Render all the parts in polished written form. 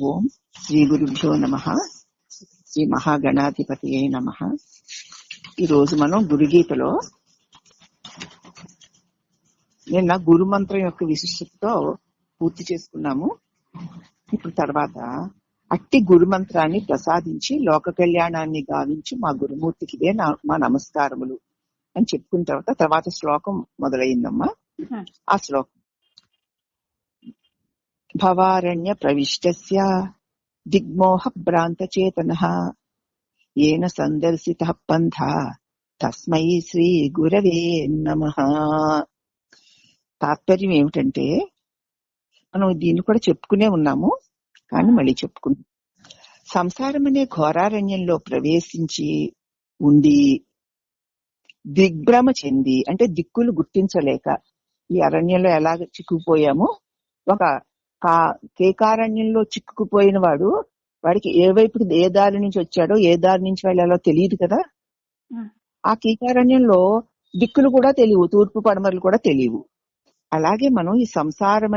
ఓం శ్రీ గురుభ్యో నమః. శ్రీ మహాగణాధిపతియే నమః. ఈరోజు మనం గురుగీతలో నిన్న గురుమంత్రం యొక్క విశిష్టతతో పూర్తి చేసుకున్నాము. ఇప్పుడు తర్వాత అట్టి గురుమంత్రాన్ని ప్రసాదించి లోక కళ్యాణాన్ని గావించి మా గురుమూర్తికి ఇదే మా నమస్కారములు అని చెప్పుకున్న తర్వాత శ్లోకం మొదలైందమ్మా. ఆ శ్లోకం భవారణ్య ప్రవిష్టస్య దిగ్మోహ భ్రాంత చేతనః ఏన సందర్శితః పంథః తస్మై శ్రీ గురవే నమః. తాత్పర్యం ఏమిటంటే, మనం దీన్ని కూడా చెప్పుకునే ఉన్నాము, కానీ మళ్ళీ చెప్పుకుందాం. సంసారం అనే ఘోరారణ్యంలో ప్రవేశించి ఉండి దిగ్భ్రమ చెంది, అంటే దిక్కులు గుర్తించలేక ఈ అరణ్యంలో ఎలాగ చిక్కుకుపోయామో, ఒక కేకారణ్యంలో చిక్కుకుపోయిన వాడికి ఏ వైపుకి ఏ దారి నుంచి వచ్చాడో ఏ దారి నుంచి వెళ్ళాలో తెలియదు కదా. ఆ కీకారణ్యంలో దిక్కులు కూడా తెలియవు, తూర్పు పడమరలు కూడా తెలియవు. అలాగే మనం ఈ సంసారం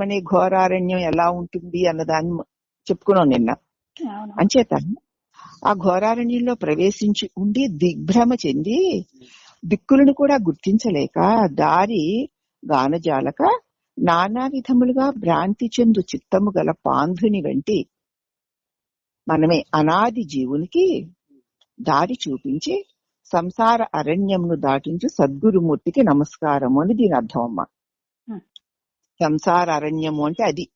అనే ఘోరారణ్యం ఎలా ఉంటుంది అన్నదాన్ని చెప్పుకున్నాం నిన్న. అంచేత ఆ ఘోరారణ్యంలో ప్రవేశించి ఉండి దిగ్భ్రమ చెంది దిక్కులను కూడా గుర్తించలేక దారి గానజాలక నానా విధములుగా భ్రాంతి చెందు చిత్తము గల పాంధుని వంటి మనమే అనాది జీవునికి దారి చూపించి సంసార అరణ్యమును దాటించు సద్గురుమూర్తికి నమస్కారము అని దీని అర్థం అమ్మ. సంసార అరణ్యము అంటే అది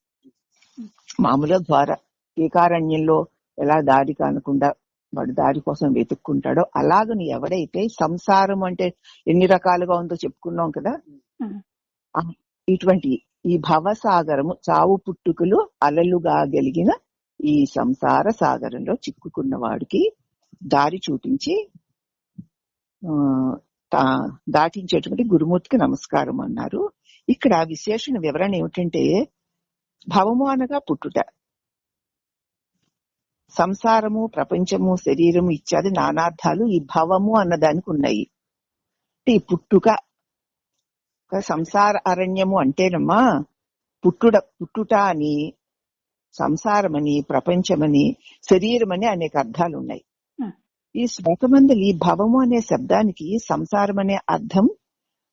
మామూలుగా ఘోర ఏకారణ్యంలో ఎలా దారి కానకుండా వాడు దారి కోసం వెతుక్కుంటాడో అలాగని ఎవడైతే సంసారం అంటే ఎన్ని రకాలుగా ఉందో చెప్పుకున్నాం కదా. ఇటువంటి ఈ భవసాగరము చావు పుట్టుకలు అలలుగా గలిగిన ఈ సంసార సాగరంలో చిక్కుకున్న వాడికి దారి చూపించి దాటించేటువంటి గురుమూర్తికి నమస్కారం అన్నారు. ఇక్కడ విశేషణ వివరణ ఏమిటంటే, భవము అనగా పుట్టుట, సంసారము, ప్రపంచము, శరీరము ఇత్యాది నానార్థాలు ఈ భవము అన్నదానికి ఉన్నాయి. ఈ పుట్టుక, సంసార అరణ్యము అంటేనమ్మా పుట్టుట అని, సంసారమని, ప్రపంచమని, శరీరమని అనేక అర్థాలు ఉన్నాయి. ఈ శ్లోకమందలి భవము అనే శబ్దానికి సంసారం అనే అర్థం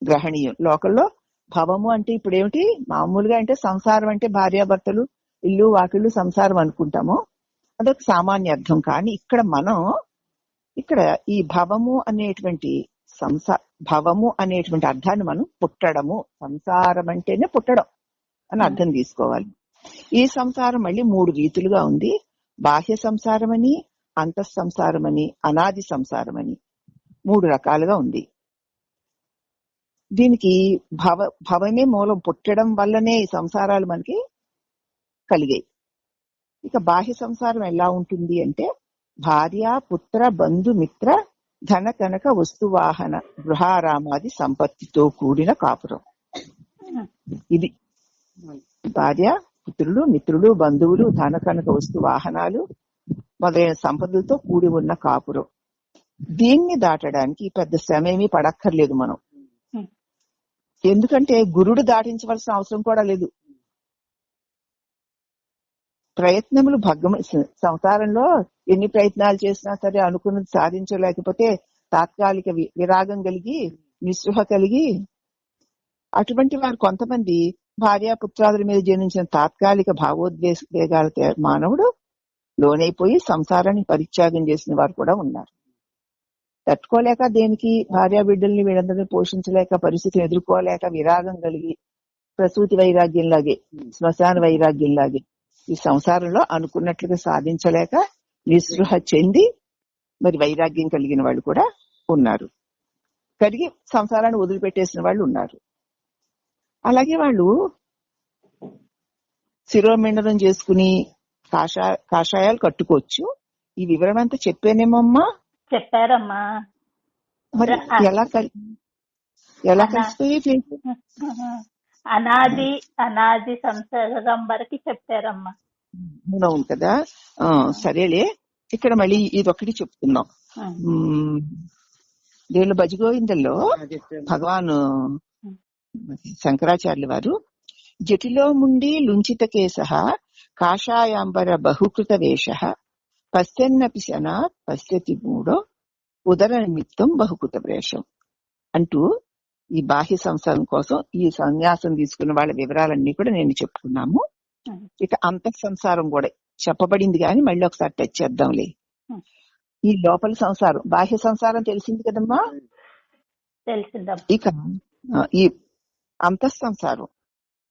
గ్రహణీయం. లోకంలో భవము అంటే ఇప్పుడు ఏమిటి, మామూలుగా అంటే సంసారం అంటే భార్యాభర్తలు, ఇల్లు వాకిళ్ళు సంసారం అనుకుంటాము, అదొక సామాన్య అర్థం. కానీ ఇక్కడ ఈ భవము అనేటువంటి అర్థాన్ని మనం పుట్టడము, సంసారం అంటేనే పుట్టడం అని అర్థం తీసుకోవాలి. ఈ సంసారం మళ్ళీ 3 రీతులుగా ఉంది. బాహ్య సంసారం అని, అంతః సంసారం అని, అనాది సంసారం అని 3 రకాలుగా ఉంది. దీనికి భవమే మూలం, పుట్టడం వల్లనే ఈ సంసారాలు మనకి కలిగాయి. ఇక బాహ్య సంసారం ఎలా ఉంటుంది అంటే, భార్య, పుత్ర, బంధు, మిత్ర, ధన, కనక, వస్తువాహన, గృహారామాది సంపత్తితో కూడిన కాపురం. ఇది భార్య, పుత్రులు, మిత్రులు, బంధువులు, ధన, కనక, వస్తు వాహనాలు మొదలైన సంపదలతో కూడి ఉన్న కాపురం. దీన్ని దాటడానికి పెద్ద శ్రమ ఏమీ పడక్కర్లేదు మనం. ఎందుకంటే గురుడు దాటించవలసిన అవసరం కూడా లేదు. ప్రయత్నములు సంసారంలో ఎన్ని ప్రయత్నాలు చేసినా సరే అనుకున్నది సాధించలేకపోతే తాత్కాలిక విరాగం కలిగి, నిస్పృహ కలిగి, అటువంటి వారు కొంతమంది భార్యాపుత్రాదుల మీద జనించిన తాత్కాలిక భావోద్వేగాల మానవుడు లోనైపోయి సంసారాన్ని పరిత్యాగం చేసిన వారు కూడా ఉన్నారు. తట్టుకోలేక, దేనికి భార్యా బిడ్డల్ని వీళ్ళందరినీ పోషించలేక, పరిస్థితిని ఎదుర్కోలేక విరాగం కలిగి, ప్రసూతి వైరాగ్యంలాగే, శ్మశాన వైరాగ్యంలాగే ఈ సంసారంలో అనుకున్నట్లుగా సాధించలేక నిస్పృహ చెంది మరి వైరాగ్యం కలిగిన వాళ్ళు కూడా ఉన్నారు. కలిగి సంసారాన్ని వదిలిపెట్టేసిన వాళ్ళు ఉన్నారు. అలాగే వాళ్ళు శిరోమండనం చేసుకుని కాషాయాలు కట్టుకోవచ్చు. ఈ వివరణ అంతా చెప్పానేమమ్మా? చెప్పారమ్మా. మరి ఎలా కలిసిపోయి అనాది సంసారం వరకు చెప్పారమ్మా. అవును కదా. సరేలే, ఇక్కడ మళ్ళీ ఇదొకటి చెప్తున్నాం. దీనిలో భజగోవిందంలో భగవాన్ శంకరాచార్యుల వారు జటిలో ముండి లుంచిత కేశ కాషాయాంబర బహుకృత వేష పశ్యన్నపి శనాత్ పశ్యతి మూడో ఉదర నిమిత్తం బహుకృత వేషం అంటూ ఈ బాహ్య సంసారం కోసం ఈ సన్యాసం తీసుకున్న వాళ్ళ వివరాలన్నీ కూడా నేను చెప్పుకున్నాము. ఇక అంతః సంసారం కూడా చెప్పబడింది కానీ మళ్ళీ ఒకసారి టచ్ చేద్దాంలే. ఈ లోపల సంసారం, బాహ్య సంసారం తెలిసింది కదమ్మా. తెలిసిందమ్మా. ఇక ఈ అంతః సంసారం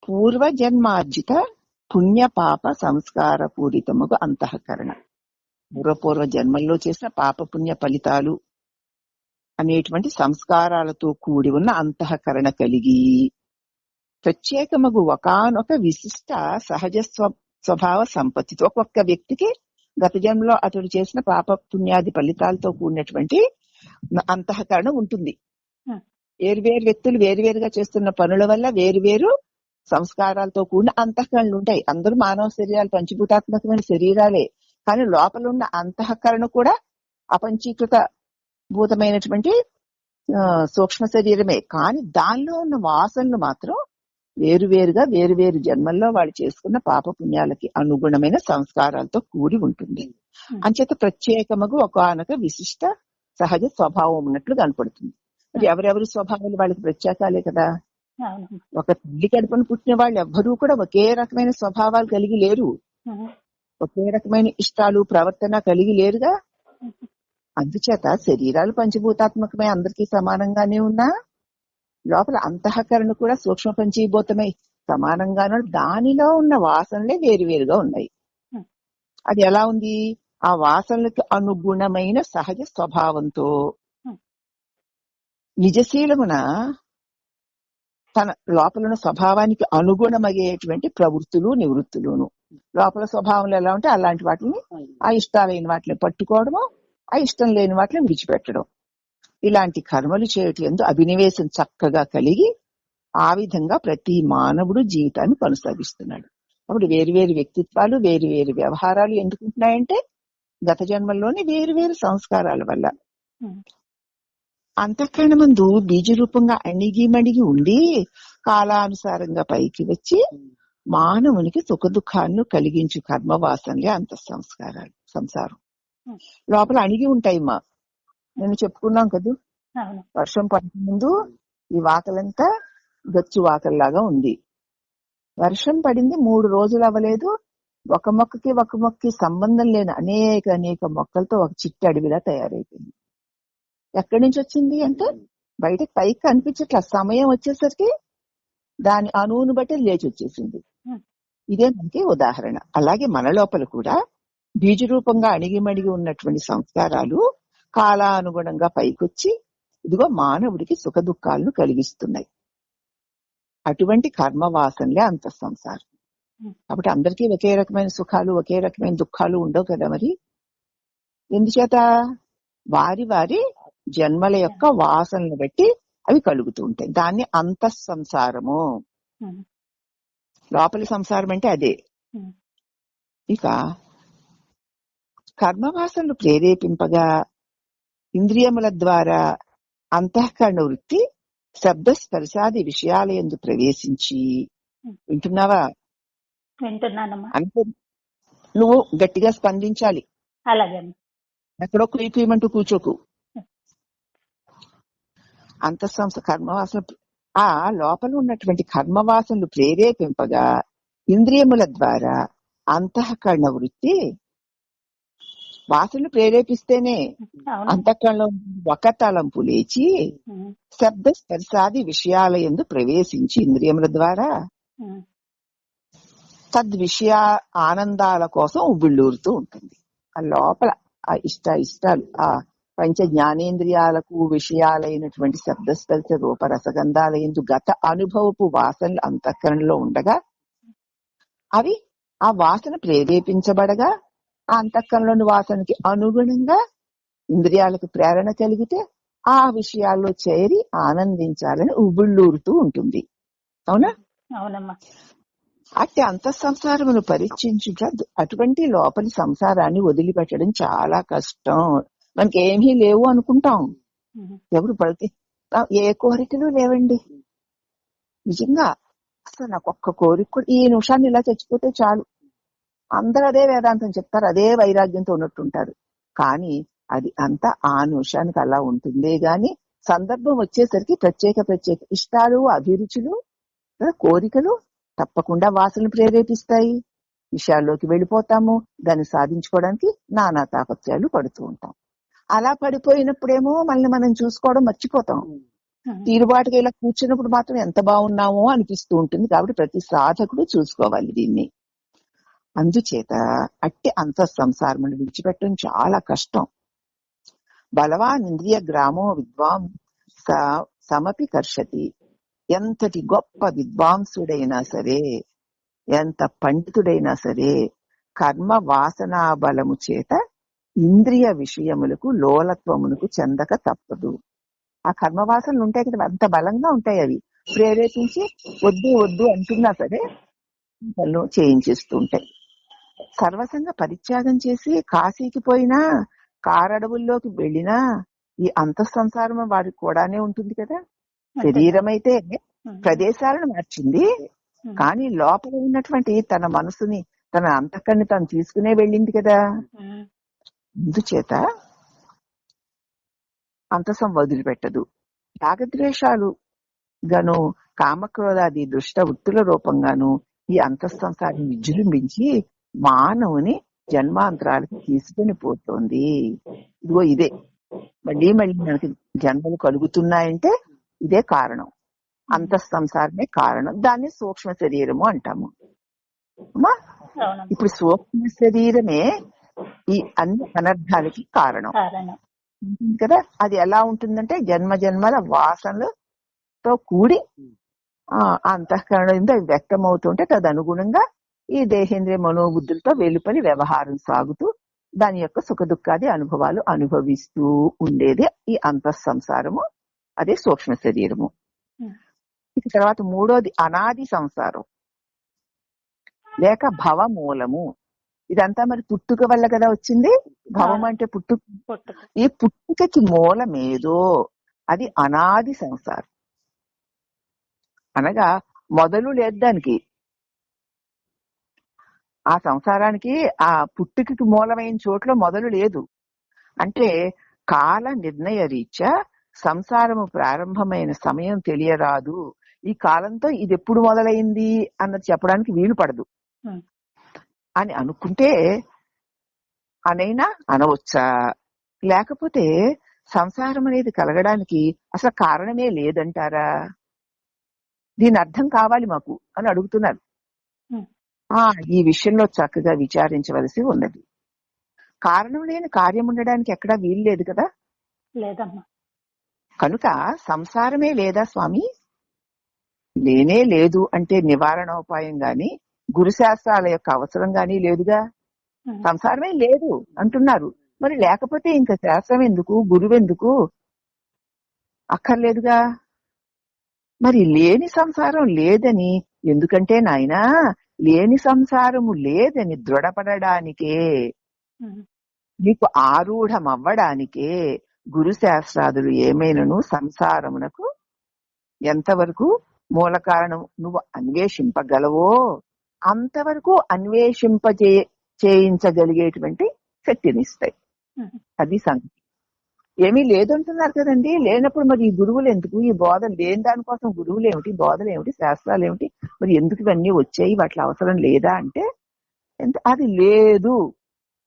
పూర్వ జన్మార్జిత పుణ్య పాప సంస్కార పూరితముగు అంతఃకరణ. పూర్వ జన్మల్లో చేసిన పాప పుణ్య ఫలితాలు అనేటువంటి సంస్కారాలతో కూడి ఉన్న అంతఃకరణ కలిగి ప్రత్యేకమగు ఒకానొక విశిష్ట సహజ స్వభావ సంపత్తితో ఒక్కొక్క వ్యక్తికి గత జన్మలో అతడు చేసిన పాప పుణ్యాది ఫలితాలతో కూడినటువంటి అంతఃకరణ ఉంటుంది. వేరువేరు వ్యక్తులు వేరువేరుగా చేస్తున్న పనుల వల్ల వేరువేరు సంస్కారాలతో కూడిన అంతఃకరణలు ఉంటాయి. అందరూ మానవ శరీరాలు పంచభూతాత్మకమైన శరీరాలే, కానీ లోపల ఉన్న అంతఃకరణ కూడా అపంచీకృత భూతమైనటువంటి సూక్ష్మ శరీరమే. కానీ దానిలో ఉన్న వాసనలు మాత్రం వేరువేరుగా వేరువేరు జన్మల్లో వాళ్ళు చేసుకున్న పాప పుణ్యాలకి అనుగుణమైన సంస్కారాలతో కూడి ఉంటుంది. అంచేత ప్రత్యేకమగు ఒకానొక విశిష్ట సహజ స్వభావం ఉన్నట్లు కనపడుతుంది. మరి ఎవరెవరి స్వభావాలు వాళ్ళకి ప్రత్యేకాలే కదా. ఒక తల్లి కడుపున పుట్టిన వాళ్ళు ఎవ్వరూ కూడా ఒకే రకమైన స్వభావాలు కలిగి లేరు, ఒకే రకమైన ఇష్టాలు ప్రవర్తన కలిగి లేరుగా. అందుచేత శరీరాలు పంచభూతాత్మకమై అందరికీ సమానంగానే ఉన్నా లోపల అంతఃకరణ కూడా సూక్ష్మ పంచీభూతమై సమానంగానే దానిలో ఉన్న వాసనలే వేరువేరుగా ఉన్నాయి. అది ఎలా ఉంది? ఆ వాసనలకు అనుగుణమైన సహజ స్వభావంతో నిజశీలమున తన లోపల స్వభావానికి అనుగుణమయ్యేటువంటి ప్రవృత్తులు నివృత్తులును. లోపల స్వభావంలో ఎలా ఉంటే అలాంటి వాటిని, ఆ ఇష్టాలైన వాటిని పట్టుకోవడము, ఆ ఇష్టం లేని వాటిని విడిచిపెట్టడం, ఇలాంటి కర్మలు చేయటం యందు అభినివేశం చక్కగా కలిగి ఆ విధంగా ప్రతి మానవుడు జీవితాన్ని కొనసాగిస్తున్నాడు. అప్పుడు వేరువేరు వ్యక్తిత్వాలు వేరువేరు వ్యవహారాలు ఎందుకుంటున్నాయంటే గత జన్మల్లోని వేరువేరు సంస్కారాల వల్ల. అంతఃకరణమందు బీజరూపంగా అణిగిమణిగి ఉండి కాలానుసారంగా పైకి వచ్చి మానవునికి సుఖ దుఃఖాలను కలిగించు కర్మవాసనలే అంతఃసంస్కారాలు సంసారం. లోపల అణిగి ఉంటాయి. నేను చెప్పుకున్నాం కదా, వర్షం పడే ముందు ఈ వాకలంతా గచ్చు వాకల్లాగా ఉంది. వర్షం పడింది 3 రోజులు అవ్వలేదు, ఒక మొక్కకి సంబంధం లేని అనేక మొక్కలతో ఒక చిట్టి అడవిలా తయారైపోయింది. ఎక్కడి నుంచి వచ్చింది అంటే బయటకు పైకి కనిపించట్ల, సమయం వచ్చేసరికి దాని అణువును బట్టి లేచి వచ్చేసింది. ఇదే మనకి ఉదాహరణ. అలాగే మన లోపల కూడా బీజరూపంగా అణిగిమణిగి ఉన్నటువంటి సంస్కారాలు కాలానుగుణంగా పైకొచ్చి ఇదిగో మానవుడికి సుఖ దుఃఖాలను కలిగిస్తున్నాయి. అటువంటి కర్మ వాసనలే అంత సంసారం. కాబట్టి అందరికీ ఒకే రకమైన సుఖాలు ఒకే రకమైన దుఃఖాలు ఉండవు కదా. మరి ఎందుచేత? వారి వారి జన్మల యొక్క వాసనలు బట్టి అవి కలుగుతూ ఉంటాయి. దాన్ని అంతః సంసారము. లోపలి సంసారం అంటే అదే. ఇక కర్మవాసనలు ప్రేరేపింపగా ఇంద్రియముల ద్వారా అంతఃకరణ వృత్తి శబ్ద స్పర్శాది విషయాల యందు ప్రవేశించి, వింటున్నావా? వింటున్నానమ్మా. అంటే నువ్వు గట్టిగా స్పందించాలి. అలాగే. ఎక్కడో కుయిమంటూ కూర్చోకు. అంతఃసంస కర్మవాసన ఆ లోపల ఉన్నటువంటి కర్మవాసనలు ప్రేరేపింపగా ఇంద్రియముల ద్వారా అంతఃకరణ వృత్తి, వాసనలు ప్రేరేపిస్తేనే అంతఃకరణలో ఒక తలంపు లేచి శబ్ద స్పర్శాది విషయాల యందు ప్రవేశించి ఇంద్రియముల ద్వారా తద్విషయ ఆనందాల కోసం ఉబ్బిళ్ళూరుతూ ఉంటుంది. ఆ లోపల ఆ ఇష్టాలు ఆ పంచ జ్ఞానేంద్రియాలకు విషయాలైనటువంటి శబ్దస్పర్శ రూప రసగంధాల యందు గత అనుభవపు వాసనలు అంతఃకరణలో ఉండగా అవి ఆ వాసన ప్రేరేపించబడగా ఆ అంతఃకరణలోని వాసనకి అనుగుణంగా ఇంద్రియాలకు ప్రేరణ కలిగితే ఆ విషయాల్లో చేరి ఆనందించాలని ఉబ్బిళ్ళూరుతూ ఉంటుంది. అవునా? అవునమ్మా. అట్టి అంతఃసంసారమును పరీక్షించుట, అటువంటి లోపలి సంసారాన్ని వదిలిపెట్టడం చాలా కష్టం. మనకి ఏమీ లేవు అనుకుంటాం. ఎవరు పడితే ఏ కోరికలు లేవండి. నిజంగా అసలు నాకు ఒక్క కోరిక కూడా, ఈ నిమిషాన్ని ఇలా చచ్చిపోతే చాలు, అందరూ అదే వేదాంతం చెప్తారు, అదే వైరాగ్యంతో ఉన్నట్టుంటారు. కానీ అది అంతా ఆ నిమిషానికి అలా ఉంటుందే గాని సందర్భం వచ్చేసరికి ప్రత్యేక ఇష్టాలు, అభిరుచులు, కోరికలు తప్పకుండా వాసనలు ప్రేరేపిస్తాయి. విషయాల్లోకి వెళ్ళిపోతాము. దాన్ని సాధించుకోవడానికి నానా తాపత్యాలు పడుతూ ఉంటాం. అలా పడిపోయినప్పుడేమో మళ్ళీ మనం చూసుకోవడం మర్చిపోతాం. తీరుబాటుగా ఇలా కూర్చున్నప్పుడు మాత్రం ఎంత బాగున్నామో అనిపిస్తూ ఉంటుంది. కాబట్టి ప్రతి సాధకుడు చూసుకోవాలి దీన్ని. అందుచేత అట్టి అంతఃసంసారమును విడిచిపెట్టడం చాలా కష్టం. బలవాన్ ఇంద్రియ గ్రామో విద్వాం సమపి కర్షతి. ఎంతటి గొప్ప విద్వాంసుడైనా సరే, ఎంత పండితుడైనా సరే, కర్మ వాసనా బలము చేత ఇంద్రియ విషయములకు లోలత్వమునకు చెందక తప్పదు. ఆ కర్మ వాసనలు ఉంటాయి కదా, అంత బలంగా ఉంటాయి. అవి ప్రేరేపించి వద్దు వద్దు అంటున్నా సరే పనులు చేయించేస్తూ ఉంటాయి. సర్వసంగ పరిత్యాగం చేసి కాశీకి పోయినా, కారడవుల్లోకి వెళ్ళినా ఈ అంతఃసంసారం వారికి కూడానే ఉంటుంది కదా. శరీరం అయితే ప్రదేశాలను మార్చింది, కానీ లోపల ఉన్నటువంటి తన మనసుని, తన అంతఃకరణి తను తీసుకునే వెళ్ళింది కదా. అందుచేత అంతసం వదిలిపెట్టదు. రాగద్వేషాలు గాను, కామక్రోధాది దుష్ట వృత్తుల రూపంగాను ఈ అంతఃసంసారం విజృంభించి మానవుని జన్మాంతరాలకు తీసుకుని పోతోంది. ఇదిగో ఇదే మళ్ళీ మనకి జన్మలు కలుగుతున్నాయంటే ఇదే కారణం. అంతఃసంసారమే కారణం. దాన్ని సూక్ష్మ శరీరము అంటాము. ఇప్పుడు సూక్ష్మ శరీరమే ఈ అన్ని అనర్థాలకి కారణం కదా. అది ఎలా ఉంటుందంటే జన్మ జన్మల వాసనలతో కూడి అంతఃకరణ వ్యక్తం అవుతుంటే తదనుగుణంగా ఈ దేహేంద్రియ మనోబుద్ధులతో వెలుపలి వ్యవహారం సాగుతూ దాని యొక్క సుఖ దుఃఖాది అనుభవాలు అనుభవిస్తూ ఉండేది ఈ అంతఃసంసారము, అదే సూక్ష్మ శరీరము. ఇక తర్వాత మూడోది అనాది సంసారం లేక భవమూలము. ఇదంతా మరి పుట్టుక వల్ల కదా వచ్చింది. భవం అంటే పుట్టుక. ఈ పుట్టుకకి మూలమేదో అది అనాది సంసారం. అనగా మొదలు లేదు దానికి. ఆ సంసారానికి ఆ పుట్టుకకి మూలమైన చోట్ల మొదలు లేదు. అంటే కాల నిర్ణయ రీత్యా సంసారము ప్రారంభమైన సమయం తెలియరాదు. ఈ కాలంతో ఇది ఎప్పుడు మొదలైంది అన్నది చెప్పడానికి వీలు పడదు అని అనుకుంటే అనైనా అనవచ్చా? లేకపోతే సంసారం అనేది కలగడానికి అసలు కారణమే లేదంటారా? దీని అర్థం కావాలి మాకు అని అడుగుతున్నారు. ఈ విషయంలో చక్కగా విచారించవలసి ఉన్నది. కారణం లేని కార్యం ఉండడానికి ఎక్కడా వీలు లేదు కదా. లేదమ్మా. కనుక సంసారమే లేదా స్వామి? లేనే లేదు అంటే నివారణోపాయం గాని గురుశాస్త్రాల యొక్క అవసరం గాని లేదుగా. సంసారమే లేదు అంటున్నారు. మరి లేకపోతే ఇంకా శాస్త్రం ఎందుకు, గురువెందుకు? అక్కర్లేదుగా. మరి లేని సంసారం లేదని ఎందుకంటే నాయనా, లేని సంసారము లేదని దృఢపడడానికే, నీకు ఆరూఢం అవ్వడానికే గురు శాస్త్రాదులు ఏమైనను సంసారమునకు ఎంతవరకు మూల కారణం నువ్వు అన్వేషింపగలవో అంతవరకు చేయించగలిగేటువంటి శక్తినిస్తాయి. అది సంగతి. ఏమీ లేదంటున్నారు కదండి. లేనప్పుడు మరి ఈ గురువులు ఎందుకు? ఈ బోధలు లేని దానికోసం గురువులు ఏమిటి, బోధలు ఏమిటి, శాస్త్రాలు ఏమిటి? మరి ఎందుకు ఇవన్నీ వచ్చాయి? వాటి అవసరం లేదా అంటే అది లేదు.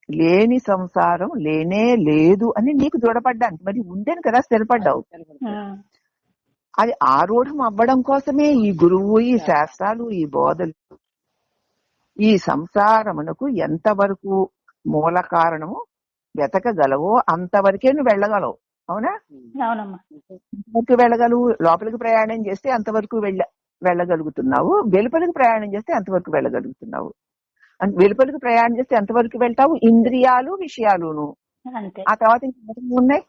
లేని సంసారం లేనే లేదు అని నీకు దృఢపడ్డానికి. మరి ఉందని కదా స్థిరపడ్డావు. అది ఆరూఢం అవ్వడం కోసమే ఈ గురువు, ఈ శాస్త్రాలు, ఈ బోధలు. ఈ సంసారమునకు ఎంతవరకు మూల కారణము వెతకగలవో అంతవరకే నువ్వు వెళ్ళగలవు. అవునా? ఎంతవరకు వెళ్ళగలవు? లోపలికి ప్రయాణం చేస్తే అంతవరకు వెళ్ళగలుగుతున్నావు. వెలుపలికి ప్రయాణం చేస్తే అంతవరకు వెళ్ళగలుగుతున్నావు. వెలుపలికి ప్రయాణం చేస్తే ఎంతవరకు వెళ్తావు? ఇంద్రియాలు, విషయాలును. ఆ తర్వాత ఇంకా ఉన్నాయి.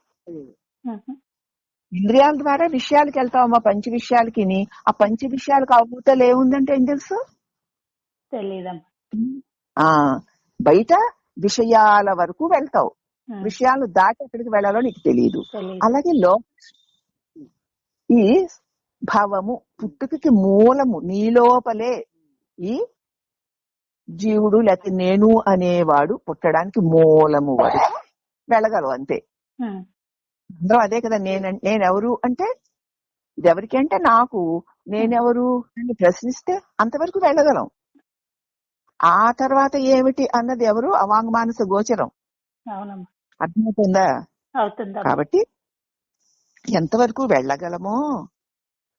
ఇంద్రియాల ద్వారా విషయాలకు వెళ్తావమ్మా, పంచ విషయాలకి. ఆ పంచ విషయాలకు అవభూతలు ఏముందంటే ఏం తెలుసు? బయట విషయాల వరకు వెళ్తావు, విషయాలు దాటి ఎక్కడికి వెళ్ళాలో నీకు తెలియదు. అలాగే ఈ భవము పుట్టుకకి మూలము నీ లోపలే ఈ జీవుడు లేకపోతే నేను అనేవాడు పుట్టడానికి మూలము వరకు వెళ్ళగలవు అంతే. అందరూ అదే కదా. నేనెవరు అంటే ఇది ఎవరికి అంటే నాకు, నేనెవరు అని ప్రశ్నిస్తే అంతవరకు వెళ్ళగలం. ఆ తర్వాత ఏమిటి అన్నది ఎవరు అవాంగ్మానస గోచరం. అర్థమవుతుందా? కాబట్టి ఎంతవరకు వెళ్ళగలమో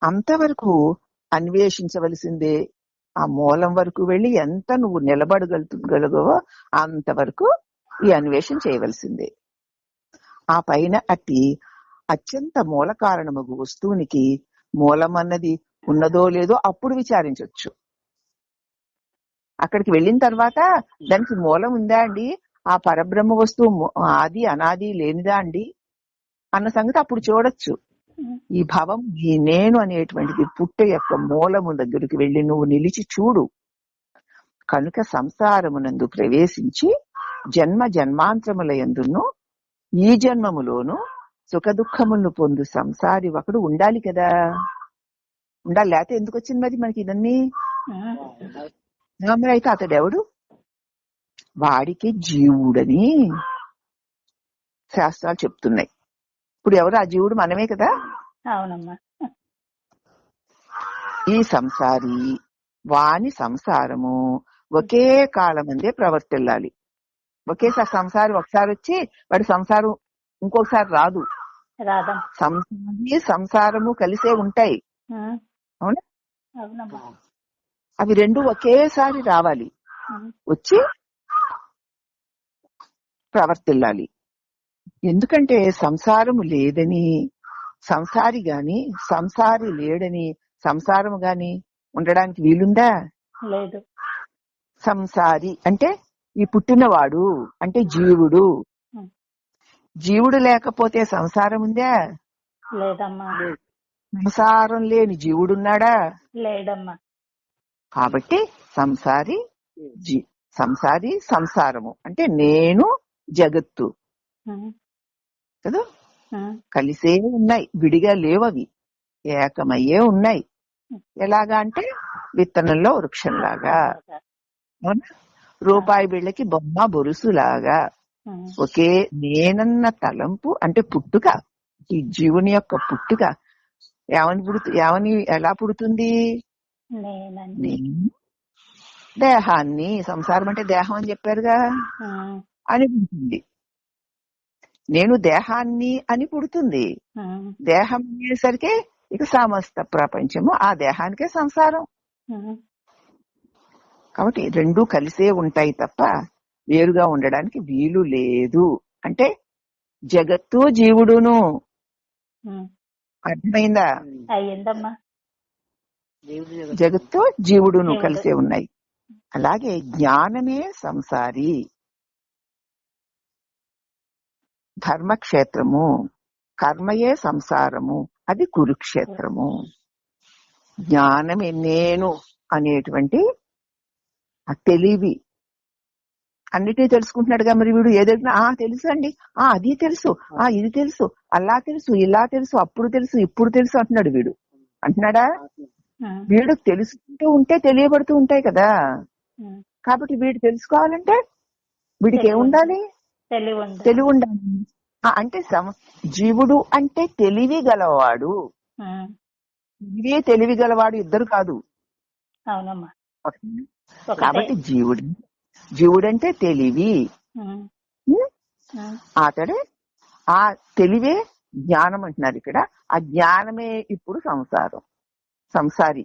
అంతవరకు అన్వేషించవలసిందే. ఆ మూలం వరకు వెళ్ళి ఎంత నువ్వు నిలబడగలుగుతావో అంతవరకు ఈ అన్వేషణ చేయవలసిందే. ఆ పైన అత్యంత మూల కారణము వస్తువునికి మూలం అన్నది ఉన్నదో లేదో అప్పుడు విచారించవచ్చు. అక్కడికి వెళ్ళిన తర్వాత దానికి మూలం ఉందా అండి, ఆ పరబ్రహ్మ వస్తువు ఆది అనాది లేనిదా అండి అన్న సంగతి అప్పుడు చూడొచ్చు. ఈ భావం, ఈ నేను అనేటువంటిది పుట్ట యొక్క మూలము దగ్గరికి వెళ్ళి నువ్వు నిలిచి చూడు. కనుక సంసారమునందు ప్రవేశించి జన్మ జన్మాంతరముల యందును ఈ జన్మములోను సుఖ దుఃఖములను పొందు సంసారి ఒకడు ఉండాలి కదా. ఉండాలి, లేకపోతే ఎందుకు వచ్చింది మరి మనకి ఇదన్నీ? మరి అయితే అతడెవడు? వాడికి జీవుడని శాస్త్రాలు చెప్తున్నాయి. ఇప్పుడు ఎవరు ఆ జీవుడు? మనమే కదా. అవునమ్మా. ఈ సంసారి వాని సంసారము ఒకే కాలమందే ప్రవర్తిల్లాలి. ఒకేసారి సంసారి ఒకసారి వచ్చి వాడి సంసారం ఇంకొకసారి రాదు. సంసారి సంసారము కలిసే ఉంటాయి. అవునా? అవి రెండు ఒకేసారి రావాలి, వచ్చి ప్రవర్తిల్లాలి. ఎందుకంటే సంసారము లేదని సంసారి గాని, సంసారి లేడని సంసారము గాని ఉండడానికి వీలుందా? లేదు. సంసారి అంటే ఈ పుట్టినవాడు అంటే జీవుడు. జీవుడు లేకపోతే సంసారం ఉందా? లేదమ్మా. సంసారం లేని జీవుడున్నాడా? లేదమ్మా. కాబట్టి సంసారి సంసారము అంటే నేను జగత్తు కదా, కలిసే ఉన్నాయి, విడిగా లేవవి, ఏకమయ్యే ఉన్నాయి. ఎలాగా అంటే విత్తనంలో వృక్షంలాగా, రూపాయి బిళ్ళకి బొమ్మ బొరుసులాగా ఒకే నేనన్న తలంపు అంటే పుట్టుక, ఈ జీవుని యొక్క పుట్టుక ఏమని ఎలా పుడుతుంది? దేహాన్ని, సంసారం అంటే దేహం అని చెప్పారుగా, అని పుడుతుంది. నేను దేహాన్ని అని పుడుతుంది. దేహం అనేసరికి ఇక సమస్త ప్రపంచము ఆ దేహానికే సంసారం. కాబట్టి రెండూ కలిసే ఉంటాయి తప్ప వేరుగా ఉండడానికి వీలు లేదు. అంటే జగత్తు జీవుడును. అర్థమైందా? జగత్తు జీవుడును కలిసే ఉన్నాయి. అలాగే జ్ఞానమే సంసారి, ధర్మక్షేత్రము, కర్మయే సంసారము, అది కురుక్షేత్రము. జ్ఞానమే నేను అనేటువంటి తెలివి అన్నిటినీ తెలుసుకుంటున్నాడుగా. మరి వీడు ఏదైనా తెలుసు అండి, అది తెలుసు, ఇది తెలుసు, అలా తెలుసు, ఇలా తెలుసు, అప్పుడు తెలుసు, ఇప్పుడు తెలుసు అంటున్నాడు. వీడు అంటున్నాడా? వీడు తెలుసుకుంటూ ఉంటే తెలియబడుతూ ఉంటాయి కదా. కాబట్టి వీడు తెలుసుకోవాలంటే వీడికి ఏముండాలి? తెలివి ఉండాలి. అంటే జీవుడు అంటే తెలివి గలవాడు. తెలివి గలవాడు ఇద్దరు కాదు. కాబట్టి జీవుడంటే తెలివి, అతడే ఆ తెలివే జ్ఞానం అంటున్నారు ఇక్కడ. ఆ జ్ఞానమే ఇప్పుడు సంసారి.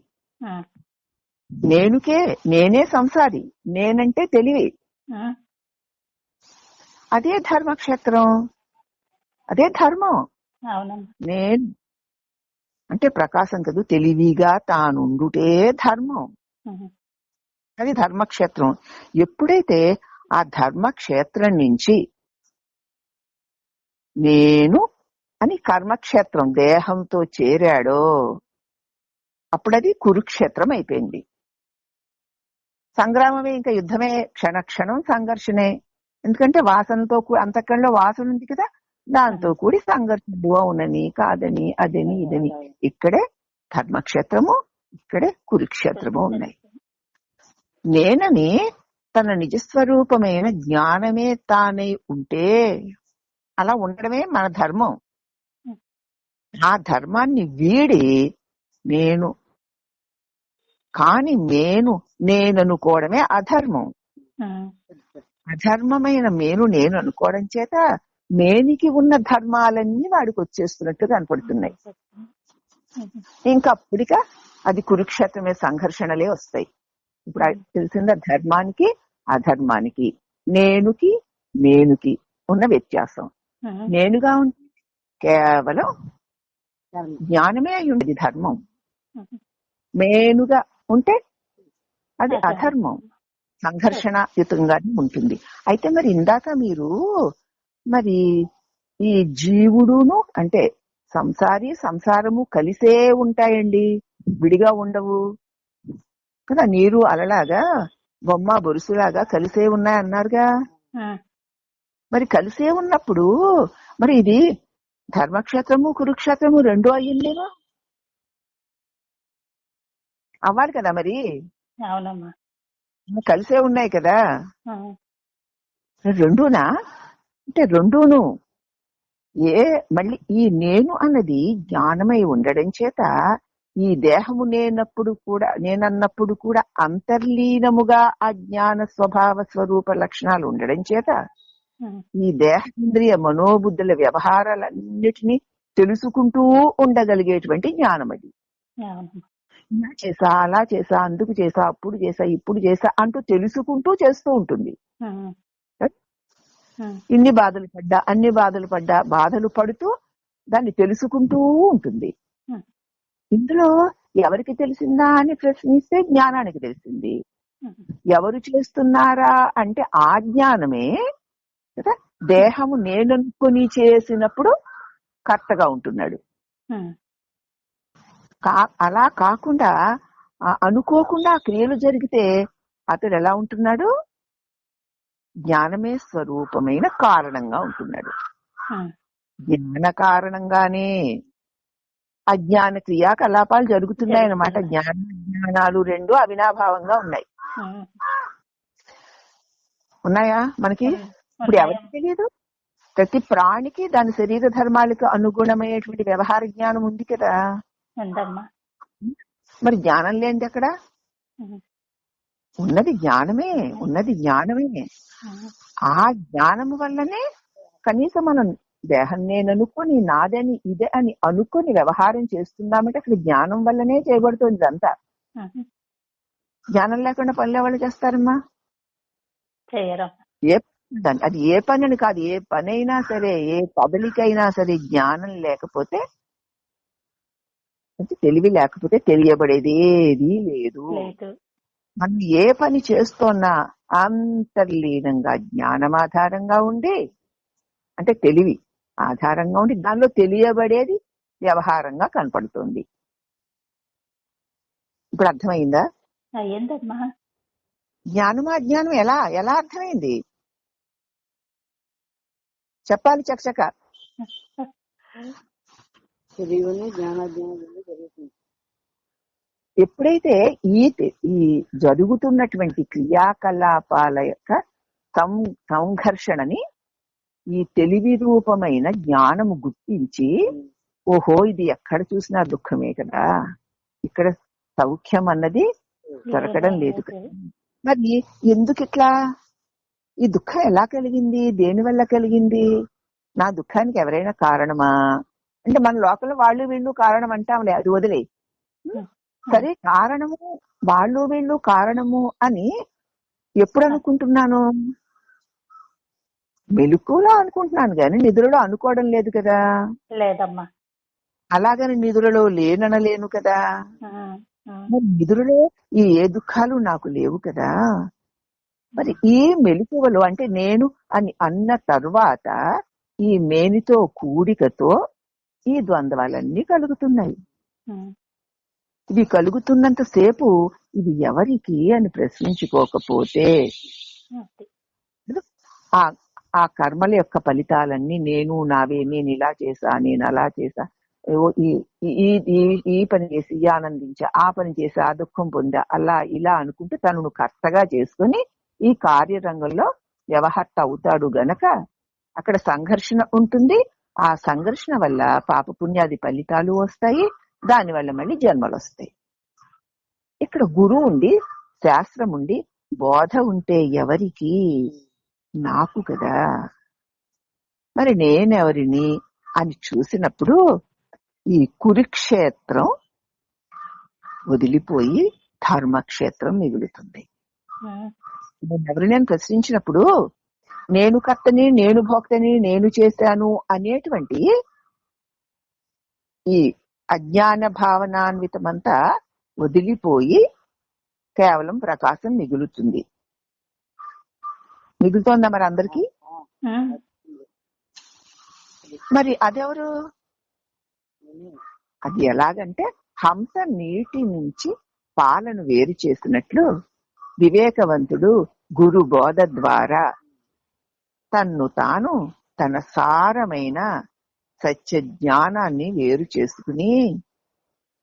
నేనే సంసారి, నేనంటే తెలివి. అదే ధర్మక్షేత్రం, అదే ధర్మం. నేను అంటే ప్రకాశం కదా, తెలివిగా తానుండుటే ధర్మం. అది ధర్మక్షేత్రం. ఎప్పుడైతే ఆ ధర్మక్షేత్రం నుంచి నేను అని కర్మక్షేత్రం దేహంతో చేరాడో అప్పుడది కురుక్షేత్రం అయిపోయింది. సంగ్రామమే, ఇంకా యుద్ధమే, క్షణక్షణం సంఘర్షణే. ఎందుకంటే వాసనతో అంతఃకరణలో వాసన ఉంది కదా, దాంతో కూడి సంఘర్షణలు అవునని కాదని అదని ఇదని. ఇక్కడే ధర్మక్షేత్రము, ఇక్కడే కురుక్షేత్రము ఉన్నాయి. నేనని తన నిజస్వరూపమైన జ్ఞానమే తానై ఉంటే అలా ఉండడమే మన ధర్మం. ఆ ధర్మాన్ని వీడి నేను కాని నేననుకోవడమే అధర్మం. అధర్మమైన నేను అనుకోవడం చేత మేనికి ఉన్న ధర్మాలన్నీ వాడికి వచ్చేస్తున్నట్టు కనపడుతున్నాయి. ఇంకా అప్పటిక అది కురుక్షేత్రమే, సంఘర్షణలే వస్తాయి. ఇప్పుడు తెలిసిందా ధర్మానికి అధర్మానికి, నేనుకి ఉన్న వ్యత్యాసం. నేనుగా ఉంటే కేవలం జ్ఞానమే అయి ఉండేది ధర్మం, మేనుగా ఉంటే అది అధర్మం, సంఘర్షణయుతంగానే ఉంటుంది. అయితే మరి ఇందాక మీరు మరి ఈ జీవుడును అంటే సంసారము కలిసే ఉంటాయండి, విడిగా ఉండవు కదా. నీరు అలలాగా బొమ్మ బొరుసులాగా కలిసే ఉన్నాయన్నారుగా. మరి కలిసే ఉన్నప్పుడు మరి ఇది ధర్మక్షేత్రము కురుక్షేత్రము రెండూ అయ్యిందేమో, అవ్వాలి కదా. మరి అవునమ్మా, కలిసే ఉన్నాయి కదా. రెండూనా అంటే రెండూను మళ్ళీ ఈ నేను అన్నది జ్ఞానమై ఉండడం చేత ఈ దేహము నేనన్నప్పుడు కూడా అంతర్లీనముగా ఆ జ్ఞాన స్వభావ స్వరూప లక్షణాలు ఉండడం చేత ఈ దేహేంద్రియ మనోబుద్ధుల వ్యవహారాలన్నిటినీ తెలుసుకుంటూ ఉండగలిగేటువంటి జ్ఞానం అది. ఇలా చేసా, అలా చేసా, అందుకు చేసా, అప్పుడు చేసా, ఇప్పుడు చేసా అంటూ తెలుసుకుంటూ చేస్తూ ఉంటుంది. ఇన్ని బాధలు పడ్డా, అన్ని బాధలు పడ్డా, బాధలు పడుతూ దాన్ని తెలుసుకుంటూ ఉంటుంది. ఇందులో ఎవరికి తెలిసిందా అని ప్రశ్నిస్తే జ్ఞానానికి తెలిసింది. ఎవరు చేస్తున్నారా అంటే ఆ జ్ఞానమే కదా. దేహము నేననుకుని చేసినప్పుడు కర్తగా ఉంటున్నాడు. అలా కాకుండా అనుకోకుండా క్రియలు జరిగితే అతడు ఎలా ఉంటున్నాడు? జ్ఞానమే స్వరూపమైన కారణంగా ఉంటున్నాడు. జ్ఞాన కారణంగానే అజ్ఞాన క్రియాకలాపాలు జరుగుతున్నాయన్నమాట. జ్ఞానాలు రెండు అవినాభావంగా ఉన్నాయా మనకి? ఇప్పుడు ఎవరికి తెలియదు? ప్రతి ప్రాణికి దాని శరీర ధర్మాలకు అనుగుణమైనటువంటి వ్యవహార జ్ఞానం ఉంది కదా. మరి జ్ఞానం లేనిది ఎక్కడ? ఉన్నది జ్ఞానమే. ఆ జ్ఞానము వల్లనే కనీసం మనం దేహం నేననుకొని నాదని ఇదే అని అనుకొని వ్యవహారం చేస్తున్నామంటే అక్కడ జ్ఞానం వల్లనే చేయబడుతుంది ఇదంతా. జ్ఞానం లేకుండా పనులు ఎవరు చేస్తారమ్మా? అది ఏ పని అని కాదు, ఏ పనైనా సరే, ఏ పబ్లికైనా సరే జ్ఞానం లేకపోతే, తెలివి లేకపోతే తెలియబడేది ఏదీ లేదు. మనం ఏ పని చేస్తున్నా అంతర్లీనంగా జ్ఞానం ఆధారంగా ఉండి, అంటే తెలివి ఆధారంగా ఉండి దానిలో తెలియబడేది వ్యవహారంగా కనపడుతుంది. ఇప్పుడు అర్థమైందా? జ్ఞానమా అజ్ఞానం ఎలా ఎలా అర్థమైంది చెప్పాలి చకచక. ఎప్పుడైతే ఈ జరుగుతున్నటువంటి క్రియాకలాపాల యొక్క సంఘర్షణని ఈ తెలివి రూపమైన జ్ఞానము గుర్తించి, ఓహో ఇది ఎక్కడ చూసినా దుఃఖమే కదా, ఇక్కడ సౌఖ్యం అన్నది దొరకడం లేదు కదా, మరి ఎందుకు ఇట్లా, ఈ దుఃఖం ఎలా కలిగింది, దేని వల్ల కలిగింది, నా దుఃఖానికి ఎవరైనా కారణమా అంటే మన లోపల వాళ్ళు వీళ్ళు కారణం అంటాంలే, అది వదిలే. సరే కారణము వాళ్ళు వీళ్ళు కారణము అని ఎప్పుడు అనుకుంటున్నాను? మెలకువలో అనుకుంటున్నాను కానీ నిద్రలో అనుకోవడం లేదు కదా. లేదమ్మా. అలాగని నిద్రలో లేననలేను కదా. నిద్రలో ఈ ఏ దుఃఖాలు నాకు లేవు కదా. మరి ఈ మెలకువలో అంటే నేను అని అన్న తర్వాత ఈ మేనితో కూడికతో ఈ ద్వంద్వాలన్నీ కలుగుతున్నాయి. ఇది కలుగుతున్నంత సేపు ఇది ఎవరికి అని ప్రశ్నించుకోకపోతే ఆ కర్మల యొక్క ఫలితాలన్నీ నేను నావే, నేను ఇలా చేసా, నేను అలా చేసా, ఈ పని చేసి ఆనందించా, ఆ పని చేసి ఆ దుఃఖం పొందా, అలా ఇలా అనుకుంటూ తనను కర్తగా చేసుకుని ఈ కార్యరంగంలో వ్యవహర్త అవుతాడు గనక అక్కడ సంఘర్షణ ఉంటుంది. ఆ సంఘర్షణ వల్ల పాపపుణ్యాది ఫలితాలు వస్తాయి. దానివల్ల మళ్ళీ జన్మలు వస్తాయి. ఇక్కడ గురువు ఉండి, శాస్త్రం ఉండి, బోధ ఉంటే ఎవరికి? నాకు కదా. మరి నేనెవరిని అని చూసినప్పుడు ఈ కురుక్షేత్రం వదిలిపోయి ధర్మక్షేత్రం మిగులుతుంది. ఎవరినైనా ప్రశ్నించినప్పుడు నేను కర్తని, నేను భోక్తని, నేను చేశాను అనేటువంటి ఈ అజ్ఞాన భావనాన్వితమంతా వదిలిపోయి కేవలం ప్రకాశం మిగులుతుంది. మిగులుతోందా మరి అందరికీ? మరి అదెవరు? అది ఎలాగంటే హంస నీటి నుంచి పాలను వేరు చేసినట్లు వివేకవంతుడు గురు బోధ ద్వారా తన్ను తాను తన సారమైన సత్య జ్ఞానాన్ని వేరు చేసుకుని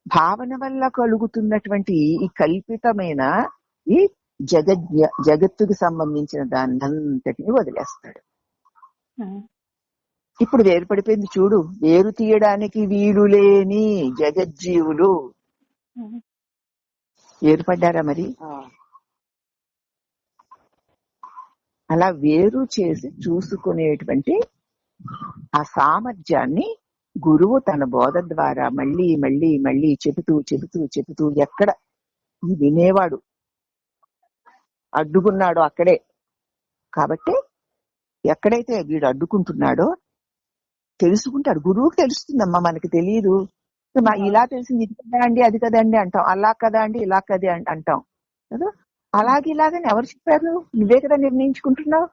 భావన వల్ల కలుగుతున్నటువంటి ఈ కల్పితమైన ఈ జగత్తుకు సంబంధించిన దాన్నంతటిని వదిలేస్తాడు. ఇప్పుడు వేరుపడిపోయింది చూడు. వేరు తీయడానికి వీలు లేని జగజ్జీవులు వేరుపడ్డారా మరి? అలా వేరు చేసి చూసుకునేటువంటి ఆ సామర్థ్యాన్ని గురువు తన బోధ ద్వారా మళ్ళీ మళ్ళీ మళ్ళీ చెబుతూ ఎక్కడ ఈ వినేవాడు అడ్డుకున్నాడో అక్కడే. కాబట్టి ఎక్కడైతే వీడు అడ్డుకుంటున్నాడో తెలుసుకుంటాడు. గురువుకి తెలుస్తుందమ్మా, మనకి తెలియదు. ఇలా తెలిసింది, ఇది కదా అండి, అది కదండి అంటాం, అలా కదా అండి, ఇలా కదే అంటాం కదా. ఇలాగని ఎవరు చెప్పారు? నువ్వే కదా నిర్ణయించుకుంటున్నావు.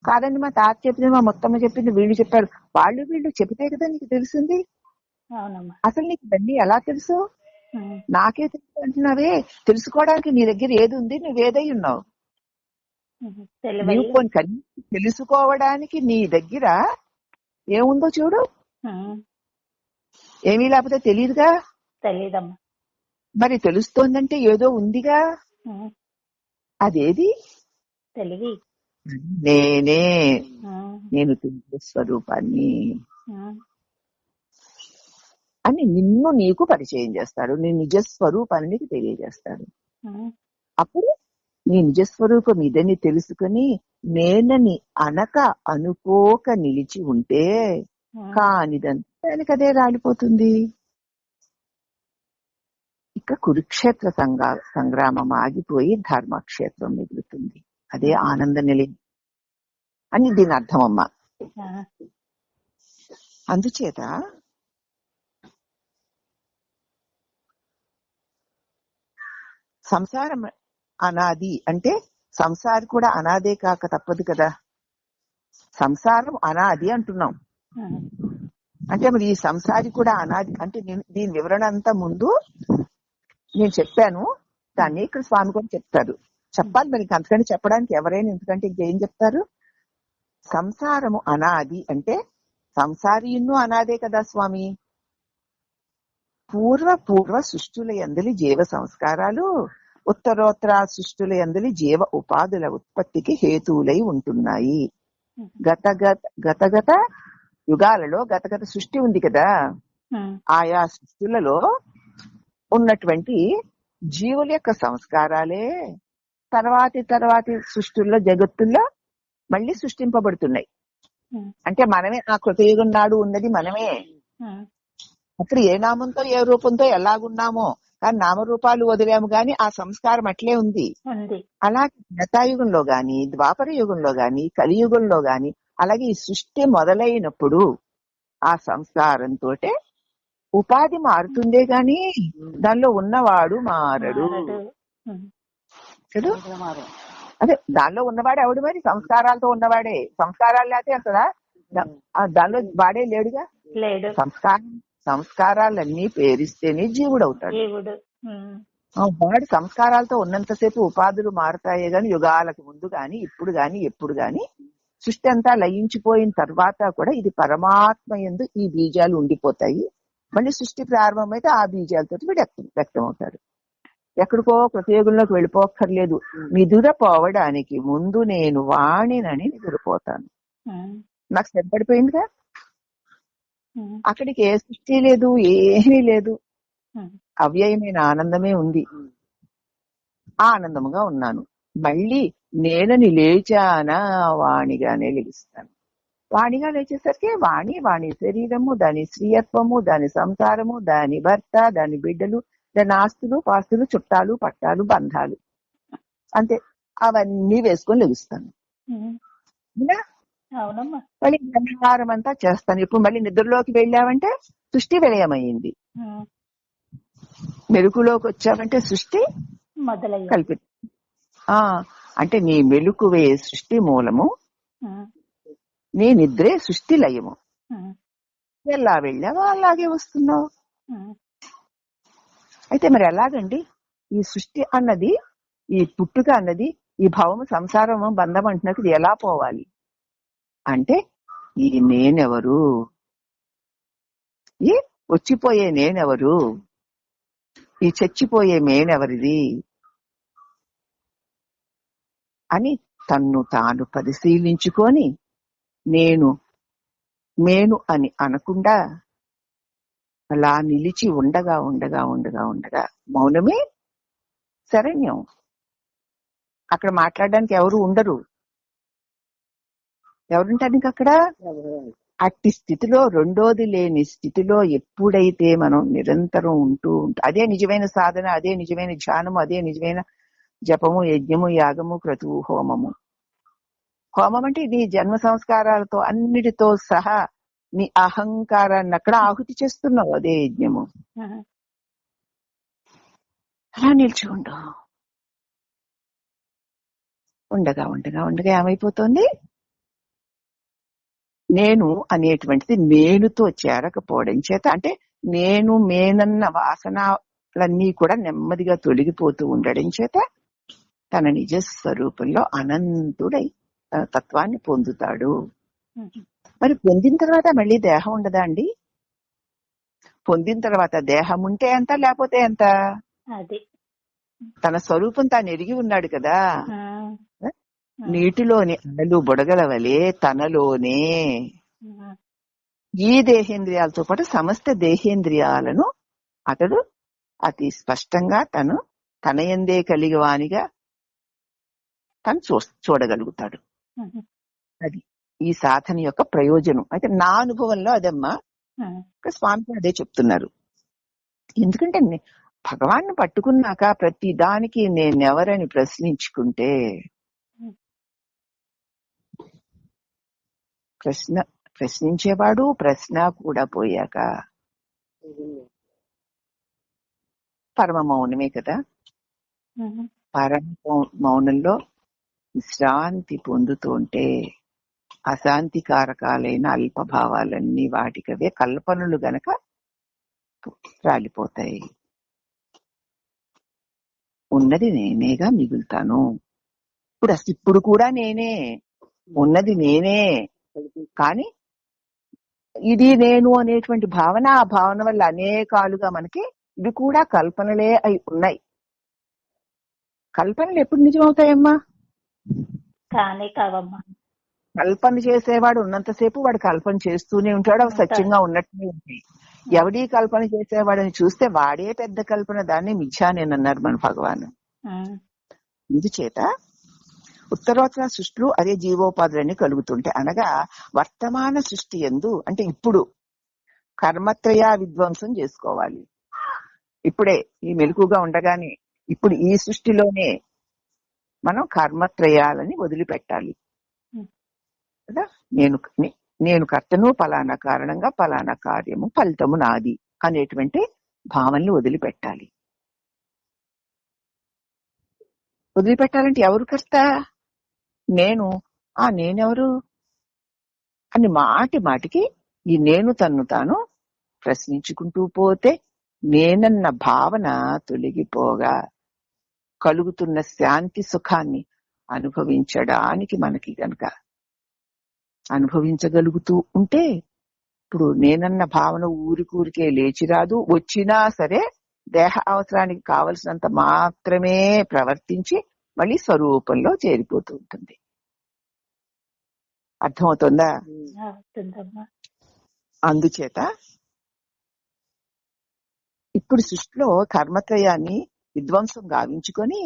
కాదండి మా తాత చెప్పింది, మా మొత్తమ్మ చెప్పింది, వీళ్ళు చెప్పారు, వీళ్ళు చెబితే కదా నీకు తెలిసింది. అసలు నీకు ఇవన్నీ ఎలా తెలుసు? నాకే తెలుసు అంటున్నావే. తెలుసుకోవడానికి నీ దగ్గర ఏది ఉంది? నువ్వేదై ఉన్నావు? నువ్వు తెలుసుకోవడానికి నీ దగ్గర ఏముందో చూడు. ఏమీ లేకపోతే తెలియదుగా. తెలియదమ్మా. మరి తెలుస్తోందంటే ఏదో ఉందిగా. అదేది? తెలివి. నేను తెలియ స్వరూపాన్ని అని నిన్ను నీకు పరిచయం చేస్తాడు. నీ నిజస్వరూపాన్ని నీకు తెలియజేస్తాడు. అప్పుడు నీ నిజస్వరూపం ఇదని తెలుసుకుని నేనని అనక అనుకోక నిలిచి ఉంటే కానిదంతా దానికదే రాలిపోతుంది. ఇక కురుక్షేత్ర సంగ్రామం ఆగిపోయి ధర్మక్షేత్రం మిగులుతుంది. అదే ఆనంద నిలయం అని దీని అర్థం అమ్మా. అందుచేత సంసారం అనాది అంటే సంసారి కూడా అనాదే కాక తప్పదు కదా. సంసారం అనాది అంటున్నాం అంటే మరి ఈ సంసారి కూడా అనాది అంటే దీని వివరణ అంతా ముందు నేను చెప్పాను. దాన్ని ఇక్కడ స్వామి కూడా చెప్తారు. చెప్పాలి మరి, అంతకంటే చెప్పడానికి ఎవరైనా, ఎందుకంటే ఇంకేం చెప్తారు. సంసారము అనాది అంటే సంసారీను అనాదే కదా స్వామి. పూర్వ సృష్టుల యందలి జీవ సంస్కారాలు ఉత్తరోత్తర సృష్టుల యందలి జీవ ఉపాధుల ఉత్పత్తికి హేతువులై ఉంటున్నాయి. గతగత యుగాలలో గతగత సృష్టి ఉంది కదా. ఆయా సృష్టిలలో ఉన్నటువంటి జీవుల యొక్క సంస్కారాలే తర్వాతి సృష్టిల్లో జగత్తుల్లో మళ్ళీ సృష్టింపబడుతున్నాయి. అంటే మనమే ఆ కృతయుగం నాడు ఉన్నది మనమే. అప్పుడు ఏ నామంతో ఏ రూపంతో ఎలాగున్నామో కానీ నామరూపాలు వదిలేము గాని ఆ సంస్కారం అట్లే ఉంది. అలాగే త్రేతాయుగంలో గాని ద్వాపర యుగంలో గాని కలియుగంలో గాని అలాగే ఈ సృష్టి మొదలైనప్పుడు ఆ సంస్కారంతో ఉపాధి మారుతుందే గాని దానిలో ఉన్నవాడు మారడు. అదే దానిలో ఉన్నవాడు ఎవడు? మరి సంస్కారాలతో ఉన్నవాడే. సంస్కారాలు లేకపోతే అసలు దానిలో వాడే లేడుగా. సంస్కారాలన్నీ పేరిస్తేనే జీవుడు అవుతాడు. వాడు సంస్కారాలతో ఉన్నంతసేపు ఉపాధులు మారుతాయే గాని యుగాలకు ముందు గాని ఇప్పుడు గాని ఎప్పుడు గాని సృష్టి అంతా లయించిపోయిన తర్వాత కూడా ఇది పరమాత్మ యందు ఈ బీజాలు ఉండిపోతాయి. మళ్ళీ సృష్టి ప్రారంభమైతే ఆ బీజాలతో వీడు వ్యక్తం అవుతాడు. ఎక్కడికో కృతయుగంలోకి వెళ్ళిపోక్కర్లేదు. నిదుర పోవడానికి ముందు నేను వాణినని నిద్రపోతాను. నాకు సిద్ధపడిపోయిందిగా. అక్కడికి ఏ సృష్టి లేదు, ఏమీ లేదు, అవ్యయమైన ఆనందమే ఉంది. ఆనందముగా ఉన్నాను. మళ్ళీ నేనని లేచానా వాణిగానే లెగిస్తాను. వాణిగా లేచేసరికి వాణి, వాణి శరీరము, దాని స్త్రీయత్వము, దాని సంసారము, దాని భర్త, దాని బిడ్డలు, దాని ఆస్తులు పాస్తులు, చుట్టాలు పట్టాలు బంధాలు, అంతే. అవన్నీ వేసుకొని లెగుస్తాను. మళ్ళీ వ్యవహారం అంతా చేస్తాను. ఇప్పుడు మళ్ళీ నిద్రలోకి వెళ్ళావంటే సృష్టి విలయమైంది. మెలుకులోకి వచ్చావంటే సృష్టి కల్పిత. అంటే నీ మెలుకువే సృష్టి మూలము, నీ నిద్రే సృష్టి లయము. ఎలా వెళ్ళావో అలాగే వస్తున్నావు. అయితే మరి ఎలాగండి ఈ సృష్టి అన్నది, ఈ పుట్టుక అన్నది, ఈ భవము సంసారము బంధం అంటున్నది ఎలా పోవాలి అంటే, ఈ నేనెవరు, ఈ వచ్చిపోయే నేనెవరు, ఈ చచ్చిపోయే నేనెవరిది అని తన్ను తాను పరిశీలించుకొని నేను అని అనకుండా అలా నిలిచి ఉండగా ఉండగా ఉండగా ఉండగా మౌనమే శరణ్యం. అక్కడ మాట్లాడడానికి ఎవరు ఉండరు. ఎవరుంటానికి అక్కడ? అట్టి స్థితిలో, రెండోది లేని స్థితిలో ఎప్పుడైతే మనం నిరంతరం ఉంటూ అదే నిజమైన సాధన, అదే నిజమైన ధ్యానము, అదే నిజమైన జపము, యజ్ఞము, యాగము, క్రతువు, హోమము. హోమం అంటే నీ జన్మ సంస్కారాలతో అన్నిటితో సహా నీ అహంకారాన్ని అక్కడ ఆహుతి చేస్తున్నావు, అదే యజ్ఞము. అలా నిలిచి ఉండగా ఉండగా ఉండగా ఏమైపోతుంది? నేను అనేటువంటిది నేనుతో చేరకపోవడం చేత, అంటే నేను మేనన్న వాసనలన్నీ కూడా నెమ్మదిగా తొలగిపోతూ ఉండడం చేత తన నిజ స్వరూపంలో అనంతుడై తన తత్వాన్ని పొందుతాడు. మరి పొందిన తర్వాత మళ్ళీ దేహం ఉండదా అండి? పొందిన తర్వాత దేహం ఉంటే ఎంత, లేకపోతే ఎంత? తన స్వరూపం తాను ఎరిగి ఉన్నాడు కదా. నీటిలోని అలలు బుడగల వలె తనలోనే ఈ దేహేంద్రియాలతో పాటు సమస్త దేహేంద్రియాలను అతడు అతి స్పష్టంగా తన యందే కలిగివానిగా తను చూడగలుగుతాడు. అది ఈ సాధన యొక్క ప్రయోజనం. అయితే నా అనుభవంలో అదమ్మా, స్వామి అదే చెప్తున్నారు. ఎందుకంటే భగవాన్ని పట్టుకున్నాక ప్రతి దానికి నేనెవరని ప్రశ్నించుకుంటే ప్రశ్నించేవాడు ప్రశ్న కూడా పోయాక పరమ మౌనమే కదా. పరమ మౌనంలో విశ్రాంతి పొందుతూ ఉంటే అశాంతికారకాలైన అల్పభావాలన్నీ వాటికవే కల్పనలు గనక రాలిపోతాయి. ఉన్నది నేనేగా మిగులుతాను. ఇప్పుడు కూడా నేనే, ఉన్నది నేనే. కానీ ఇది నేను అనేటువంటి భావన, ఆ భావన వల్ల అనేకాలుగా మనకి ఇవి కూడా కల్పనలే అయి ఉన్నాయి. కల్పనలు ఎప్పుడు నిజమవుతాయమ్మా? కానీ కావమ్మా. కల్పన చేసేవాడు ఉన్నంతసేపు వాడు కల్పన చేస్తూనే ఉంటాడు, అవి సత్యంగా ఉన్నట్టునే ఉంటాయి. ఎవడీ కల్పన చేసేవాడని చూస్తే వాడే పెద్ద కల్పన, దాన్ని మిథ్యానేనన్నారు మన భగవాన్. ఇందుచేత ఉత్తరోత్తర సృష్టిలు అదే జీవోపాధులన్నీ కలుగుతుంటాయి. అనగా వర్తమాన సృష్టి యందు, అంటే ఇప్పుడు కర్మత్రయ విధ్వంసం చేసుకోవాలి. ఇప్పుడే ఈ మెలకుగా ఉండగానే ఇప్పుడు ఈ సృష్టిలోనే మనం కర్మత్రయాలని వదిలిపెట్టాలి కదా. నేను కర్తను, పలానా కారణంగా పలానా కార్యము ఫలితము నాది అనేటువంటి భావనలు వదిలిపెట్టాలి. వదిలిపెట్టాలంటే ఎవరు కర్త? నేనెవరు అని మాటికి ఈ నేను తన్ను తాను ప్రశ్నించుకుంటూ పోతే నేనన్న భావన తొలగిపోగా కలుగుతున్న శాంతి సుఖాన్ని అనుభవించడానికి మనకి గనక అనుభవించగలుగుతూ ఉంటే, ఇప్పుడు నేనన్న భావన ఊరికూరికే లేచిరాదు. వచ్చినా సరే దేహ అవసరానికి కావలసినంత మాత్రమే ప్రవర్తించి మళ్ళీ స్వరూపంలో చేరిపోతూ ఉంటుంది. అర్థమవుతుందా? అవుతుందమ్మా. అందుచేత ఇప్పుడు సృష్టిలో కర్మత్రయాన్ని విధ్వంసం గావించుకొని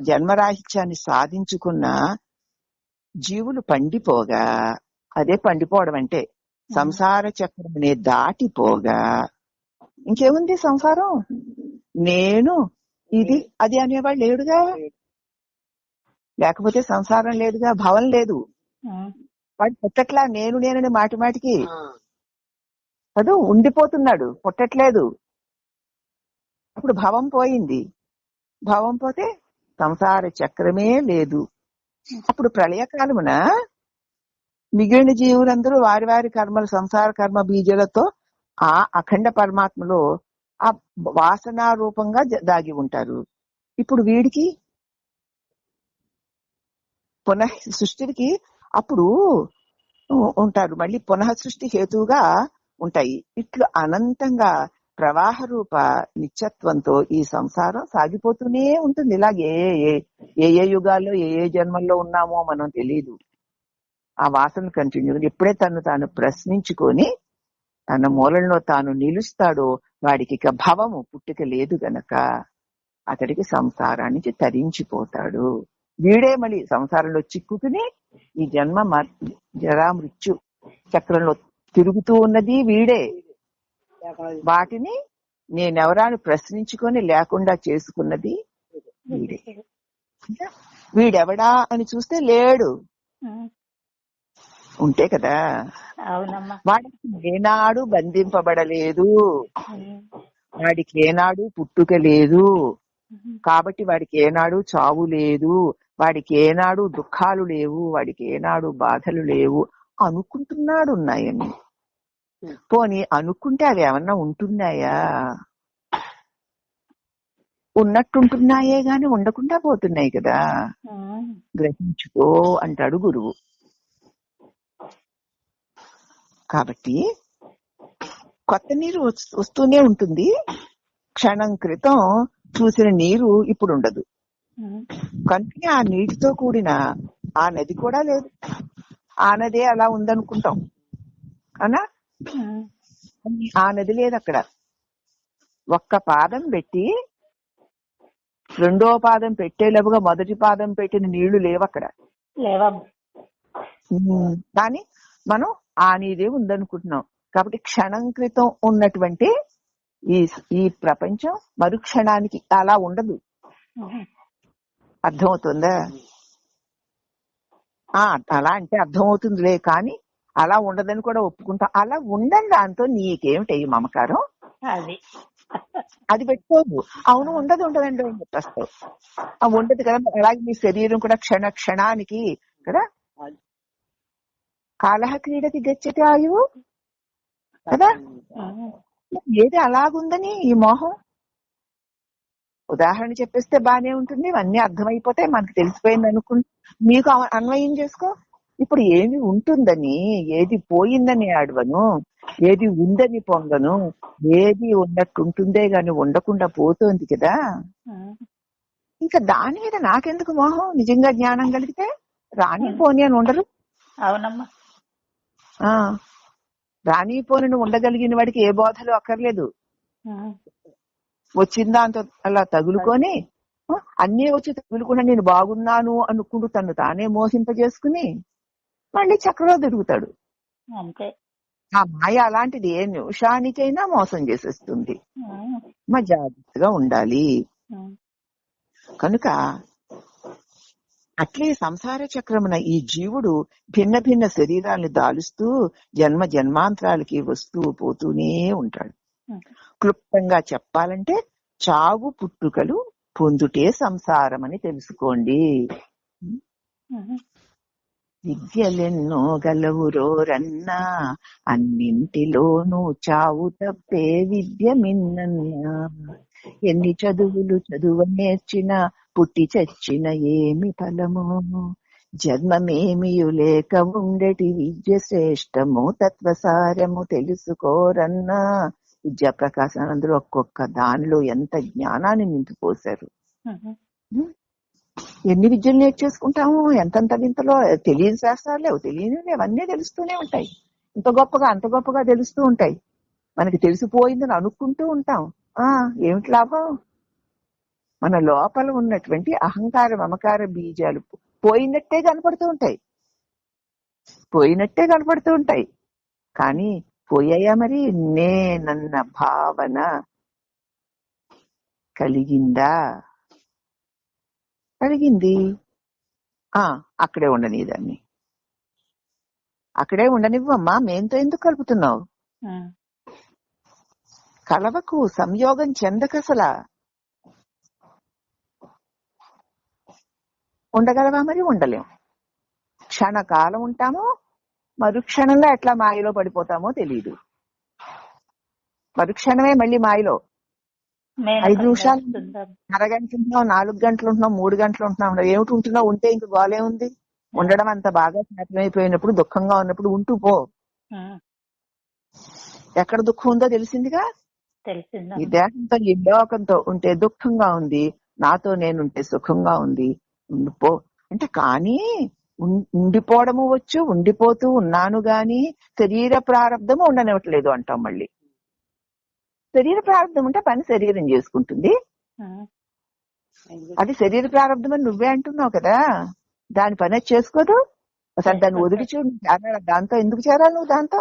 జన్మరాహిత్యాన్ని సాధించుకున్న జీవులు పండిపోగా, అదే పండిపోవడం అంటే సంసార చక్రమునే దాటిపోగా ఇంకేముంది సంసారం? నేను ఇది అది అనేవాడు లేడుగా, లేకపోతే సంసారం లేదుగా, భావం లేదు. వాడు పుట్టట్లా నేను నేనని మాటి మాటికి అదు ఉండిపోతున్నాడు, పుట్టట్లేదు. అప్పుడు భావం పోయింది. భావం పోతే సంసార చక్రమే లేదు. అప్పుడు ప్రళయకాలమున మిగిలిన జీవులందరూ వారి వారి కర్మలు, సంసార కర్మ బీజలతో ఆ అఖండ పరమాత్మలో ఆ వాసనా రూపంగా దాగి ఉంటారు. ఇప్పుడు వీడికి పునః సృష్టికి అప్పుడు ఉంటారు, మళ్ళీ పునః సృష్టి హేతువుగా ఉంటాయి. ఇట్లు అనంతంగా ప్రవాహ రూప నిత్యత్వంతో ఈ సంసారం సాగిపోతూనే ఉంటుంది. ఇలాగే ఏ ఏ యుగాల్లో ఏ ఏ జన్మల్లో ఉన్నామో మనం తెలియదు. ఆ వాసన కంటిన్యూ. ఎప్పుడే తను తాను ప్రశ్నించుకొని తన మూలంలో తాను నిలుస్తాడో వాడికి ఇక భవము పుట్టుక లేదు గనక అతడికి సంసారానికి తరించిపోతాడు. వీడే మళ్ళీ సంసారంలో చిక్కుకుని ఈ జన్మ జరా మృత్యు చక్రంలో తిరుగుతూ ఉన్నది వీడే. వాటిని నేనెవరాను ప్రశ్నించుకొని లేకుండా చేసుకున్నది వీడే. వీడెవడా అని చూస్తే లేడు, ఉంటే కదా. వాడికి ఏనాడు బంధింపబడలేదు, వాడికి ఏనాడు పుట్టుక లేదు, కాబట్టి వాడికి ఏనాడు చావు లేదు, వాడికి ఏనాడు దుఃఖాలు లేవు, వాడికి ఏనాడు బాధలు లేవు అనుకుంటున్నాడు ఉన్నాయని. పోనీ అనుకుంటే అవి ఏమన్నా ఉంటున్నాయా? ఉన్నట్టుంటున్నాయే గాని ఉండకుండా పోతున్నాయి కదా. గ్రహించుకో అంటాడు గురువు. కాబట్టి కొత్త నీరు వస్తూనే ఉంటుంది. క్షణం క్రితం చూసిన నీరు ఇప్పుడు ఉండదు. కనుక ఆ నీటితో కూడిన ఆ నది కూడా లేదు. ఆ నదే అలా ఉందనుకుంటాం అనా, ఆ నది లేదు అక్కడ. ఒక్క పాదం పెట్టి రెండో పాదం పెట్టేలాగా మొదటి పాదం పెట్టిన నీళ్లు లేవు అక్కడ. కానీ మనం ఆ నీదే ఉందనుకుంటున్నాం. కాబట్టి క్షణం క్రితం ఉన్నటువంటి ఈ ప్రపంచం మరుక్షణానికి అలా ఉండదు. అర్థమవుతుందా? అలా అంటే అర్థమవుతుందిలే, కానీ అలా ఉండదని కూడా ఒప్పుకుంటాం. అలా ఉండని దాంతో నీకేమిటి మమకారం? అది పెట్టుకోవు. అవును ఉండదు ఉండదండి అని చెప్పేస్తావు. ఉండదు కదా. అలాగే మీ శరీరం కూడా క్షణ క్షణానికి కదా. కాలహ క్రీడకి గచ్చతి ఆయువు కదా. ఏది అలాగుందని ఈ మోహం. ఉదాహరణ చెప్పేస్తే బానే ఉంటుంది, ఇవన్నీ అర్థమైపోతాయి, మనకు తెలిసిపోయింది అనుకుంటే మీకు అన్వయం చేసుకో. ఇప్పుడు ఏమి ఉంటుందని, ఏది పోయిందని ఆడవను, ఏది ఉందని పొంగను, ఏది ఉన్నట్టుంటుందే గాని ఉండకుండా పోతుంది కదా. ఇంకా దాని మీద నాకెందుకు మోహం? నిజంగా జ్ఞానం కలిగితే రాని పోని అని ఉండరు. అవునమ్మా. రాని పోని ఉండగలిగిన వాడికి ఏ బోధలు అక్కర్లేదు. వచ్చిందాంతో అలా తగులుకొని అన్నీ వచ్చి తగులుకుండా నేను బాగున్నాను అనుకుంటూ తను తానే మోసింపజేసుకుని మళ్ళీ చక్రంలో తిరుగుతాడు. అంతే. ఆ మాయ అలాంటిది, ఏ నిమిషానికైనా మోసం చేసేస్తుంది. మా జాగ్రత్తగా ఉండాలి. కనుక అట్లే సంసార చక్రమున ఈ జీవుడు భిన్న భిన్న శరీరాలను దాలుస్తూ జన్మ జన్మాంతరాలకి వస్తూ పోతూనే ఉంటాడు. క్లుప్తంగా చెప్పాలంటే చావు పుట్టుకలు పొందుటే సంసారం అని తెలుసుకోండి. విద్యలెన్నో గలవురోరన్నా అన్నింటిలోనూ చావు తప్పే విద్య మిన్నన్నా. ఎన్ని చదువులు చదువు నేర్చిన పుట్టి చచ్చిన ఏమి ఫలము. జన్మమేమియు లేక ఉండేటి విద్య శ్రేష్టము తత్వసారము తెలుసుకోరన్నా విద్యాప్రకాశానందరూ ఒక్కొక్క దానిలో ఎంత జ్ఞానాన్ని నింపిపోశారు. ఎన్ని విద్యలు నేర్చేసుకుంటాము, ఎంతంత వింతలో తెలియని శాస్త్రాలు లేవు, తెలియని అవన్నీ తెలుస్తూనే ఉంటాయి. ఇంత గొప్పగా అంత గొప్పగా తెలుస్తూ ఉంటాయి. మనకి తెలిసిపోయిందని అనుకుంటూ ఉంటాం. ఏమిటి లాభం? మన లోపల ఉన్నటువంటి అహంకార మమకార బీజాలు పోయినట్టే కనపడుతూ ఉంటాయి. కానీ పోయాయా మరి? నేనన్న భావన కలిగింది. అక్కడే ఉండని దాన్ని, అక్కడే ఉండనివ్వమ్మా. మేంతో ఎందుకు కలుపుతున్నావు? కలవకు, సంయోగం చెందకసలా. ఉండగలవా? మరి ఉండలేం. క్షణకాలం ఉంటాము, మరుక్షణంలో ఎట్లా మాయలో పడిపోతామో తెలియదు. మరుక్షణమే మళ్ళీ మాయలో. 5 నిమిషాలు, అరగంట ఉంటున్నాం, 4 గంటలు ఉంటున్నాం, 3 గంటలు ఉంటున్నాం. ఏమిటి ఉంటున్నావు? ఉంటే ఇంక గోలే ఉంది. ఉండడం అంత బాగా సాధ్యమైపోయినప్పుడు, దుఃఖంగా ఉన్నప్పుడు ఉంటూ పో. ఎక్కడ దుఃఖం ఉందో తెలిసిందిగా. ఈ దేహంతో ఈ లోకంతో ఉంటే దుఃఖంగా ఉంది, నాతో నేనుంటే సుఖంగా ఉంది. ఉండిపో అంటే, కానీ ఉండిపోవడము వచ్చు, ఉండిపోతూ ఉన్నాను గాని శరీర ప్రారంధము ఉండనివ్వట్లేదు అంటాం. మళ్ళీ శరీర ప్రారంధం ఉంటే పని శరీరం చేసుకుంటుంది. అది శరీర ప్రారంధం అని నువ్వే అంటున్నావు కదా. దాని పని అది చేసుకోదు. అసలు దాన్ని వదిలి చూడు. దాంతో ఎందుకు చేరాలి నువ్వు? దాంతో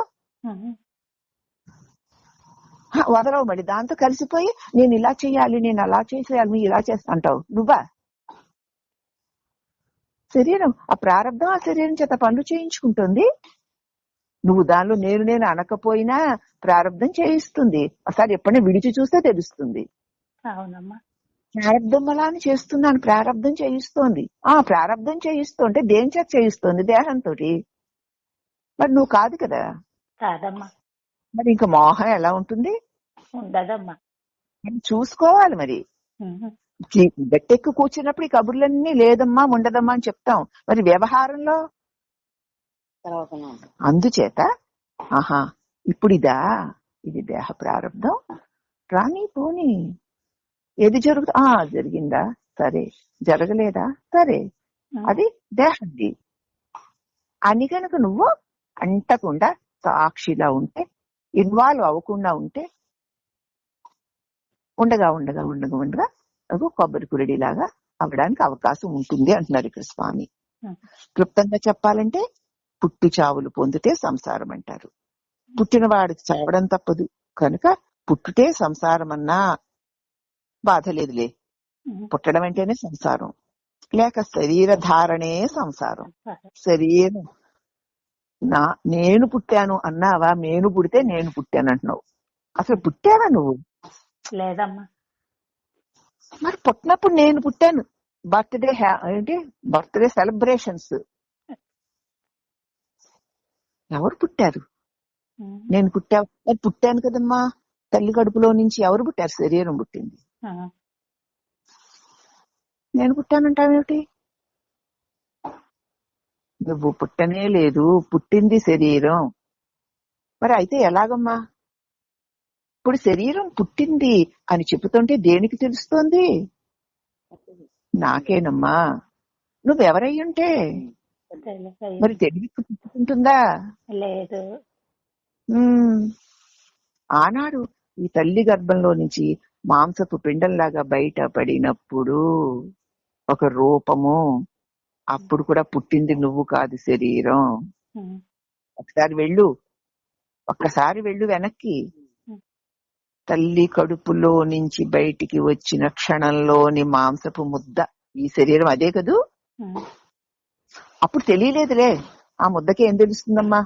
వదలవు. మళ్ళీ దాంతో కలిసిపోయి నేను ఇలా చేయాలి, నేను అలా చేసేయాలి, నువ్వు ఇలా చేస్తా అంటావు. నువ్వా? శరీరం, ఆ ప్రారంధం ఆ శరీరం చేత పనులు చేయించుకుంటుంది. నువ్వు దానిలో నేను అనకపోయినా ప్రారంధం చేయిస్తుంది. ఒకసారి ఎప్పుడైనా విడిచి చూస్తే తెలుస్తుంది. ప్రారంధం అలా అని చేస్తున్నాను, ప్రారంధం చేయిస్తోంది. ప్రారంధం చేయిస్తుంటే దేని చేత చేయిస్తోంది? దేహంతో. మరి నువ్వు కాదు కదా. మరి ఇంకా మోహం ఎలా ఉంటుంది? ఉండదమ్మా. చూసుకోవాలి. మరి గట్టెక్కి కూర్చున్నప్పుడు ఈ కబుర్లన్నీ లేదమ్మా, ఉండదమ్మా అని చెప్తాం. మరి వ్యవహారంలో అందుచేత ఇప్పుడు ఇది దేహ ప్రారంధం, రాని పోని. ఏది జరిగిందా సరే, జరగలేదా సరే, అది దేహంది అని కనుక నువ్వు అంటకుండా సాక్షిలా ఉంటే, ఇన్వాల్వ్ అవ్వకుండా ఉంటే, ఉండగా కొబ్బరి కురడిలాగా అవ్వడానికి అవకాశం ఉంటుంది అంటున్నారు ఇక్కడ స్వామి. క్లుప్తంగా చెప్పాలంటే, పుట్టి చావులు పొందితే సంసారం అంటారు. పుట్టిన వాడికి చావడం తప్పదు కనుక పుట్టుటే సంసారం అన్నా బాధ లేదులే. పుట్టడం అంటేనే సంసారం, లేక శరీర ధారణే సంసారం. శరీరం నేను పుట్టాను అన్నావా? నేను పుడితే నేను పుట్టాను అంటున్నావు. అసలు పుట్టావా నువ్వు? లేదమ్మా. మరి పుట్టినప్పుడు నేను పుట్టాను, బర్త్డే సెలబ్రేషన్స్. ఎవరు పుట్టారు? నేను పుట్టాను కదమ్మా. తల్లి కడుపులో నుంచి ఎవరు పుట్టారు? శరీరం పుట్టింది. నేను పుట్టానంటావేమిటి? నువ్వు పుట్టనే లేదు, పుట్టింది శరీరం. మరి అయితే ఎలాగమ్మా? ఇప్పుడు శరీరం పుట్టింది అని చెబుతుంటే దేనికి తెలుస్తోంది? నాకేనమ్మా. నువ్వెవరై ఉంటే మరి తెలివి పుట్టుకుంటుందా? లేదు. ఆనాడు ఈ తల్లి గర్భంలో నుంచి మాంసపు పిండంలాగా బయట పడినప్పుడు ఒక రూపము, అప్పుడు కూడా పుట్టింది నువ్వు కాదు, శరీరం. ఒక్కసారి వెళ్ళు వెనక్కి. తల్లి కడుపులో నుంచి బయటికి వచ్చిన క్షణంలోని మాంసపు ముద్ద ఈ శరీరం అదే కదూ. అప్పుడు తెలియలేదులే. ఆ ముద్దకి ఏం తెలుస్తుందమ్మా?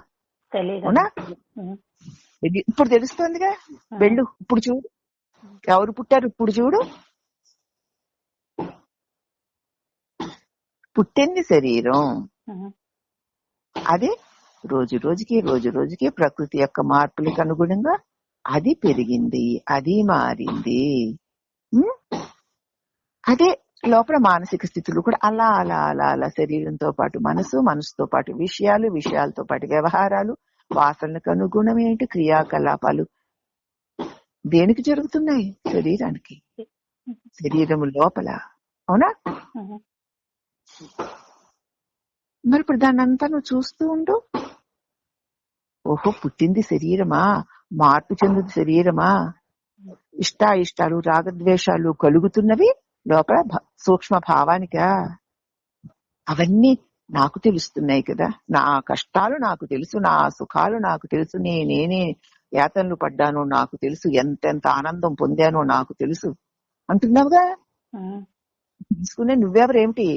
ఇప్పుడు తెలుస్తోందిగా. వెళ్ళు, ఇప్పుడు చూడు ఎవరు పుట్టారు. ఇప్పుడు చూడు, పుట్టింది శరీరం. అది రోజు రోజుకి ప్రకృతి యొక్క మార్పులకు అనుగుణంగా అది పెరిగింది, అది మారింది. అదే లోపల మానసిక స్థితులు కూడా అలా అలా అలా అలా శరీరంతో పాటు మనసుతో పాటు విషయాలతో పాటు వ్యవహారాలు, వాసనలకు అనుగుణమేంటి క్రియాకలాపాలు దేనికి జరుగుతున్నాయి? శరీరానికి, శరీరము లోపల. అవునా? మరి ఇప్పుడు దాన్ని అంతా నువ్వు చూస్తూ ఉండు. ఓహో, పుట్టింది శరీరమా, మార్పు చెందుతుంది శరీరమా, ఇష్టాయిష్టాలు రాగద్వేషాలు కలుగుతున్నవి లోపల సూక్ష్మ భావానికా? అవన్నీ నాకు తెలుస్తున్నాయి కదా, నా కష్టాలు నాకు తెలుసు, నా సుఖాలు నాకు తెలుసు, నేనే యాతనలు పడ్డానో నాకు తెలుసు, ఎంతెంత ఆనందం పొందానో నాకు తెలుసు అంటున్నావుగా. తెలుసుకునే నువ్వెవరేమిటి?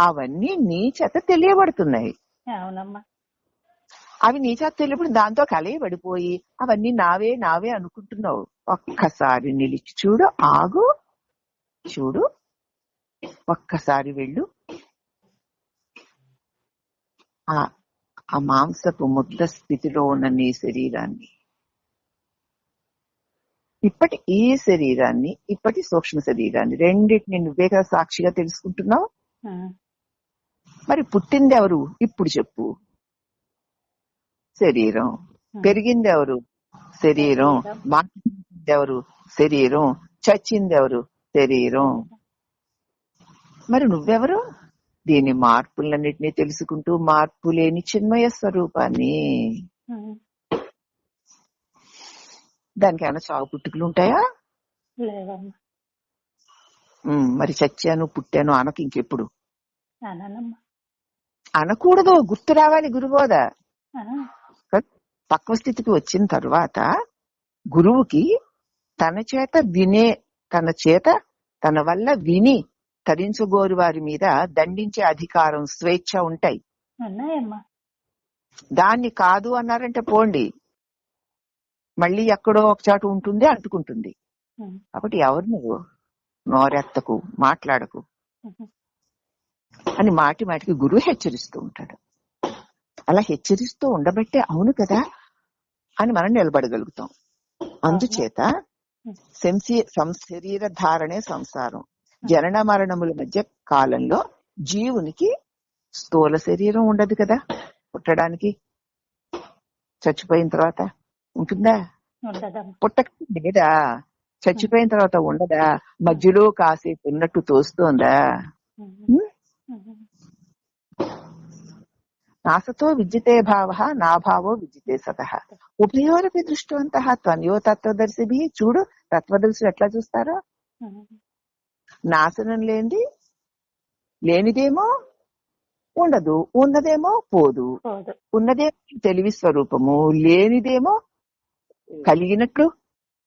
అవన్నీ నీ చేత తెలియబడుతున్నాయి. అవునమ్మా. అవి నీ చేత తెలియబడి దాంతో కలయబడిపోయి అవన్నీ నావే నావే అనుకుంటున్నావు. ఒక్కసారి నిలిచి చూడు, ఆగు, చూడు, ఒక్కసారి వెళ్ళు. ఆ మాంసపు ముద్ద స్థితిలో ఉన్న నీ శరీరాన్ని, ఇప్పటి ఈ శరీరాన్ని, ఇప్పటి సూక్ష్మ శరీరాన్ని, రెండింటిని నువ్వే కదా సాక్షిగా తెలుసుకుంటున్నావు. మరి పుట్టింది ఎవరు ఇప్పుడు చెప్పు? శరీరం. పెరిగింది ఎవరు? శరీరం. మాట్లాడింది ఎవరు? శరీరం. చచ్చింది ఎవరు? శరీరం. మరి నువ్వెవరు? దీని మార్పులన్నిటినీ తెలుసుకుంటూ మార్పు లేని చిన్మయ స్వరూపాన్ని. దానికి ఏమైనా చావు పుట్టుకలు ఉంటాయా? మరి చచ్చాను పుట్టాను అనకు ఇంకెప్పుడు. అనకూడదు, గుర్తు రావాలి గురుబోధ. పక్వ స్థితికి వచ్చిన తర్వాత గురువుకి తన వల్ల విని తరించగోరు వారి మీద దండించే అధికారం, స్వేచ్ఛ ఉంటాయి. దాన్ని కాదు అన్నారంటే పోండి, మళ్ళీ ఎక్కడో ఒక చాటు ఉంటుంది, అంటుకుంటుంది. కాబట్టి ఎవరు నువ్వు? నోరెత్తకు, మాట్లాడకు అని మాటి మాటికి గురువు హెచ్చరిస్తూ ఉంటాడు. అలా హెచ్చరిస్తూ ఉండబట్టే అవును కదా అని మనం నిలబడగలుగుతాం. అందుచేత శరీర ధారణే సంసారం. జనన మరణముల మధ్య కాలంలో జీవునికి స్థూల శరీరం ఉండదు కదా పుట్టడానికి. చచ్చిపోయిన తర్వాత ఉంటుందా? పుట్టక లేదా? చచ్చిపోయిన తర్వాత ఉండదా? మధ్యలో కాసేపు ఉన్నట్టు తోస్తోందా? నాసతో విద్యతే భావ, నా భావో విద్యతే సతః. ఉభయోరపి దృష్టవంతః త్వన్యో తత్వదర్శిభి. చూడు, తత్వదర్శులు ఎట్లా చూస్తారో. నాశనం లేనిదేమో ఉండదు, ఉన్నదేమో పోదు. ఉన్నదేమో తెలివి స్వరూపము, లేనిదేమో కలిగినట్లు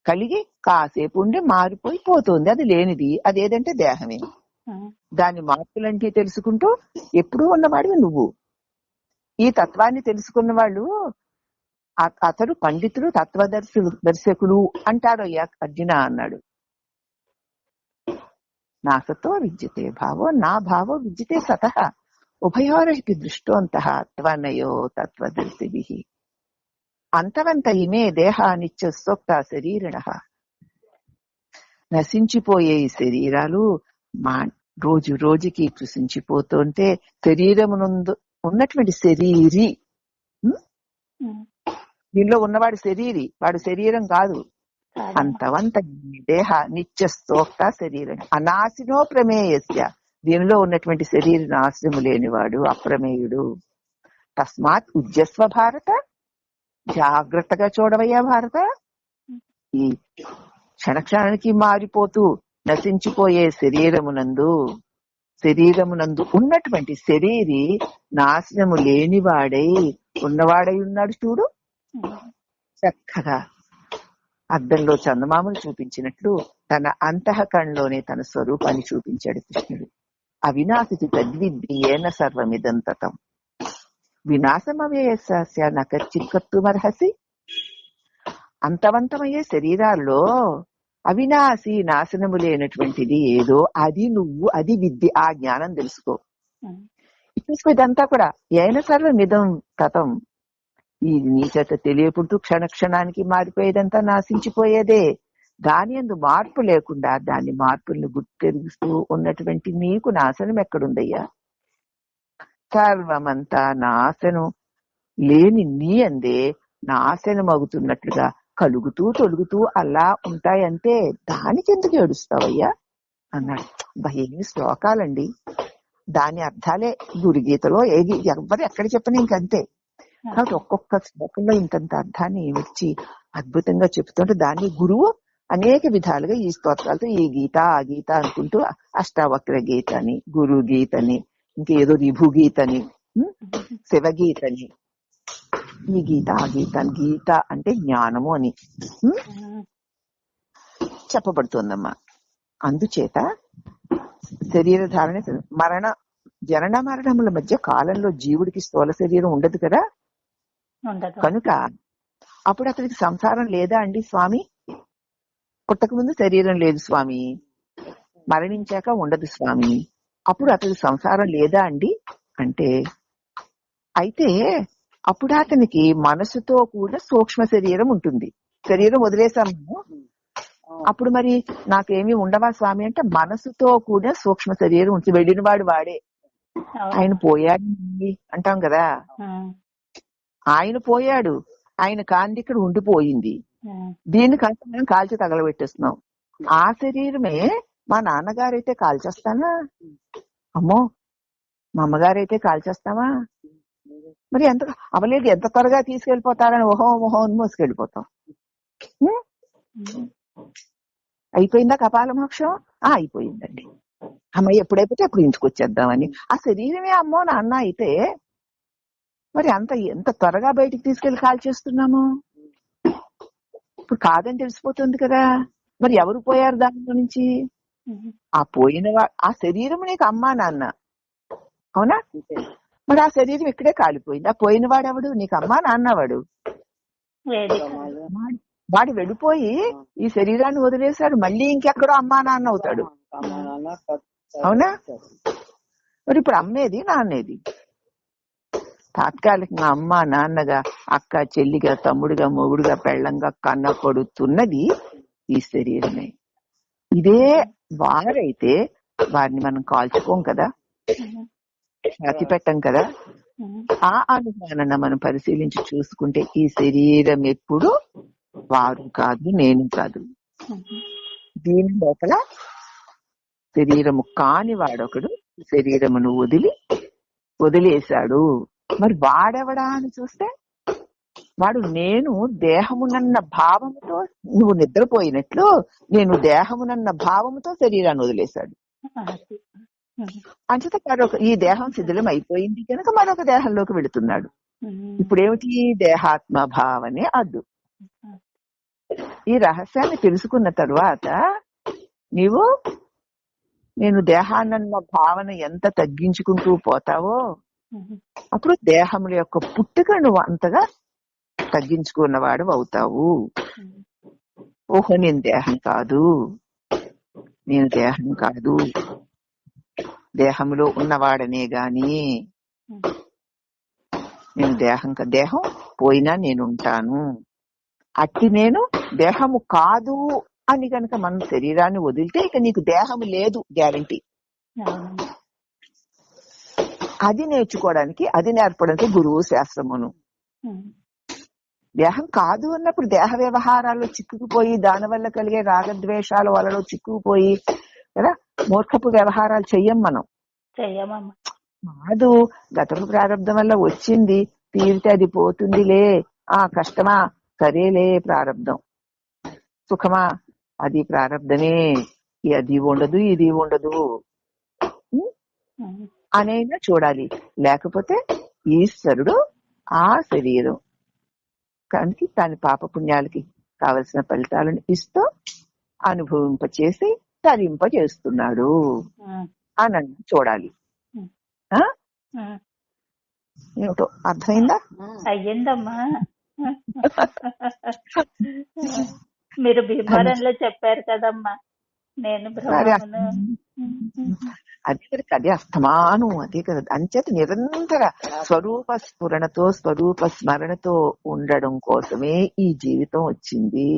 కలిగి కాసేపు ఉండి మారిపోయి పోతుంది. అది లేనిది. అదేదంటే దేహమే. దాని మార్పులంటే తెలుసుకుంటూ ఎప్పుడూ ఉన్నవాడివి నువ్వు. ఈ తత్వాన్ని తెలుసుకున్న వాళ్ళు అతడు పండితులు, దర్శకులు అంటారు. అర్జున అన్నాడు. నాసతో విద్యతే భావో, నా భావో విద్యతే సతః. ఉభయోరపి దృష్టోంతః త్వనయో తత్వదర్శిభిః. అంతవంత ఇమే దేహానిత్య సోక్త శరీరిణః. నశించిపోయే ఈ శరీరాలు రోజు రోజుకి కృషించిపోతుంటే శరీరమునందు ఉన్నటువంటి శరీరి, దీనిలో ఉన్నవాడు శరీరి, వాడు శరీరం కాదు. అంతవంత దేహ నిత్య సోక్త శరీరం అనాశినో ప్రమేయస్య. దీనిలో ఉన్నటువంటి శరీర నాశనము లేనివాడు, అప్రమేయుడు. తస్మాత్ ఉజ్జస్వ భారత, జాగ్రత్తగా చూడవయ్యా భారత. ఈ క్షణక్షణానికి మారిపోతూ నశించిపోయే శరీరమునందు ఉన్నటువంటి శరీరి నాశనము లేనివాడై ఉన్నవాడై ఉన్నాడు. చూడు, చక్కగా అద్దంలో చందమామను చూపించినట్లు తన అంతఃకరణలోనే తన స్వరూపాన్ని చూపించాడు కృష్ణుడు. అవినాశితి తద్విద్ది ఏన సర్వమిదం తతం. వినాశమవ్యయస్య నకర్చిత్కర్తుమర్హసి. అంతవంతమయ్యే శరీరాల్లో అవినాశి, నాశనము లేనటువంటిది ఏదో అది నువ్వు, అది విద్య. ఆ జ్ఞానం తెలుసుకో. ఇదంతా కూడా ఏన సర్వమిదం తతం. ఈ నీ చేత తెలియపుడుతూ క్షణక్షణానికి మారిపోయేదంతా నాశించిపోయేదే. దాని యందు మార్పు లేకుండా దాని మార్పుల్ని గుర్తిస్తూ ఉన్నటువంటి నీకు నాశనం ఎక్కడుందయ్యా? సర్వమంతా నాశనం లేని నీ అందే నాశనం అవుతున్నట్లుగా కలుగుతూ తొలుగుతూ అలా ఉంటాయంటే దానికి ఎందుకు ఏడుస్తావయ్యా అన్నాడు. ఏమి శ్లోకాలండి, దాని అర్థాలే గురుగీతలో ఎవరు ఎక్కడ చెప్పినా ఇంకంతే. కాబట్టి ఒక్కొక్క శ్లోకంలో ఇంతంత అర్థాన్ని ఇచ్చి అద్భుతంగా చెప్తుంటే దాన్ని గురువు అనేక విధాలుగా ఈ స్తోత్రాలతో ఈ గీత ఆ గీత అనుకుంటూ అష్టావక్ర గీత అని, గురు గీతని, ఇంకేదో విభు గీతని, శివగీతని, ఈ గీత ఆ గీత, గీత అంటే జ్ఞానము అని చెప్పబడుతోందమ్మా. అందుచేత శరీర ధారణ జనన మరణముల మధ్య కాలంలో జీవుడికి స్థూల శరీరం ఉండదు కదా, కనుక అప్పుడు అతనికి సంసారం లేదా అండి స్వామి? పుట్టక ముందు శరీరం లేదు స్వామి, మరణించాక ఉండదు స్వామి, అప్పుడు అతనికి సంసారం లేదా అండి అంటే, అయితే అప్పుడు అతనికి మనసుతో కూడా సూక్ష్మ శరీరం ఉంటుంది. శరీరం వదిలేసాము, అప్పుడు మరి నాకేమీ ఉండవా స్వామి అంటే మనసుతో కూడా సూక్ష్మ శరీరం ఉంటుంది. వెళ్ళిన వాడు వాడే, ఆయన పోయాడు అంటాం కదా, ఆయన పోయాడు, ఆయన కాంతి ఇక్కడ ఉండిపోయింది, దీన్ని కాస్త మనం కాల్చి తగలబెట్టేస్తున్నాం. ఆ శరీరమే మా నాన్నగారైతే కాల్చేస్తానా? అమ్మో, మా అమ్మగారైతే కాల్చేస్తామా? మరి ఎంత అవలేదు, ఎంత త్వరగా తీసుకెళ్లిపోతారని ఓహో అని మోసుకెళ్ళిపోతాం. అయిపోయిందా కపాల మోక్షం? అయిపోయిందండి. అమ్మాయి ఎప్పుడైపోతే అప్పుడు ఇంచుకొచ్చేద్దామని. ఆ శరీరమే అమ్మో నాన్న అయితే మరి ఎంత త్వరగా బయటికి తీసుకెళ్లి కాల్చేస్తున్నాము. ఇప్పుడు కాదని తెలిసిపోతుంది కదా, మరి ఎవరు పోయారు దానిలో నుంచి? ఆ పోయిన ఆ శరీరం నీకు అమ్మా నాన్న, అవునా? మరి ఆ శరీరం ఇక్కడే కాలిపోయింది. ఆ పోయిన వాడెవడు? నీకు అమ్మా నాన్న. వాడు వెళ్ళిపోయి ఈ శరీరాన్ని వదిలేశాడు, మళ్ళీ ఇంకెక్కడో అమ్మా నాన్న అవుతాడు, అవునా? మరి ఇప్పుడు అమ్మేది నాన్నేది? తాత్కాలికంగా అమ్మ నాన్నగా, అక్క చెల్లిగా, తమ్ముడుగా, మొగుడుగా, పెళ్ళంగా కన్నపడుతున్నది ఈ శరీరమే. ఇదే వారైతే వారిని మనం కాల్చుకోం కదా, రాతి పెట్టం కదా. ఆ అనుమానాన్ని మనం పరిశీలించి చూసుకుంటే ఈ శరీరం ఎప్పుడు వారు కాదు, నేను కాదు. దీని లోపల శరీరము కాని వాడొకడు శరీరమును వదిలేశాడు. మరి వాడెవడా అని చూస్తే వాడు నేను దేహమునన్న భావముతో, నువ్వు నిద్రపోయినట్లు నేను దేహమునన్న భావముతో శరీరాన్ని వదిలేశాడు. అంచేత ఈ దేహం శిథిలం అయిపోయింది కనుక మరొక దేహంలోకి వెళుతున్నాడు. ఇప్పుడేమిటి? దేహాత్మ భావనే అద్దు. ఈ రహస్యాన్ని తెలుసుకున్న తరువాత నీవు నేను దేహాన్నన్న భావన ఎంత తగ్గించుకుంటూ పోతావో అప్పుడు దేహముల యొక్క పుట్టుక నువ్వు అంతగా తగ్గించుకున్నవాడు అవుతావు. ఓహో, నేను దేహం కాదు, నేను దేహం కాదు, దేహంలో ఉన్నవాడనే గాని నేను దేహం పోయినా నేనుంటాను. అట్టి నేను దేహము కాదు అని కనుక మనం శరీరాన్ని వదిలితే ఇక నీకు దేహం లేదు గ్యారంటీ. అది నేర్చుకోవడానికి, అది నేర్పడానికి గురువు శాస్త్రమును. దేహం కాదు అన్నప్పుడు దేహ వ్యవహారాల్లో చిక్కుకుపోయి దానివల్ల కలిగే రాగద్వేషాల వలలో చిక్కుకుపోయి కదా మూర్ఖపు వ్యవహారాలు చెయ్యం మనం. కాదు, గత ప్రారంభం వల్ల వచ్చింది, తీరితే అది పోతుందిలే. కష్టమా? సరేలే, ప్రారంధం. సుఖమా? అది ప్రారంధమే, అది ఉండదు ఇది ఉండదు అనేనా చూడాలి. లేకపోతే ఈశ్వరుడు ఆ శరీరం కానీ దాని పాపపుణ్యాలకి కావలసిన ఫలితాలను ఇస్తూ అనుభవింపచేసి తరింపచేస్తున్నాడు అని చూడాలి. ఏమిటో అర్థమైందా? అయ్యిందమ్మా. మీరు భీమవరంలో చెప్పారు కదమ్మా, నేను అదే అస్తమానం అదే కదా. అంచేత నిరంతర స్వరూప స్ఫురణతో, స్వరూప స్మరణతో ఉండడం కోసమే ఈ జీవితం వచ్చింది.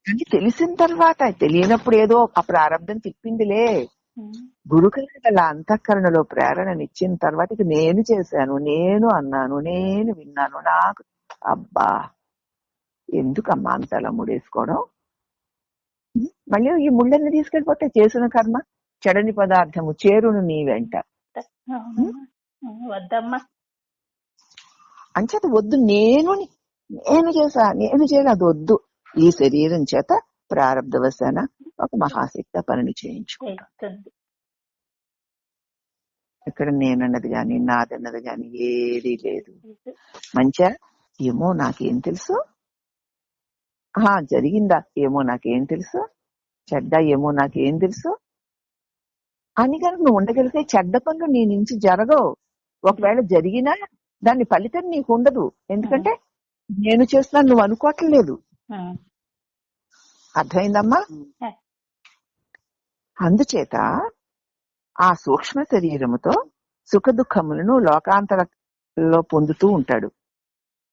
కానీ తెలిసిన తర్వాత, తెలియనప్పుడు ఏదో ఆ ప్రారంభం తిప్పిందిలే. గురుకల అంతఃకరణలో ప్రేరణనిచ్చిన తర్వాత ఇక నేను చేశాను, నేను అన్నాను, నేను విన్నాను, నాకు అబ్బా ఎందుకమ్మా అంతలా ముడేసుకోవడం? మళ్ళీ ఈ ముళ్ళని తీసుకెళ్ళిపోతే చేసిన కర్మ చెడని పదార్థము చేరును నీ వెంట. అవునమ్మా. వద్దమ్మా. అంచేత వద్దు, నేను చేశా, నేను చేయలేదు, అది వద్దు. ఈ శరీరం చేత ప్రారంధవశాన ఒక మహాశక్తి పనిని చేయించుకుంటాం. చేస్తుంది. ఇక్కడ నేనన్నది గాని నాదన్నది గాని ఏదీ లేదు. మంచిగా ఏమో నాకేం తెలుసు, జరిగిందా ఏమో నాకేం తెలుసు, చెడ్డ ఏమో నాకేం తెలుసు అని కనుక నువ్వు ఉండగలిగితే చెడ్డ పనులు నీ నుంచి జరగవు. ఒకవేళ జరిగినా దాని ఫలితం నీకు ఉండదు. ఎందుకంటే నేను చేస్తున్నాను, నువ్వు అనుకోవట్లేదు. అర్థమైందమ్మా? అందుచేత ఆ సూక్ష్మ శరీరముతో సుఖ దుఃఖములను లోకాంతరలో పొందుతూ ఉంటాడు.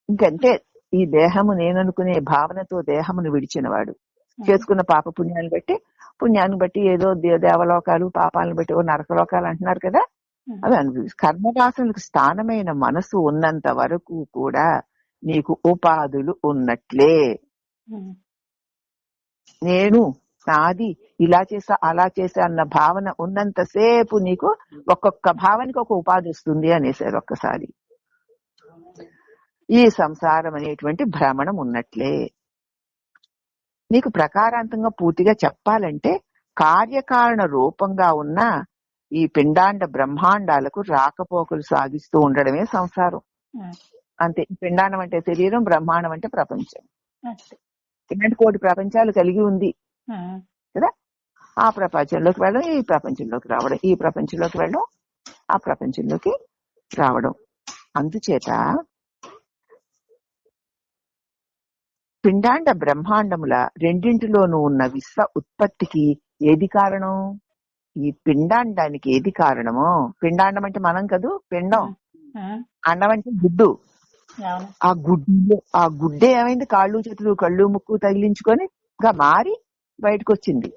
ఇంకంటే ఈ దేహము నేననుకునే భావనతో దేహమును విడిచినవాడు చేసుకున్న పాప పుణ్యాన్ని బట్టి ఏదో దేవలోకాలు, పాపాలను బట్టి ఓ నరకలోకాలు అంటున్నారు కదా, అవి అనుభవించు. కర్మవాసనలకు స్థానమైన మనసు ఉన్నంత వరకు కూడా నీకు ఉపాధులు ఉన్నట్లే. నేను, నాది, ఇలా చేసా అలా చేసా అన్న భావన ఉన్నంతసేపు నీకు ఒక్కొక్క భావనకి ఒక ఉపాధి వస్తుంది అనేసారు ఒక్కసారి. ఈ సంసారం అనేటువంటి భ్రమణం ఉన్నట్లే. నీకు ప్రకారాంతంగా పూర్తిగా చెప్పాలంటే కార్యకారణ రూపంగా ఉన్న ఈ పిండాండ బ్రహ్మాండాలకు రాకపోకలు సాగిస్తూ ఉండడమే సంసారం. అంతే. పిండాండం అంటే శరీరం, బ్రహ్మాండం అంటే ప్రపంచం. ఇలాంటి కోటి ప్రపంచాలు కలిగి ఉంది కదా. ఆ ప్రపంచంలోకి వెళ్ళడం, ఈ ప్రపంచంలోకి రావడం, ఈ ప్రపంచంలోకి వెళ్ళడం, ఆ ప్రపంచంలోకి రావడం. అందుచేత పిండాండ బ్రహ్మాండముల రెండింటిలోనూ ఉన్న విశ్వ ఉత్పత్తికి ఏది కారణం? ఈ పిండాండానికి ఏది కారణమో? పిండాండం అంటే మనం కదూ, పిండం. అండం అంటే గుడ్డు. ఆ గుడ్డే ఏమైంది? కాళ్ళు చేతులు కళ్ళు ముక్కు తగిలించుకొని మారి బయటకు వచ్చింది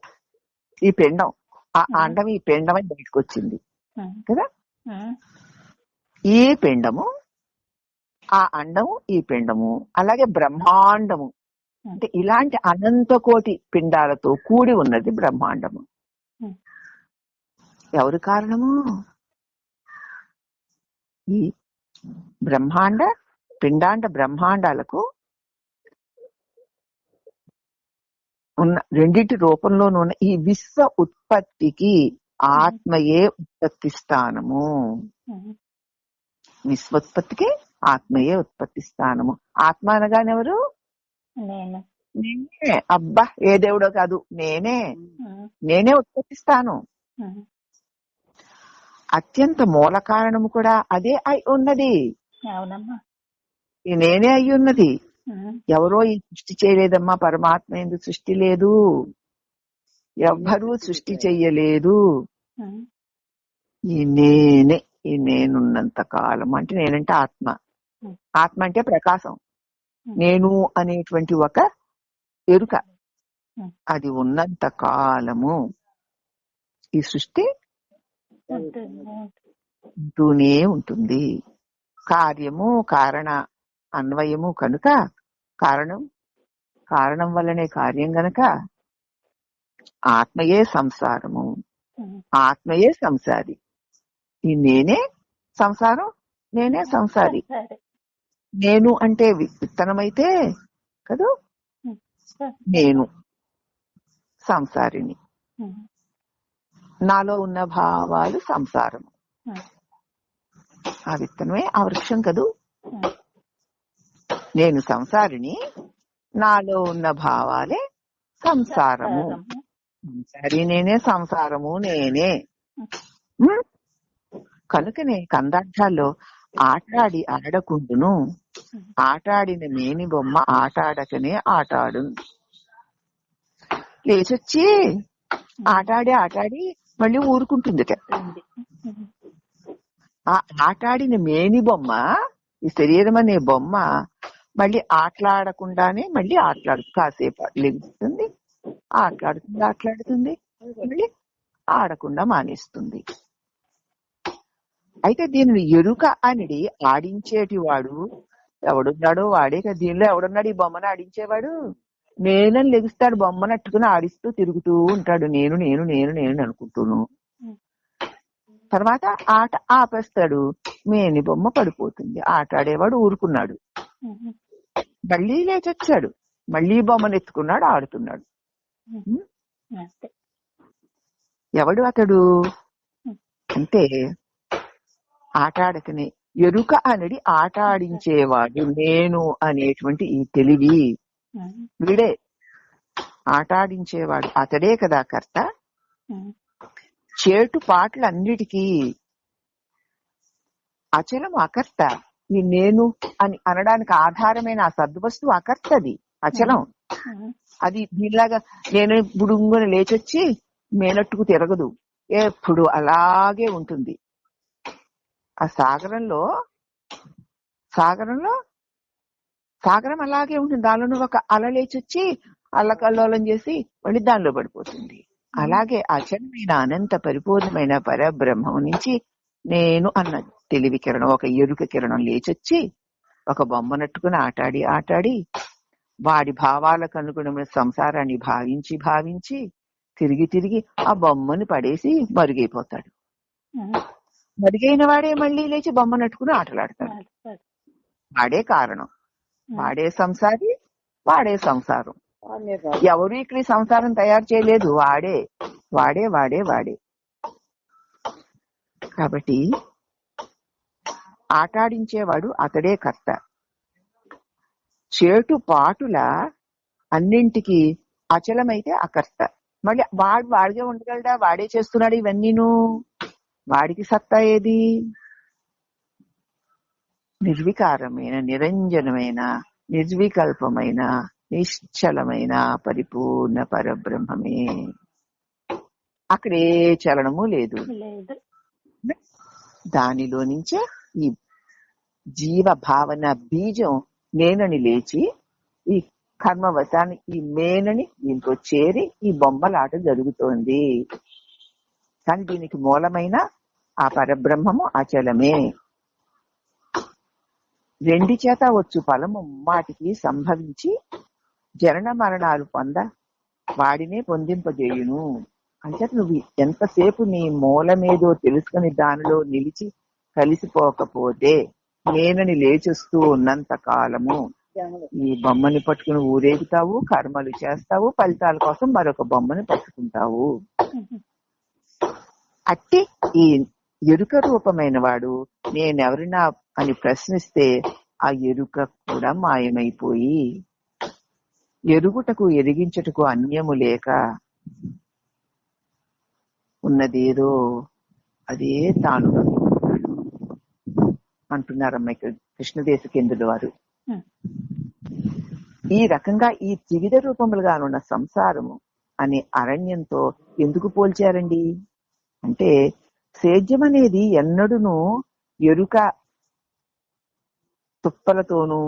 ఈ పిండం. ఆ అండం ఈ పిండం అని బయటకు వచ్చింది కదా. ఈ పిండము, ఆ అండము, ఈ పిండము, అలాగే బ్రహ్మాండము అంటే ఇలాంటి అనంత కోటి పిండాలతో కూడి ఉన్నది బ్రహ్మాండము. ఎవరు కారణము? ఈ పిండాండ బ్రహ్మాండాలకు ఉన్న రెండింటి రూపంలోనూ ఉన్న ఈ విశ్వ ఉత్పత్తికి ఆత్మయే ఉత్పత్తి స్థానము. విశ్వోత్పత్తికి ఆత్మయే ఉత్పత్తి స్థానము. ఆత్మ అనగానెవరు? నేనే. అబ్బా, ఏ దేవుడో కాదు, నేనే ఉత్పత్తిస్తాను. అత్యంత మూల కారణము కూడా అదే అయి ఉన్నది. నేనే అయి ఉన్నది. ఎవరో ఈ సృష్టి చేయలేదమ్మా. పరమాత్మ ఎందుకు సృష్టి లేదు, ఎవ్వరూ సృష్టి చెయ్యలేదు. ఈ నేనున్నంత కాలం అంటే నేనంటే ఆత్మ. ఆత్మ అంటే ప్రకాశం. నేను అనేటువంటి ఒక ఎరుక, అది ఉన్నంత కాలము ఈ సృష్టి ఉంటూనే ఉంటుంది. కార్యము కారణ అన్వయము కనుక కారణం వల్లనే కార్యం గనక ఆత్మయే సంసారము, ఆత్మయే సంసారి. ఈ నేనే సంసారం, నేనే సంసారి. నేను అంటే విత్తనమైతే కదూ, నేను సంసారిని. నాలో ఉన్న భావాలు సంసారము. ఆ విత్తనమే ఆ వృక్షం కదూ. నేను సంసారిని, నాలో ఉన్న భావాలే సంసారము. సంసారి నేనే, సంసారము నేనే. కనుకనే కందార్థాల్లో ఆటాడి ఆడకుండును, ఆటాడిన మేని బొమ్మ ఆటాడకనే ఆటాడు. లేచొచ్చి ఆటాడి మళ్ళీ ఊరుకుంటుందిట. ఆ ఆటాడిన మేని బొమ్మ, ఈ శరీరం అనే బొమ్మ మళ్ళీ ఆటలాడకుండానే మళ్ళీ కాసేపు లెగుస్తుంది, ఆటలాడుతుంది, మళ్ళీ ఆడకుండా మానేస్తుంది. అయితే దీనిని ఎరుక అనిడి ఆడించేటి వాడు ఎవడున్నాడో వాడే కదా, దీనిలో ఎవడున్నాడు ఈ బొమ్మను ఆడించేవాడు? నేనని లెగుస్తాడు, బొమ్మను అట్టుకుని ఆడిస్తూ తిరుగుతూ ఉంటాడు, నేను నేను నేను నేను అనుకుంటూను. తర్వాత ఆట ఆపేస్తాడు, మేని బొమ్మ పడిపోతుంది. ఆట ఆడేవాడు ఊరుకున్నాడు, మళ్ళీ లేచొచ్చాడు, మళ్ళీ బొమ్మను ఎత్తుకున్నాడు, ఆడుతున్నాడు. ఎవడు అతడు అంటే ఆట ఆడకనే ఎరుక అనేది ఆట ఆడించేవాడు నేను అనేటువంటి ఈ తెలివి వీడే. ఆట ఆడించేవాడు అతడే కదా కర్త. చేటు పాటలన్నిటికీ అచలం అకర్త. ఈ నేను అని అనడానికి ఆధారమైన ఆ సద్వస్తువు అకర్తది, అచలం. అది దీనిలాగా నేను బుడుంగున లేచొచ్చి మేనట్టుకు తిరగదు, ఎప్పుడు అలాగే ఉంటుంది. ఆ సాగరం అలాగే ఉంటుంది. దానిలో ఒక అల లేచొచ్చి అల్లకల్లోలం చేసి మళ్ళీ దానిలో పడిపోతుంది. అలాగే అచలమైన అనంత పరిపూర్ణమైన పరబ్రహ్మం నుంచి నేను అన్న తెలివి కిరణం, ఒక ఎరుక కిరణం లేచొచ్చి ఒక బొమ్మనట్టుకుని ఆటాడి వాడి భావాలకు అనుగుణమైన సంసారాన్ని భావించి తిరిగి ఆ బొమ్మని పడేసి మరుగైపోతాడు. మరుగైన వాడే మళ్ళీ లేచి బొమ్మనట్టుకుని ఆటలాడతాడు. వాడే కారణం, వాడే సంసారి, వాడే సంసారం. ఎవరు ఇక్కడ సంసారం తయారు చేయలేదు, వాడే వాడే వాడే వాడే. కాబట్టి ఆటాడించేవాడు అతడే కర్త. చేటు పాటుల అన్నింటికి అచలమైతే అకర్త. మళ్ళీ వాడిగే ఉండగలడా? వాడే చేస్తున్నాడు ఇవన్నీను. వాడికి సత్తా ఏది? నిర్వికారమైన, నిరంజనమైన, నిర్వికల్పమైన, నిశ్చలమైన పరిపూర్ణ పరబ్రహ్మమే. అక్కడే చలనము లేదు. దానిలో నుంచే ఈ జీవ భావన బీజం నేనని లేచి ఈ కర్మవశాన్ని ఈ మేనని దీంతో చేరి ఈ బొమ్మలాట జరుగుతోంది. కానీ దీనికి మూలమైన ఆ పరబ్రహ్మము అచలమే. రెండి చేత వచ్చు ఫలము మాటికి సంభవించి జనన మరణాలు వాడినే పొందింపజేయును. అంటే నువ్వు ఎంతసేపు నీ మూలమేదో తెలుసుకుని దానిలో నిలిచి కలిసిపోకపోతే నేనని లేచొస్తూ ఉన్నంత కాలము ఈ బొమ్మని పట్టుకుని ఊరేగుతావు, కర్మలు చేస్తావు, ఫలితాల కోసం మరొక బొమ్మని పట్టుకుంటావు. అట్టి ఈ ఎరుక రూపమైన వాడు నేనెవరినా అని ప్రశ్నిస్తే ఆ ఎరుక కూడా మాయమైపోయి ఎరుగుటకు ఎరిగించుటకు అన్యము లేక ఉన్నదేదో అదే తానుగా అంటున్నారమ్మ ఇక్కడ కృష్ణదేశకేంద్రుల వారు. ఈ రకంగా ఈ త్రివిధ రూపములుగానున్న సంసారము అనే అరణ్యంతో ఎందుకు పోల్చారండి అంటే, సేద్యం అనేది ఎన్నడూను ఎరుక తుప్పలతోనూ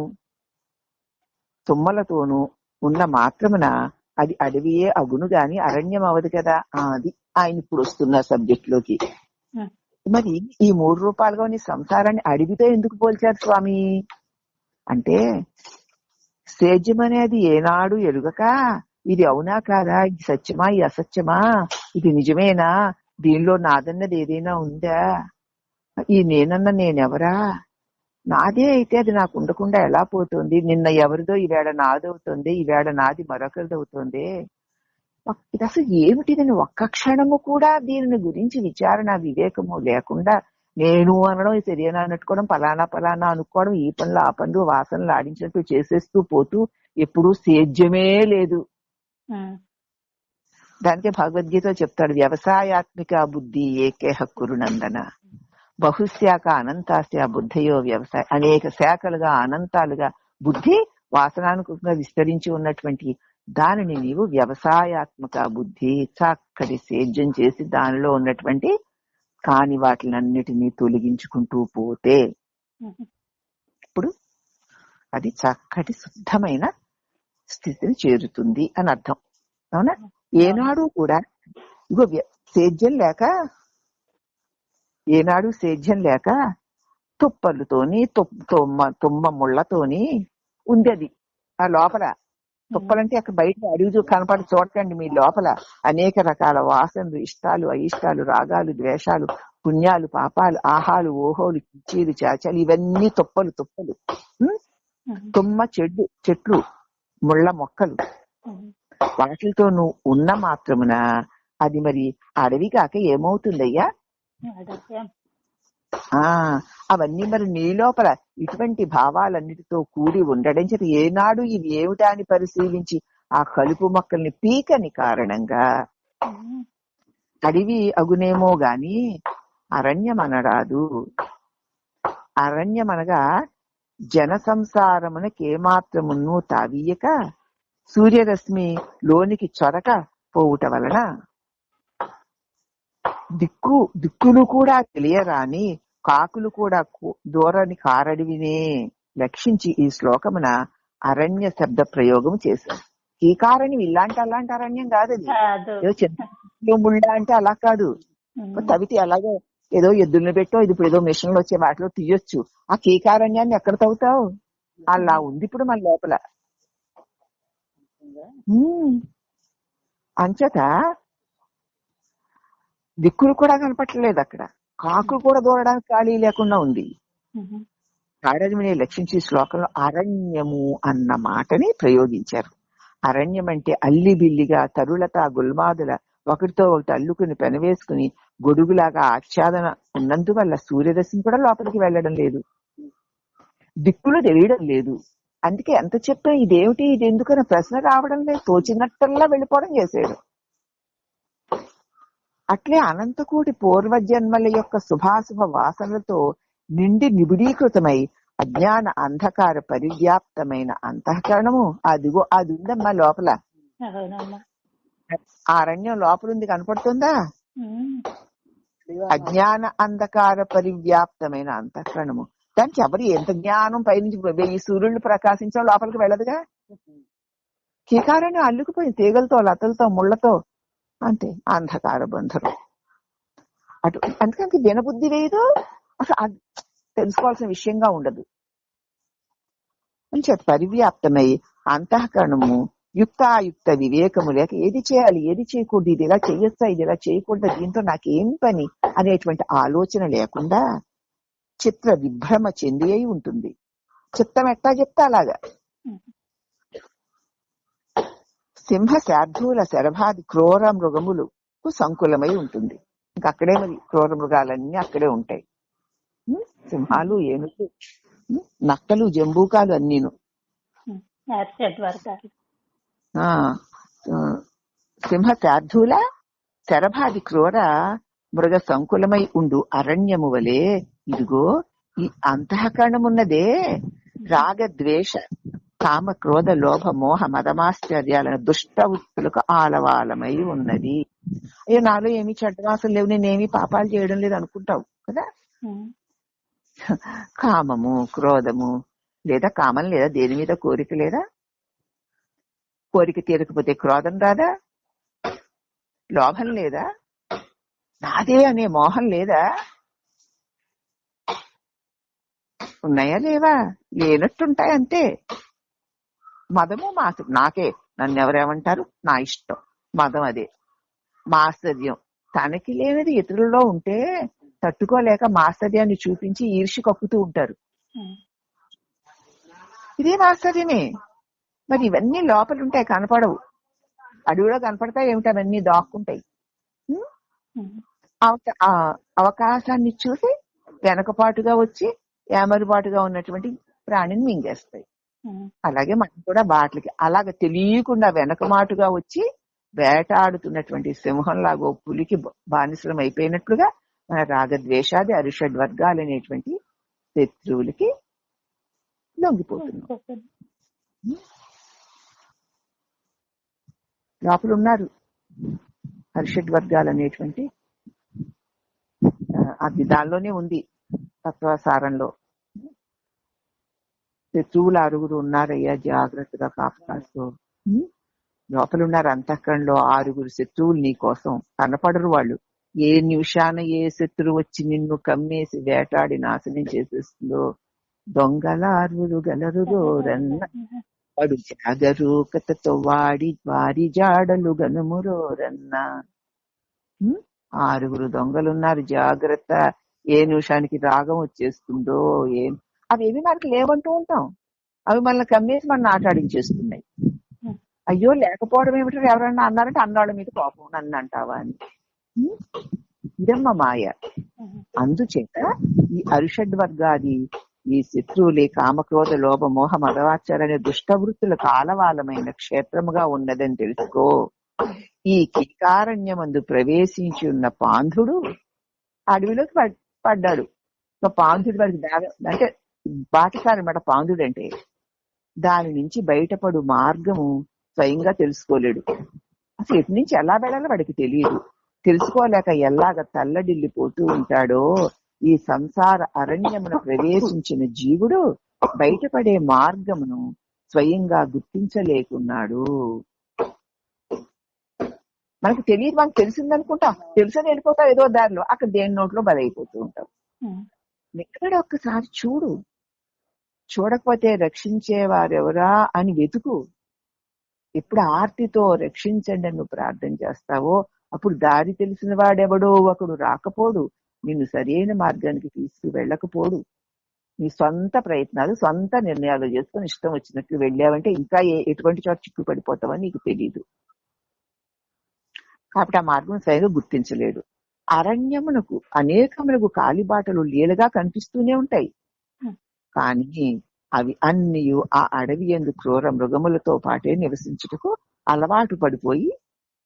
తుమ్మలతోనూ ఉన్న మాత్రమున అది అడవియే అగును గాని అరణ్యం అవదు కదా. అది ఆయన ఇప్పుడు వస్తున్న సబ్జెక్ట్ లోకి. మరి ఈ 3 రూపాలుగా ఉన్న సంసారాన్ని అడవితో ఎందుకు పోల్చారు స్వామి అంటే, సేద్యం అనేది ఏనాడు ఎరుగక ఇది అవునా కాదా, ఇది సత్యమా, ఇది అసత్యమా, ఇది నిజమేనా, దీనిలో నాదన్నది ఏదైనా ఉందా, ఈ నేనన్న నేనెవరా, నాదే అయితే అది నాకు ఉండకుండా ఎలా పోతుంది, నిన్న ఎవరిదో ఈవేళ నాదవుతుంది, ఈవేళ నాది మరొకరిదవుతుంది, ఇది అసలు ఏమిటిదని ఒక్క క్షణము కూడా దీనిని గురించి విచారణ వివేకము లేకుండా నేను అనడం, సరియనా అనుకోవడం, పలానా అనుకోవడం, ఈ పనులు ఆ పనులు వాసనలు ఆడించినట్టు చేసేస్తూ పోతూ ఎప్పుడూ సేద్యమే లేదు. దానికే భగవద్గీత చెప్తాడు, వ్యవసాయాత్మిక బుద్ధి ఏకే హక్కురు నందన బహుశాఖ అనంతాస్య బుద్ధయో వ్యవసాయ. అనేక శాఖలుగా అనంతాలుగా బుద్ధి వాసనానుకూలంగా విస్తరించి ఉన్నటువంటి దానిని నీవు వ్యవసాయాత్మక బుద్ధి చక్కటి సేద్యం చేసి దానిలో ఉన్నటువంటి కాని వాటిలన్నిటినీ తొలగించుకుంటూ పోతే ఇప్పుడు అది చక్కటి శుద్ధమైన స్థితిని చేరుతుంది అని అర్థం. అవునా? ఏనాడు కూడా ఇగో సేద్యం లేక తుప్పలతోని తుమ్మ ముళ్ళతోని ఉంది అది. ఆ లోపల తుప్పలంటే అక్కడ బయట అడుగు కనపడి చూడకండి. మీ లోపల అనేక రకాల వాసనలు, ఇష్టాలు, అయిష్టాలు, రాగాలు, ద్వేషాలు, పుణ్యాలు, పాపాలు, ఆహాలు, ఓహోలు, కిచ్చీలు, చాచాలు, ఇవన్నీ తుప్పలు. తుమ్మ చెట్లు, ముళ్ళ మొక్కలు, వాటితో నువ్వు ఉన్న మాత్రమున అది మరి అడవి కాక ఏమవుతుందయ్యా? అవన్నీ మరి నీ లోపల ఇటువంటి భావాలన్నిటితో కూడి ఉండడం చేత ఏనాడు ఇవి ఏమిటా అని పరిశీలించి ఆ కలుపు మొక్కల్ని పీకని కారణంగా అడవి అగునేమో గాని అరణ్యం అనరాదు. అరణ్యమనగా జన సంసారమునకేమాత్రమును తావీయక సూర్యరశ్మి లోనికి చొరక పోవుట వలన దిక్కులు కూడా తెలియరాని కాకులు కూడా దూరని కారడివినే లక్షించి ఈ శ్లోకమున అరణ్య శబ్ద ప్రయోగం చేశారు. ఈ కారణం అలాంటి అరణ్యం కాదు. అది ఏదో చిన్న ముళ్ళ అంటే అలా కాదు. తవితి అలాగే ఏదో ఎద్దుల్ని పెట్టో ఇది ఇప్పుడు ఏదో మిషన్లు వచ్చే వాటిలో తీయొచ్చు. ఆ కీకారణ్యాన్ని ఎక్కడ తవ్వుతావు? అలా ఉంది ఇప్పుడు మన లోపల. అంచేత దిక్కులు కూడా కనపట్టలేదు. అక్కడ కాకులు కూడా దూరడానికి ఖాళీ లేకుండా ఉంది. కాడమిని లక్షించి శ్లోకంలో అరణ్యము అన్న మాటని ప్రయోగించారు. అరణ్యం అంటే అల్లిబిల్లిగా తరులత గుల్మాదుల ఒకటితో ఒకటి అల్లుకుని పెనవేసుకుని గొడుగులాగా ఆచ్ఛాదన ఉన్నందువల్ల సూర్యరశ్మి కూడా లోపలికి వెళ్ళడం లేదు, దిక్కులు తెలియడం లేదు. అందుకే ఎంత చెప్పినా ఇదేమిటి ఇది ఎందుకని ప్రశ్న రావడం లేదు, తోచినట్టల్లా వెళ్ళిపోవడం చేశాడు. అట్లే అనంతకోటి పూర్వజన్మల యొక్క శుభాశుభ వాసనలతో నిండి నిబిడీకృతమై అజ్ఞాన అంధకార పరివ్యాప్తమైన అంతఃకరణము అదిగో అది ఉందమ్మా లోపల. ఆ అరణ్యం లోపల ఉంది, కనపడుతుందా? అజ్ఞాన అంధకార పరివ్యాప్తమైన అంతఃకరణము. దానికి ఎవరు ఎంత జ్ఞానం పైనుంచి ఈ సూర్యుడు ప్రకాశించడం లోపలికి వెళ్ళదుగా. కీకారాన్ని అల్లుకుపోయింది తీగలతో, లతలతో, ముళ్లతో, అంతే అంధకార బంధులు. అటు అందుకని దినబుద్ధి లేదు, అసలు తెలుసుకోవాల్సిన విషయంగా ఉండదు. అని పరివ్యాప్తమై అంతఃకరణము యుక్తాయుక్త వివేకము లేక ఏది చేయాలి ఏది చేయకూడదు, ఇది ఇలా చేయొచ్చా ఇది ఇలా చేయకూడదు, దీంతో నాకేం పని అనేటువంటి ఆలోచన లేకుండా చిత్ర విభ్రమ చెంది అయి ఉంటుంది. చిత్తం ఎట్టా చెప్తా అలాగా. సింహ శార్ధూల శరభాది క్రూర మృగములకు సంకులమై ఉంటుంది. ఇంకా అక్కడే మరి క్రూర మృగాలన్నీ అక్కడే ఉంటాయి. సింహాలు, ఏనుగు, నక్కలు, జంబూకాలు అన్నీను. సింహ శార్ధూల శరభాది క్రూర మృగ సంకులమై ఉండు అరణ్యము వలె ఇదిగో ఈ అంతఃకరణమున్నదే రాగ ద్వేష కామ క్రోధ లోభ మోహ మదమాశ్చర్యాలను దుష్ట వృత్తులకు ఆలవాలమై ఉన్నది. అయ్యో నాలో ఏమి చెడ్డవాసలు లేవు, నేనేమి పాపాలు చేయడం లేదు అనుకుంటావు కదా. కామము, క్రోధము లేదా కామం లేదా, దేని మీద కోరిక లేదా, కోరిక తీరకపోతే క్రోధం రాదా, లోభం లేదా, నాదే అనే మోహం లేదా, ఉన్నాయా లేవా? లేనట్టుంటాయి అంతే. మదము మాసు నాకే, నన్ను ఎవరేమంటారు, నా ఇష్టం, మదం అదే. మాత్సర్యం తనకి లేనిది ఇతరులలో ఉంటే తట్టుకోలేక మాత్సర్యాన్ని చూపించి ఈర్ష్య కక్కుతూ ఉంటారు. ఇదే మాత్సర్యమే. మరి ఇవన్నీ లోపల ఉంటాయి, కనపడవు. అడవిలో కనపడతాయి ఏమిటి, అవన్నీ దాక్కుంటాయి. అవకాశాన్ని చూసి వెనకపాటుగా వచ్చి ఏమరుపాటుగా ఉన్నటువంటి ప్రాణిని మింగేస్తాయి. అలాగే మనం కూడా వాటికి అలాగ తెలియకుండా వెనకమాటుగా వచ్చి వేటాడుతున్నటువంటి సింహంలాగో పులికి బానిసలం అయిపోయినట్లుగా మన రాగద్వేషాది అరిషడ్ వర్గాలు అనేటువంటి శత్రువులకి లొంగిపోతున్నాం. లోపల ఉన్నారు అరిషడ్ వర్గాలు అనేటువంటి అది దానిలోనే ఉంది తత్వసారంలో. శత్రువులు 6 ఉన్నారయ్యా, జాగ్రత్తగా కాపాడుకో. లోపల ఉన్నారు అంతఃకరణలో 6 శత్రువులు నీ కోసం, కనపడరు వాళ్ళు. ఏ నిమిషాన ఏ శత్రువు వచ్చి నిన్ను కమ్మేసి వేటాడి నాశనం చేసేస్తుందో దొంగలార్వులు గలరులో రన్న వాడు జాగరూకతతో వారి జాడలు గనుమురోరన్న. 6 దొంగలున్నారు, జాగ్రత్త, ఏ నిమిషానికి రాగం వచ్చేస్తుందో ఏం. అవేమి మనకి లేవంటూ ఉంటాం, అవి మనల్ని కమ్మేసి మన ఆటాడించేస్తున్నాయి. అయ్యో లేకపోవడం ఏమిటో ఎవరన్నా అన్నారంటే అన్నాళ్ళ మీద కోపం, నన్ను అంటావా అని. ఇదమ్మ మాయ. అందుచేత ఈ అరిషడ్ వర్గాది ఈ శత్రువులే కామక్రోధ లోభ మోహ మదవాచారనే దుష్టవృత్తుల కాలవాలమైన క్షేత్రముగా ఉన్నదని తెలుసుకో. ఈ కీకారణ్యమందు ప్రవేశించి ఉన్న పాంధుడు అడవిలోకి పడ్డాడు. పాంధుడి వారికి అంటే బాటసారి మాట పాంధుడు అంటే. దాని నుంచి బయటపడు మార్గము స్వయంగా తెలుసుకోలేడు. అసలు ఎటు నుంచి ఎలా వెళ్ళాలో వాడికి తెలియదు. తెలుసుకోలేక ఎలాగ తల్లడిల్లిపోతూ ఉంటాడో ఈ సంసార అరణ్యమును ప్రవేశించిన జీవుడు బయటపడే మార్గమును స్వయంగా గుర్తించలేకున్నాడు. మనకు తెలియదు, మనకు తెలిసిందనుకుంటాం, తెలుసని వెళ్ళిపోతాం ఏదో దారిలో, అక్కడ దేని నోట్లో బలైపోతూ ఉంటాం. ఇక్కడ ఒక్కసారి చూడు, చూడకపోతే రక్షించేవారెవరా అని వెతుకు. ఎప్పుడు ఆర్తితో రక్షించండి నువ్వు ప్రార్థన చేస్తావో అప్పుడు దారి తెలిసిన వాడెవడో ఒకడు రాకపోడు, నిన్ను సరైన మార్గానికి తీసుకు వెళ్ళకపోడు. నీ సొంత ప్రయత్నాలు సొంత నిర్ణయాలు చేసుకుని ఇష్టం వచ్చినట్లు వెళ్ళావంటే ఇంకా ఎటువంటి చోట చిక్కు పడిపోతావని నీకు తెలియదు. కాబట్టి ఆ మార్గం సరిగా గుర్తించలేడు. అరణ్యమునకు అనేకములకు కాలిబాటలు లీలగా కనిపిస్తూనే ఉంటాయి, కానీ అవి అన్ని ఆ అడవి యందు క్రూర మృగములతో పాటే నివసించుటకు అలవాటు పడిపోయి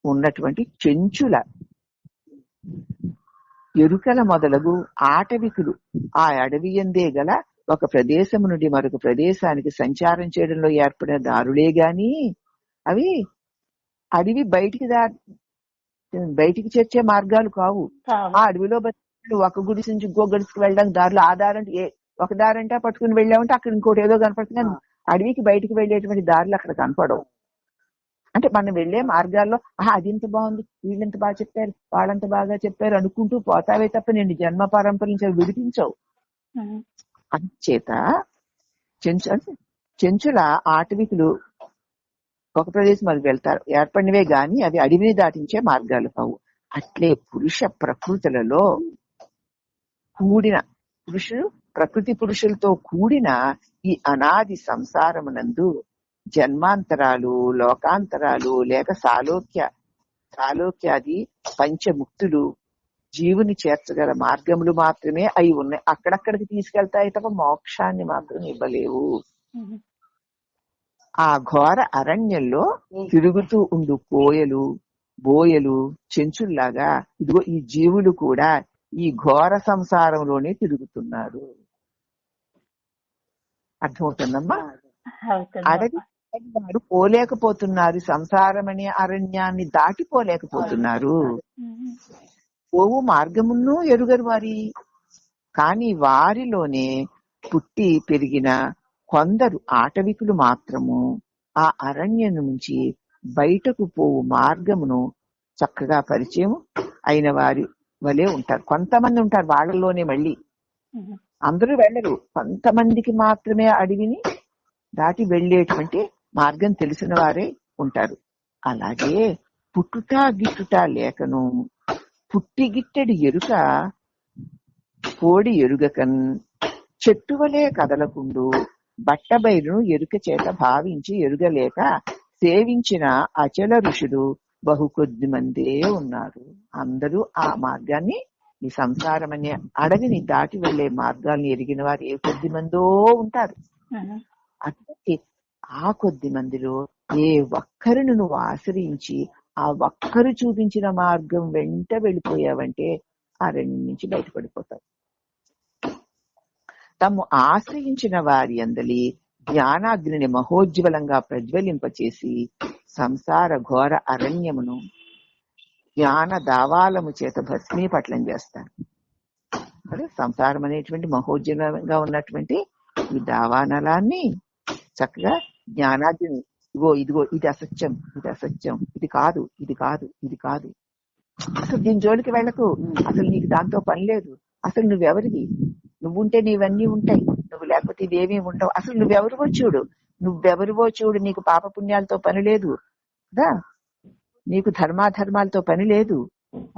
ఉన్నటువంటి చెంచుల ఎరుకల మొదలగు ఆటవికులు ఆ అడవి యందే గల ఒక ప్రదేశము నుండి మరొక ప్రదేశానికి సంచారం చేయడంలో ఏర్పడిన దారులే గాని అవి అడవి బయటికి చేర్చే మార్గాలు కావు. ఆ అడవిలో ఒక గుడిసి నుంచి ఇంకో గుడికి వెళ్ళడానికి దారిలో ఆ దారంటే ఒక దారంటే పట్టుకుని వెళ్ళామంటే అక్కడ ఇంకోటి ఏదో కనపడుతుంది, కానీ అడవికి బయటికి వెళ్ళేటువంటి దారులు అక్కడ కనపడవు. అంటే మనం వెళ్లే మార్గాల్లో అది ఇంత బాగుంది, వీళ్ళెంత బాగా చెప్పారు, వాళ్ళంత బాగా చెప్పారు అనుకుంటూ పోతావే తప్ప నేను జన్మ పరంపర నుంచి విడిపించవు. అంచేత చెంచుల ఆటవికులు ఒక ప్రదేశం అది వెళ్తారు, ఏర్పడినవే గాని అవి అడవిని దాటించే మార్గాలు కావు. అట్లే పురుష ప్రకృతులలో కూడిన ప్రకృతి పురుషులతో కూడిన ఈ అనాది సంసారమునందు జన్మాంతరాలు, లోకాంతరాలు లేక సాలోక్యాది పంచముక్తులు జీవుని చేర్చగల మార్గములు మాత్రమే అయి ఉన్నాయి. అక్కడక్కడికి తీసుకెళ్తాయి తప్ప మోక్షాన్ని మాత్రం ఇవ్వలేవు. ఆ ఘోర అరణ్యంలో తిరుగుతూ ఉండు కోయలు, బోయలు, చెంచుల్లాగా ఇదిగో ఈ జీవులు కూడా ఈ ఘోర సంసారంలోనే తిరుగుతున్నారు. అర్థమవుతుందమ్మా? అడవి వారు పోలేకపోతున్నారు, సంసారం అనే అరణ్యాన్ని దాటిపోలేకపోతున్నారు. పోవు మార్గమును ఎరుగరు వారి. కానీ వారిలోనే పుట్టి పెరిగిన కొందరు ఆటవికులు మాత్రము ఆ అరణ్యం నుంచి బయటకు పోవు మార్గమును చక్కగా పరిచయం అయిన వారి వలే ఉంటారు. కొంతమంది ఉంటారు వాళ్ళలోనే, మళ్ళీ అందరూ వెళ్ళరు, కొంతమందికి మాత్రమే అడవిని దాటి వెళ్లేటువంటి మార్గం తెలిసిన వారే ఉంటారు. అలాగే పుట్టుట గిట్టుట లేకను పుట్టిగిట్టడి ఎరుక కోడి ఎరుగకన్ చెట్టు వలే కదలకుండు బట్టబయలును ఎరుక చేత భావించి ఎరుగలేక సేవించిన అచల ఋషులు బహు కొద్ది మందే ఉన్నారు. అందరూ ఆ మార్గాన్ని, ఈ సంసారం అనే అడవిని దాటి వెళ్లే మార్గాల్ని ఎరిగిన వారు ఏ కొద్ది మందో ఉంటారు. అటువంటి ఆ కొద్ది మందిలో ఏ ఒక్కరిని నువ్వు ఆశ్రయించి ఆ ఒక్కరు చూపించిన మార్గం వెంట వెళ్ళిపోయావంటే ఆ రెండు నుంచి బయటపడిపోతావు. తాము ఆశ్రయించిన వారి అందలి జ్ఞానాగ్నిని మహోజ్వలంగా ప్రజ్వలింపచేసి సంసార ఘోర అరణ్యమును జ్ఞాన దావాలము చేత భస్మీపట్లం చేస్తారు. సంసారం అనేటువంటి మహోజ్వలంగా ఉన్నటువంటి ఈ దావానలాన్ని చక్కగా జ్ఞానాగ్ని, ఇదిగో ఇది అసత్యం, ఇది అసత్యం, ఇది కాదు, ఇది కాదు, ఇది కాదు, అసలు దీని జోలికి వెళ్ళకు, అసలు నీకు దాంతో పని లేదు, అసలు నువ్వెవరివి, నువ్వుంటే నీవన్నీ ఉంటాయి, నువ్వు లేకపోతే ఇవేమీ ఉండవు, అసలు నువ్వెవరివో చూడు, నీకు పాపపుణ్యాలతో పని లేదు కదా, నీకు ధర్మాధర్మాలతో పని లేదు,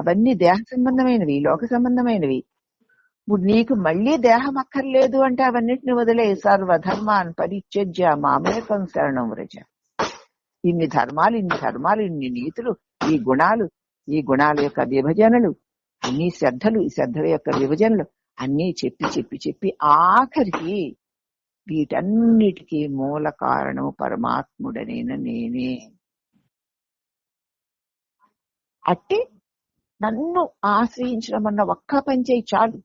అవన్నీ దేహ సంబంధమైనవి, లోక సంబంధమైనవి. ఇప్పుడు నీకు మళ్ళీ దేహం అక్కర్లేదు అంటే అవన్నిటిని వదిలే, సర్వధర్మాన్ పరిత్యజ్య మామేకం శరణం వ్రజ. ఇన్ని ధర్మాలు, ఇన్ని నీతులు, ఈ గుణాల యొక్క విభజనలు, అన్ని శ్రద్ధలు, ఈ శ్రద్ధల యొక్క విభజనలు అన్నీ చెప్పి ఆఖరికి వీటన్నిటికీ మూల కారణం పరమాత్ముడనైన నేనే. అట్టి నన్ను ఆశ్రయించడం అన్న ఒక్క పని చేయి చాలు,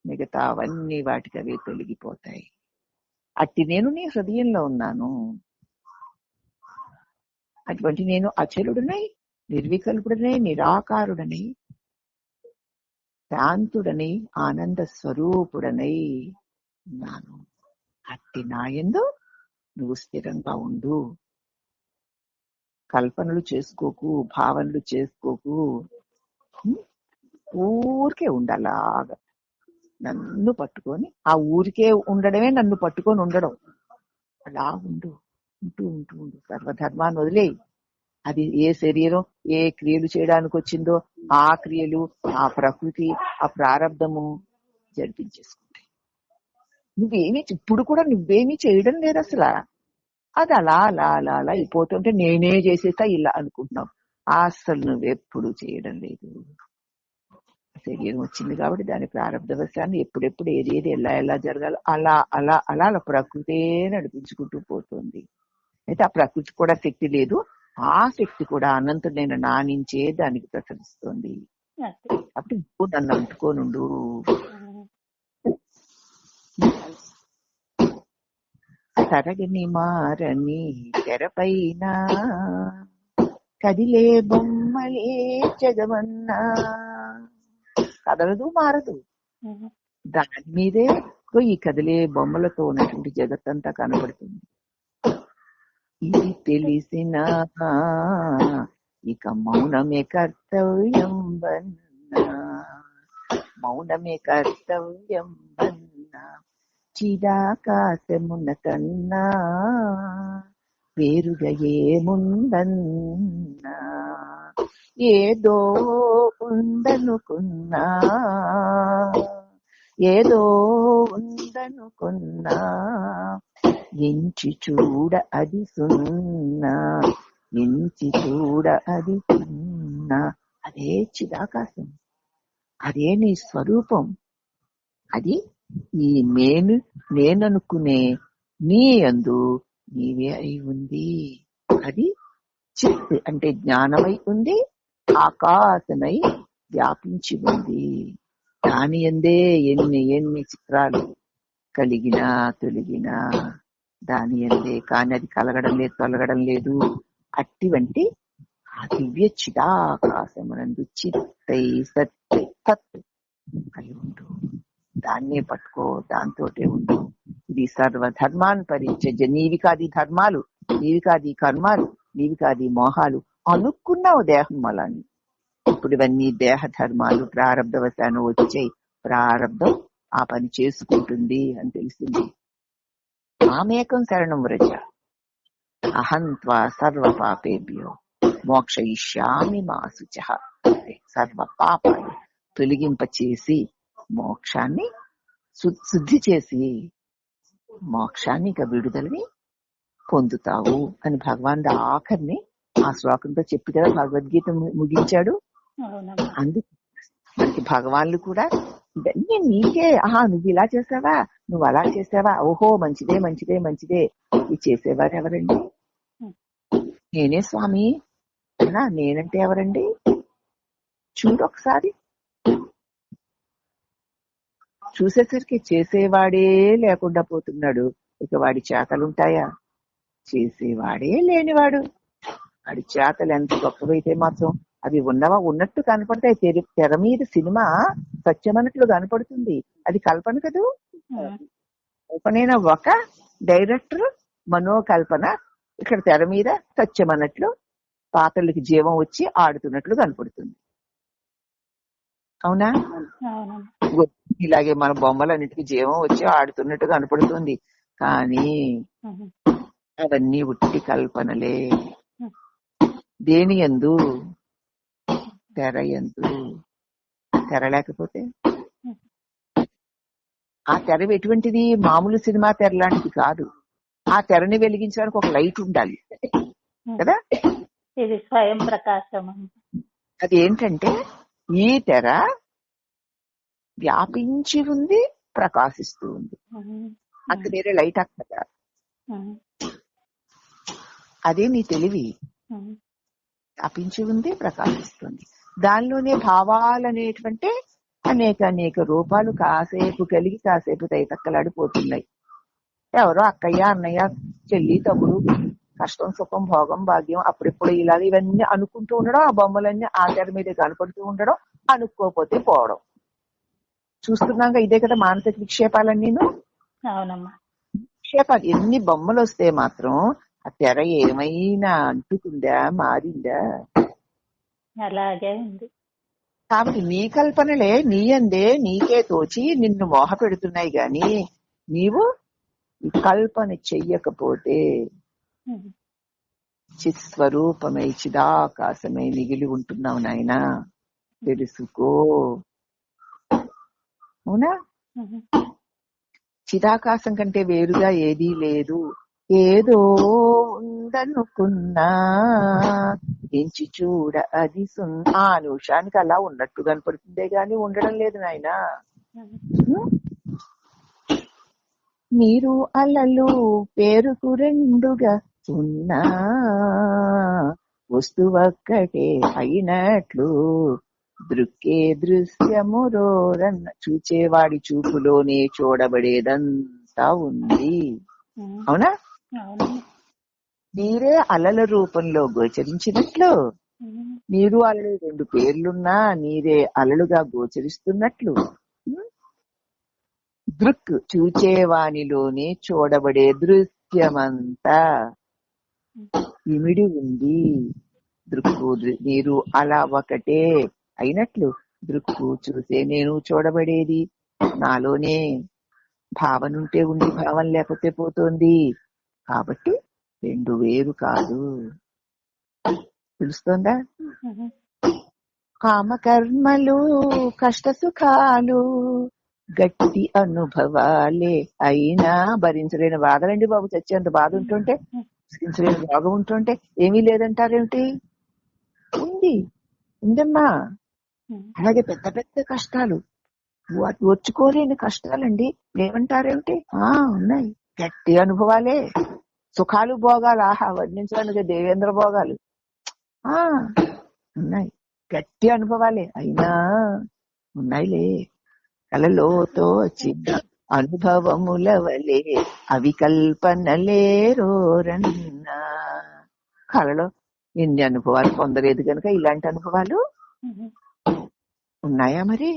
మిగతా అవన్నీ వాటికి అవే తొలగిపోతాయి. అట్టి నేను నీ హృదయంలో ఉన్నాను. అటువంటి నేను అచలుడనై, నిర్వికల్పుడనై, నిరాకారుడనై, శాంతుడనై, ఆనంద స్వరూపుడనై ఉన్నాను. అట్టి నాయందు నువ్వు స్థిరంగా ఉండు, కల్పనలు చేసుకోకు, భావనలు చేసుకోకు, ఊరికే ఉండాలాగా నన్ను పట్టుకొని, ఆ ఊరికే ఉండడమే నన్ను పట్టుకొని ఉండడం, అలా ఉంటూ సర్వధర్మాన్ని వదిలేయి. అది ఏ శరీరం ఏ క్రియలు చేయడానికి వచ్చిందో ఆ క్రియలు, ఆ ప్రకృతి, ఆ ప్రారంధము జరిపించేసుకుంటాయి. ఇప్పుడు కూడా నువ్వేమీ చేయడం లేదు అసలు. అది అలా అలా అలా అలా అయిపోతుంటే నేనే చేసేస్తా ఇలా అనుకుంటున్నావు. అసలు నువ్వెప్పుడు చేయడం లేదు. శరీరం వచ్చింది కాబట్టి దాని ప్రారంభవశాన్ని ఎప్పుడెప్పుడు ఏది ఎలా ఎలా జరగాలో అలా అలా అలా అలా ప్రకృతే నడిపించుకుంటూ పోతుంది. అయితే ఆ ప్రకృతి కూడా శక్తి లేదు, ఆ శక్తి కూడా అనంతుడైన నా నుంచే దానికి ప్రసరిస్తుంది. అప్పుడు ఇప్పుడు నన్ను అంటుకోనుండు. తరగని మారని తెరపైన కదిలే బొమ్మలే జగమన్నా, కదలదు మారదు, దాని మీదే ఈ కదిలే బొమ్మలతో ఉన్నటువంటి జగత్తంతా కనబడుతుంది. ఇది తెలిసిన ఇక మౌనమే కర్తవ్యం బన్నా, మౌనమే కర్తవ్యం బన్నా, చిదాకాశమున కన్నా వేరుగా ఏముందన్నా, ఏదో ఉందనుకున్నా ఎంచి చూడ అది సున్నా, అదే చిదాకాశం, అదే నీ స్వరూపం, అది ఈ నేననుకునే నీ యందు నీవే అయి ఉంది. అది చిత్ అంటే జ్ఞానమై ఉంది, ఆకాశమై వ్యాపించి ఉంది. దాని యందే ఎన్ని చిత్రాలు కలిగినా తొలగినా దాని యందే, కానీ అది కలగడం లేదు, తొలగడం లేదు. అట్టివంటి ఆ దివ్య చిదాకాశమునందు చిత్తై సత్తై తత్ కలిగి ఉండు, దాన్నే పట్టుకో, దాంతోటే ఉండు. ఇది సర్వధర్మాన్ని పరిత్యజ్య. నీవి కాది ధర్మాలు, నీవి కాది కర్మాలు, నీవి కాది మోహాలు అనుకున్నావు దేహం వలని. ఇప్పుడు ఇవన్నీ దేహ ధర్మాలు ప్రారంభవశానం వచ్చాయి, ప్రారంభం ఆ పని చేసుకుంటుంది అని తెలిసింది. మామేకం శరణం వ్రజ, అహం త్వా సర్వ పాపేభ్యో మోక్షయిష్యామి మా శుచః. సర్వ పాపాలు తొలగింపచేసి మోక్షాన్ని శుద్ధి చేసి మోక్షాన్ని ఇక విడుదలని పొందుతావు అని భగవానుడు ఆఖరిని ఆ శ్లోకంతో చెప్పి కదా భగవద్గీత ముగించాడు. అందుకు మనకి భగవాన్లు కూడా ఇవన్నీ నీకే, నువ్వు ఇలా చేసావా, నువ్వు అలా చేసావా, ఓహో మంచిదే మంచిదే మంచిదే, ఇది చేసేవారు ఎవరండి? నేనే స్వామి అన్నా, నేనంటే ఎవరండి? చూడు ఒకసారి, చూసేసరికి చేసేవాడే లేకుండా పోతున్నాడు. ఇక వాడి చేతలుంటాయా? చేసేవాడే లేనివాడు. వాడి చేతలు ఎంత గొప్పవైతే మాత్రం అవి ఉన్నట్టు కనపడతాయి. తెర మీద సినిమా సత్యమన్నట్లు కనపడుతుంది, అది కల్పన కదూ. కల్పనైన ఒక డైరెక్టర్ మనోకల్పన, ఇక్కడ తెర మీద సత్యమన్నట్లు పాత్రలకి జీవం వచ్చి ఆడుతున్నట్లు కనపడుతుంది. అవునా? అవునమ్మా. ఇలాగే మన బొమ్మలన్నిటికీ జీవం వచ్చి ఆడుతున్నట్టు కనపడుతుంది. కానీ అవన్నీ ఉట్టి కల్పనలే. దేని యందు? తెర యందు. తెర లేకపోతే ఆ తెర ఎటువంటిది? మామూలు సినిమా తెర లాంటిది కాదు. ఆ తెరని వెలిగించడానికి ఒక లైట్ ఉండాలి కదా. ఇది స్వయం ప్రకాశం. అది ఏంటంటే ఈ తెర వ్యాపించి ఉంది, ప్రకాశిస్తూ ఉంది. అంత వేరే లైట్ అక్కడ. అదే నీ తెలివి. వ్యాపించి ఉంది, ప్రకాశిస్తుంది. దానిలోనే భావాలనేటువంటి అనేక రూపాలు కాసేపు కలిగి కాసేపు తైతక్కలాడిపోతున్నాయి. ఎవరో అక్కయ్య, అన్నయ్య, చెల్లి, తమ్ముడు, కష్టం, సుఖం, భోగం, భాగ్యం, అప్పుడెప్పుడు ఇలాగ ఇవన్నీ అనుకుంటూ ఉండడం, ఆ బొమ్మలన్నీ ఆ తెర మీద కనపడుతూ ఉండడం, అనుకోపోతే పోవడం. చూస్తున్నాక ఇదే కదా మానసిక విక్షేపాలన్నీను. అవునమ్మా. విక్షేపాలు ఎన్ని బొమ్మలు వస్తే మాత్రం ఆ తెర ఏమైనా అంటుకుందా, మారిందా? అలాగే ఉంది. కాబట్టి నీ కల్పనలే నీ అందే నీకే తోచి నిన్ను మోహ పెడుతున్నాయి గాని నీవు కల్పన చెయ్యకపోతే చిత్స్వరూపమై చిదాకాశమై మిగిలి ఉంటున్నావు నాయనా, తెలుసుకో. అవునా? చిదాకాశం కంటే వేరుగా ఏదీ లేదు. ఏదో ఉందనుకున్నా ఎంచి చూడ అది ఆ నిమిషానికి అలా ఉన్నట్టు కనపడుతుందే గాని ఉండడం లేదు నాయనా. నీరు అలలు పేరుకు రెండుగా ఉన్నా వస్తువక్కటే అయినట్లు దృక్కే దృశ్యము రోరన్న చూచేవాడి చూపులోనే చూడబడేదంతా ఉంది. అవునా? నీరే అలల రూపంలో గోచరించినట్లు, నీరు అలలు రెండు పేర్లున్నా నీరే అలలుగా గోచరిస్తున్నట్లు దృక్ చూచేవానిలోనే చూడబడే దృశ్యమంతా ఇమిడి ఉంది. దృక్కు నీరు అలా ఒకటే అయినట్లు దృక్కు చూసే నేను చూడబడేది. నాలోనే భావన ఉంటే ఉండి భావన లేకపోతే పోతోంది. కాబట్టి రెండు వేరు కాదు. తెలుస్తోందా? కామకర్మలు కష్ట సుఖాలు గట్టి అనుభవాలే అయినా భరించలేని బాధలండి బాబు. చచ్చేంత బాధ ఉంటుంటే, భరించలేని రోగం ఉంటుంటే ఏమీ లేదంటారేమిటి? ఉందమ్మా. అలాగే పెద్ద పెద్ద కష్టాలు, ఓర్చుకోలేని కష్టాలండి ఏమంటారేమిటి? ఉన్నాయి. గట్టి అనుభవాలే. సుఖాలు భోగాలు ఆహా వర్ణించడానికి దేవేంద్ర భోగాలు ఉన్నాయి. గట్టి అనుభవాలే అయినా ఉన్నాయిలే. కలలోతో చిన్న అనుభవముల వలే అవికల్పనలేరోరన్నా. కలలో ఎన్ని అనుభవాలు పొందలేదు కనుక ఇలాంటి అనుభవాలు ఉన్నాయా? మరి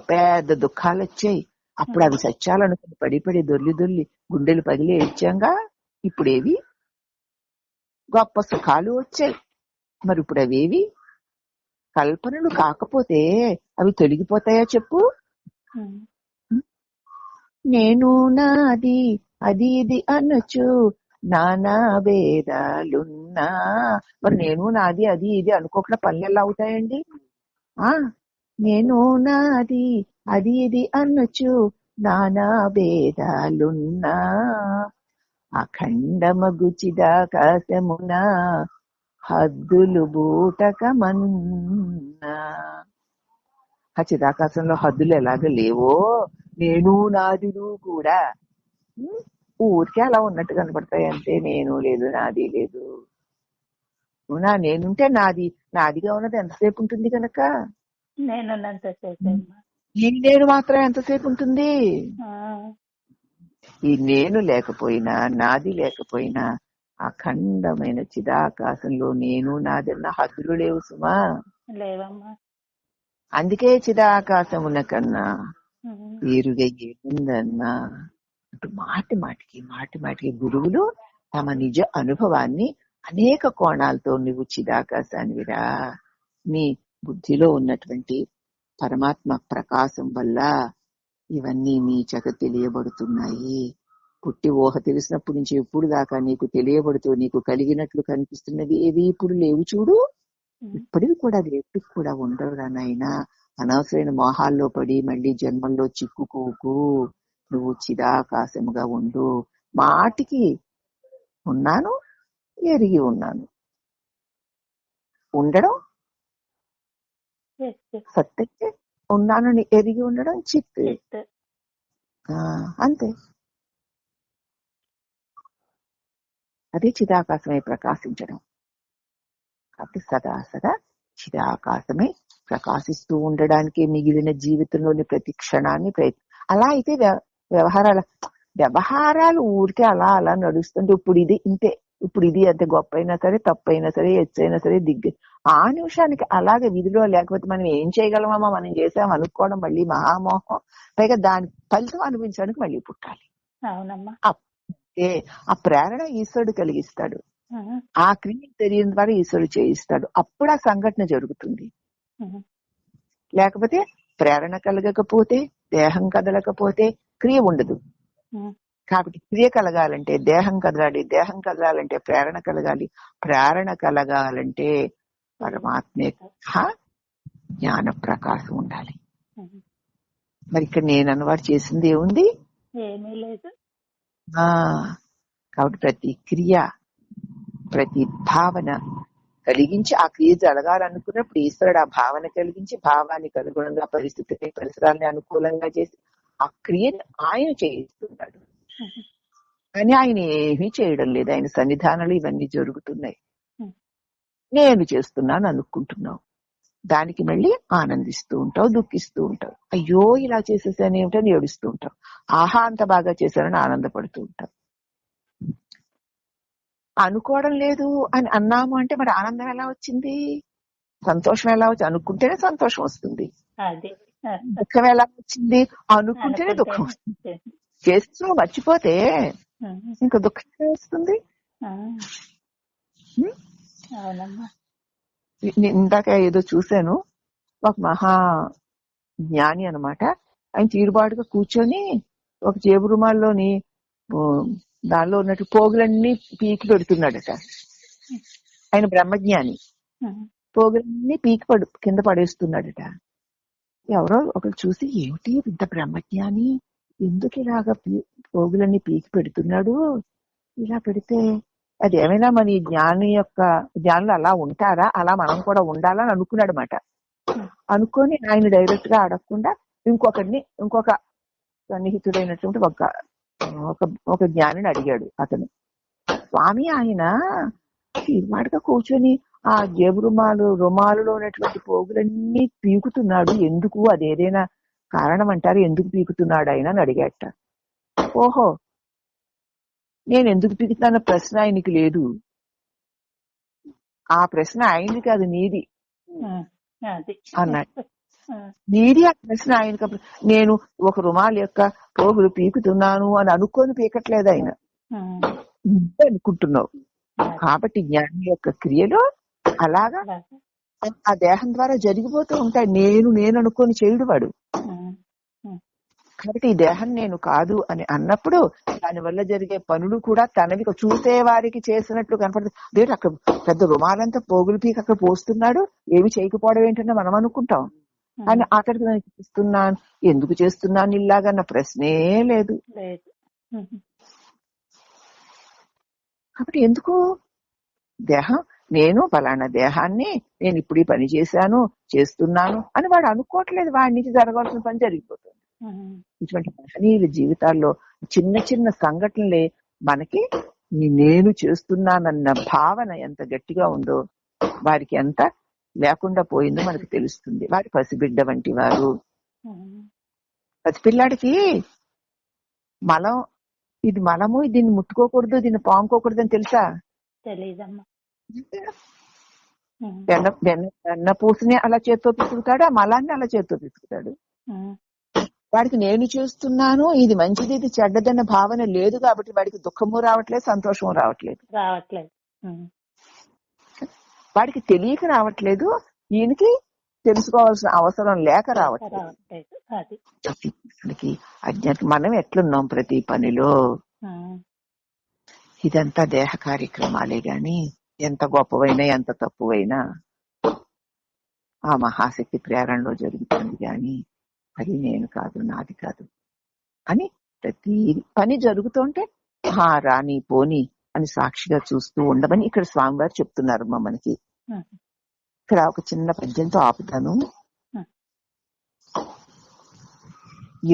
పెద్ద దుఃఖాలు వచ్చాయి. అప్పుడు అవి సత్యాలనుకుని పడి దొర్లి గుండెలు పగిలి ఏడ్చాంగా. ఇప్పుడేవి గొప్ప సుఖాలు వచ్చాయి. మరి ఇప్పుడు అవేవి కల్పనలు కాకపోతే అవి తొలగిపోతాయా చెప్పు? నేను నాది అది ఇది అనొచ్చు నానా భేదాలున్నా. మరి నేను నాది అది ఇది అనుకోకుండా పనులు ఎలా అవుతాయండి? నేను నాది అది ఇది అనొచ్చు నానా భేదాలున్నా అఖండమగు చిదాకాశమున హద్దులు బూటకమన్నా. ఆ చిదాకాశంలో హద్దులు ఎలాగ లేవో నేను నాదిలు కూడా ఊరికే అలా ఉన్నట్టు కనపడతాయి అంతే. నేను లేదు, నాది లేదు. అవునా? నేనుంటే నాదిగా ఉన్నది ఎంతసేపు ఉంటుంది కనుక ఈ నేను మాత్రం ఎంతసేపు ఉంటుంది? ఈ నేను లేకపోయినా నాది లేకపోయినా అఖండమైన చిదాకాశంలో నేను నాదన్న హద్దులు లేవు సుమా. అందుకే చిదాకాశమున కన్నా వేరుగా ఏముందన్నా అంటూ మాటి మాటికి గురువులు తమ నిజ అనుభవాన్ని అనేక కోణాలతో నువ్వు చిదాకాశానివిరా. నీ బుద్ధిలో ఉన్నటువంటి పరమాత్మ ప్రకాశం వల్ల ఇవన్నీ నీ చేత తెలియబడుతున్నాయి. పుట్టి ఊహ తెలిసినప్పటి నుంచి ఎప్పుడు దాకా నీకు తెలియబడుతూ నీకు కలిగినట్లు కనిపిస్తున్నవి ఏవి ఇప్పుడు లేవు చూడు. ఇప్పటికి కూడా అది ఎప్పటికి కూడా ఉండవురా నాయనా. అనవసరమైన మోహాల్లో పడి మళ్ళీ జన్మల్లో చిక్కుకోకు. నువ్వు చిదాకాశముగా ఉండు. మాటికి ఉన్నాను, ఎరిగి ఉన్నాను. ఉండడం సత్యకే, ఉన్నాను ఎరిగి ఉండడం చిత్. అంతే. అది చిదాకాశమై ప్రకాశించడం. కాబట్టి సదా చిదాకాశమై ప్రకాశిస్తూ ఉండడానికి మిగిలిన జీవితంలోని ప్రతి క్షణాన్ని అలా అయితే వ్యవహారాలు ఊరికే అలా అలా నడుస్తుంటే ఇప్పుడు ఇది ఇంతే, ఇప్పుడు ఇది అంతే, గొప్ప అయినా సరే తప్పు అయినా సరే ఎత్తు అయినా సరే ఆ నిమిషానికి అలాగే విధిలో లేకపోతే మనం ఏం చేయగలమమ్మా, మనం చేసాం అనుకోవడం మళ్ళీ మహామోహం. పైగా దాని ఫలితం అనిపించడానికి మళ్ళీ పుట్టాలి. ఆ ప్రేరణ ఈశ్వరుడు కలిగిస్తాడు. ఆ క్రియ తెలియని ద్వారా ఈశ్వరుడు చేయిస్తాడు. అప్పుడు ఆ సంఘటన జరుగుతుంది. లేకపోతే ప్రేరణ కలగకపోతే, దేహం కదలకపోతే క్రియ ఉండదు. కాబట్టి క్రియ కలగాలంటే దేహం కదలాలి, దేహం కదలాలంటే ప్రేరణ కలగాలి, ప్రేరణ కలగాలంటే పరమాత్మే జ్ఞాన ప్రకాశం ఉండాలి. మరి ఇక్కడ నేను అన్నవాడు చేసింది ఏముంది? ఏమీ లేదు. కాబట్టి ప్రతి క్రియ, ప్రతి భావన కలిగించి ఆ క్రియ జరగాలనుకున్నప్పుడు ఈశ్వరుడు ఆ భావన కలిగించి భావానికి అనుగుణంగా పరిస్థితిని, పరిసరాలని అనుకూలంగా చేసి ఆ క్రియను ఆయన చేయిస్తున్నాడు. కానీ ఆయన ఏమీ చేయడం లేదు. ఆయన సన్నిధానాలు ఇవన్నీ జరుగుతున్నాయి. నేను చేస్తున్నాను అనుకుంటున్నావు. దానికి మళ్ళీ ఆనందిస్తూ ఉంటావు, దుఃఖిస్తూ ఉంటావు. అయ్యో ఇలా చేసేసాను ఏమిటని ఏడుస్తూ ఉంటావు. ఆహా అంత బాగా చేశానని ఆనందపడుతూ ఉంటావు. అనుకోవడం లేదు అని అన్నాము అంటే మరి ఆనందం ఎలా వచ్చింది? సంతోషం ఎలా వచ్చింది? అనుకుంటేనే సంతోషం వస్తుంది. దుఃఖం ఎలా వచ్చింది? అనుకుంటేనే దుఃఖం వస్తుంది. చేస్తూ మర్చిపోతే ఇంకా దుఃఖం వస్తుంది. ఇందాక ఏదో చూశాను, ఒక మహా జ్ఞాని అనమాట. ఆయన తీరుబాటుగా కూర్చొని ఒక జేబు రుమాల్లోని దానిలో ఉన్నట్టు పోగులన్నీ పీకి పెడుతున్నాడట. ఆయన బ్రహ్మజ్ఞాని. పోగులన్నీ పీకి కింద పడేస్తున్నాడట. ఎవరో ఒకరు చూసి ఏమిటి ఇంత బ్రహ్మజ్ఞాని ఎందుకు ఇలాగా పోగులన్నీ పీకి పెడుతున్నాడు? ఇలా పెడితే అది ఏమైనా మన జ్ఞానులు అలా ఉంటారా, అలా మనం కూడా ఉండాలని అనుకున్నాడు అన్నమాట. అనుకొని ఆయన డైరెక్ట్ గా అడగకుండా ఇంకొక సన్నిహితుడైనటువంటి ఒక జ్ఞానిని అడిగాడు. అతను, స్వామి ఆయన తీర్మాటగా కూర్చొని ఆ జేబు రుమాలులో ఉన్నటువంటి పోగులన్నీ పీకుతున్నాడు, ఎందుకు? అదేదైనా కారణం అంటారు, ఎందుకు పీకుతున్నాడు ఆయన అని అడిగాట. ఓహో, నేను ఎందుకు పీకుతాన్న ప్రశ్న ఆయనకి లేదు. ఆ ప్రశ్న ఆయనది కాదు, నీది అన్నాడు. నీది ఆ ప్రశ్న ఆయనకి. నేను ఒక రుమాల్ యొక్క పోగులు పీకుతున్నాను అని అనుకొని పీకట్లేదు ఆయన, అనుకుంటున్నావు. కాబట్టి జ్ఞాని యొక్క క్రియలో అలాగా ఆ దేహం ద్వారా జరిగిపోతూ ఉంటాయి. నేను అనుకొని చేయడు వాడు. కాబట్టి ఈ దేహం నేను కాదు అని అన్నప్పుడు దాని వల్ల జరిగే పనులు కూడా తనవి చూసే వారికి చేసినట్లు కనపడుతుంది. అక్కడ పెద్ద రుమాలంతా పోగులు పీకి అక్కడ పోస్తున్నాడు, ఏమి చేయకపోవడం ఏంటన్నా మనం అనుకుంటాం. అని అక్కడికి నేను చేస్తున్నాను, ఎందుకు చేస్తున్నాను ఇలాగన్న ప్రశ్నే లేదు. కాబట్టి ఎందుకు దేహం, నేను ఫలానా దేహాన్ని నేను ఇప్పుడు ఈ పని చేస్తున్నాను అని వాడు అనుకోవట్లేదు. వాడి నుంచి జరగాల్సిన పని జరిగిపోతుంది. ఇటువంటి మహనీయుల జీవితాల్లో చిన్న చిన్న సంఘటనలే మనకి నేను చేస్తున్నానన్న భావన ఎంత గట్టిగా ఉందో, వారికి ఎంత లేకుండా పోయిందో మనకు తెలుస్తుంది. వారి పసిబిడ్డ వంటి వారు. పసిపిల్లాడికి మలం, ఇది మలము, దీన్ని ముట్టుకోకూడదు, దీన్ని పాముకోకూడదు అని తెలుసా? వెన్న పూసిని అలా చేత్తో పిసుకుతాడు, ఆ మలాన్ని అలా చేత్తో పిసుకుతాడు. వాడికి నేను చేస్తున్నాను, ఇది మంచిది ఇది చెడ్డదన్న భావన లేదు. కాబట్టి వాడికి దుఃఖము రావట్లేదు, సంతోషము రావట్లేదు. వాడికి తెలియక రావట్లేదు, ఈయనకి తెలుసుకోవాల్సిన అవసరం లేక రావట్లేదు. రావట్లేదు. అది మనకి అజ్ఞాత మనం ఎట్లున్నాం ప్రతి పనిలో. ఇదంతా దేహ కార్యక్రమాలే గాని ఎంత గొప్పవైనా ఎంత తక్కువైనా ఆ మహాశక్తి ప్రేరణలో జరుగుతుంది గాని అది నేను కాదు, నాది కాదు అని ప్రతి పని జరుగుతుంటే రాని పోని అని సాక్షిగా చూస్తూ ఉండమని ఇక్కడ స్వామివారు చెప్తున్నారమ్మా మనకి. ఇక్కడ ఒక చిన్న పద్యంతో ఆపుతాను.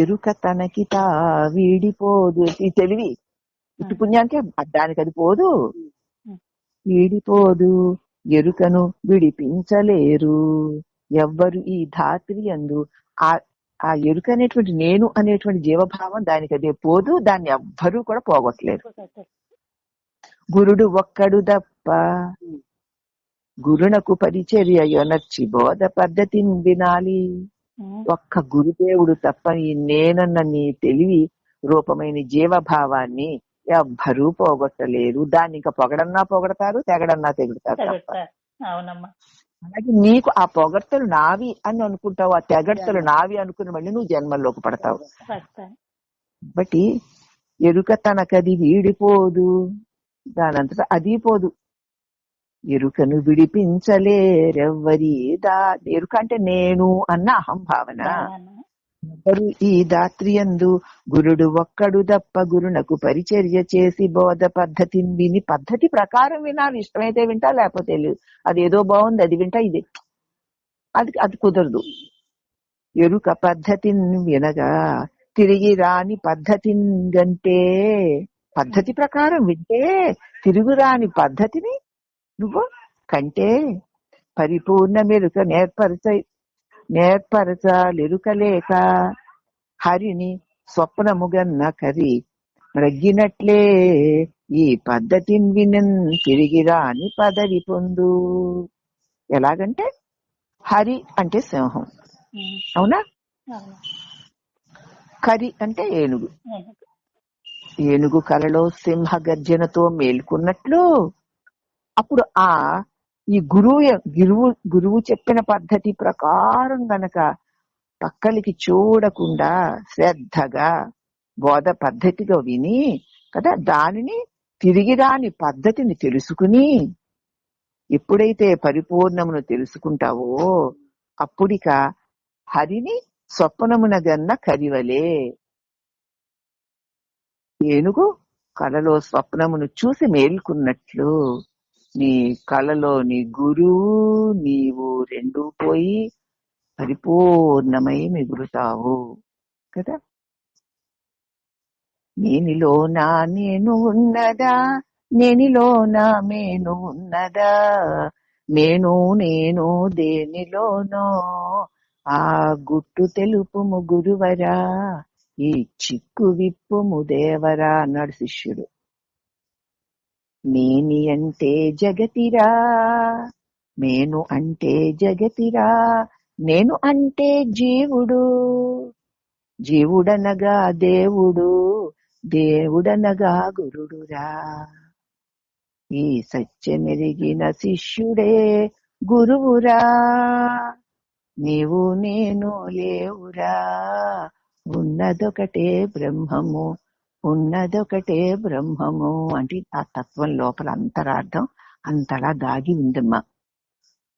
ఎరుక తనకి తా వీడిపోదు, ఈ తెలివి ఇటు పుణ్యానికి దానికి అది పోదు, వీడిపోదు ఎరుకను విడిపించలేరు ఎవ్వరు ఈ ధాత్రి యందు. ఆ ఎరుక అనేటువంటి నేను అనేటువంటి జీవభావం దానికి అదే పోదు, దాన్ని ఎవ్వరూ కూడా పోగొట్టలేరు. గురుడు ఒక్కడు తప్ప గురునకు పరిచర్యనర్చి బోధ పద్ధతిని వినాలి. ఒక్క గురుదేవుడు తప్ప ఈ నేనన్న నీ తెలివి రూపమైన జీవభావాన్ని ఎవ్వరూ పోగొట్టలేరు. దాన్ని ఇంకా పొగడన్నా పొగడతారు, తెగడన్నా తెగుడతారు తప్ప. అలాగే నీకు ఆ పొగడ్తలు నావి అని అనుకుంటావు, ఆ తెగడ్తలు నావి అనుకుని మళ్ళీ నువ్వు జన్మల్లోకి పడతావు. కాబట్టి ఎరుక తనకది వీడిపోదు, దానంతటా అది పోదు. ఎరుకను విడిపించలేరెవ్వరి ఎరుక అంటే నేను అన్న అహంభావన. ఎవరు ఈ దాత్రియందు గురుడు ఒక్కడు తప్ప గురునకు పరిచర్య చేసి బోధ పద్ధతిని విని, పద్ధతి ప్రకారం వినాలి. ఇష్టమైతే వింటా, లేకపోతే లేదు. అది ఏదో బాగుంది అది వింటా, ఇది అది కుదరదు. ఎరుక పద్ధతిని వినగా తిరిగి రాని పద్ధతిని గంటే, పద్ధతి ప్రకారం వింటే తిరుగు రాని పద్ధతిని నువ్వు కంటే పరిపూర్ణ మెరుక నేర్పరచాలెరుకలేక హరిని స్వప్నముగన్న కరి రగ్గినట్లే ఈ పద్ధతిని వినన్ తిరిగి రాని పదవి పొందు. ఎలాగంటే హరి అంటే సింహం, అవునా? కరి అంటే ఏనుగు. ఏనుగు కలలో సింహ గర్జనతో మేల్కొన్నట్లు అప్పుడు ఈ గురువు చెప్పిన పద్ధతి ప్రకారం గనక పక్కలికి చూడకుండా శ్రద్ధగా బోధ పద్ధతిగా విని కదా, దానిని తిరిగి రాని పద్ధతిని తెలుసుకుని ఎప్పుడైతే పరిపూర్ణమును తెలుసుకుంటావో అప్పుడిక హరిని స్వప్నమున గన్న కరివలే. ఏనుగు కలలో స్వప్నమును చూసి మేల్కున్నట్లు నీ కళలోని గురువు నీవు రెండూ పోయి పరిపూర్ణమై మిగులుతావు కదా. నేనిలోనా నేను ఉన్నదా, నేనిలోనా మేను ఉన్నదా, మేను నేను దేనిలోనో ఆ గుట్టు తెలుపుము గురువరా, ఈ చిక్కు విప్పుము దేవరా అన్నాడు శిష్యుడు. నేని అంటే జగతిరా, మేను అంటే జగతిరా, నేను అంటే జీవుడు, జీవుడనగా దేవుడు, దేవుడనగా గురుడురా. ఈ సత్యమెరిగిన శిష్యుడే గురువురా, నీవు నేను లేవురా, ఉన్నదొకటే బ్రహ్మము, ఉన్నదొకటే బ్రహ్మము. అంటే ఆ తత్వం లోపల అంతరార్థం అంతలా దాగి ఉందమ్మా.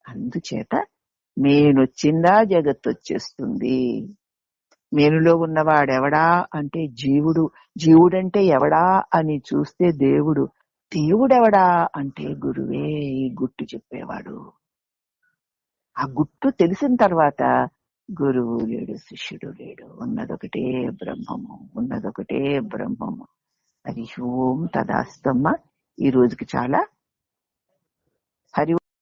అందుచేత మేనొచ్చిందా జగత్తు వచ్చేస్తుంది. మేనులో ఉన్నవాడెవడా అంటే జీవుడు, జీవుడంటే ఎవడా అని చూస్తే దేవుడు, దేవుడెవడా అంటే గురువే, ఈ గుట్టు చెప్పేవాడు. ఆ గుట్టు తెలిసిన తర్వాత గురువు లేడు, శిష్యుడు లేడు, ఉన్నదొకటే బ్రహ్మము, ఉన్నదొకటే బ్రహ్మము. హరి ఓం తదాస్తమ్మ. ఈ రోజుకి చాలా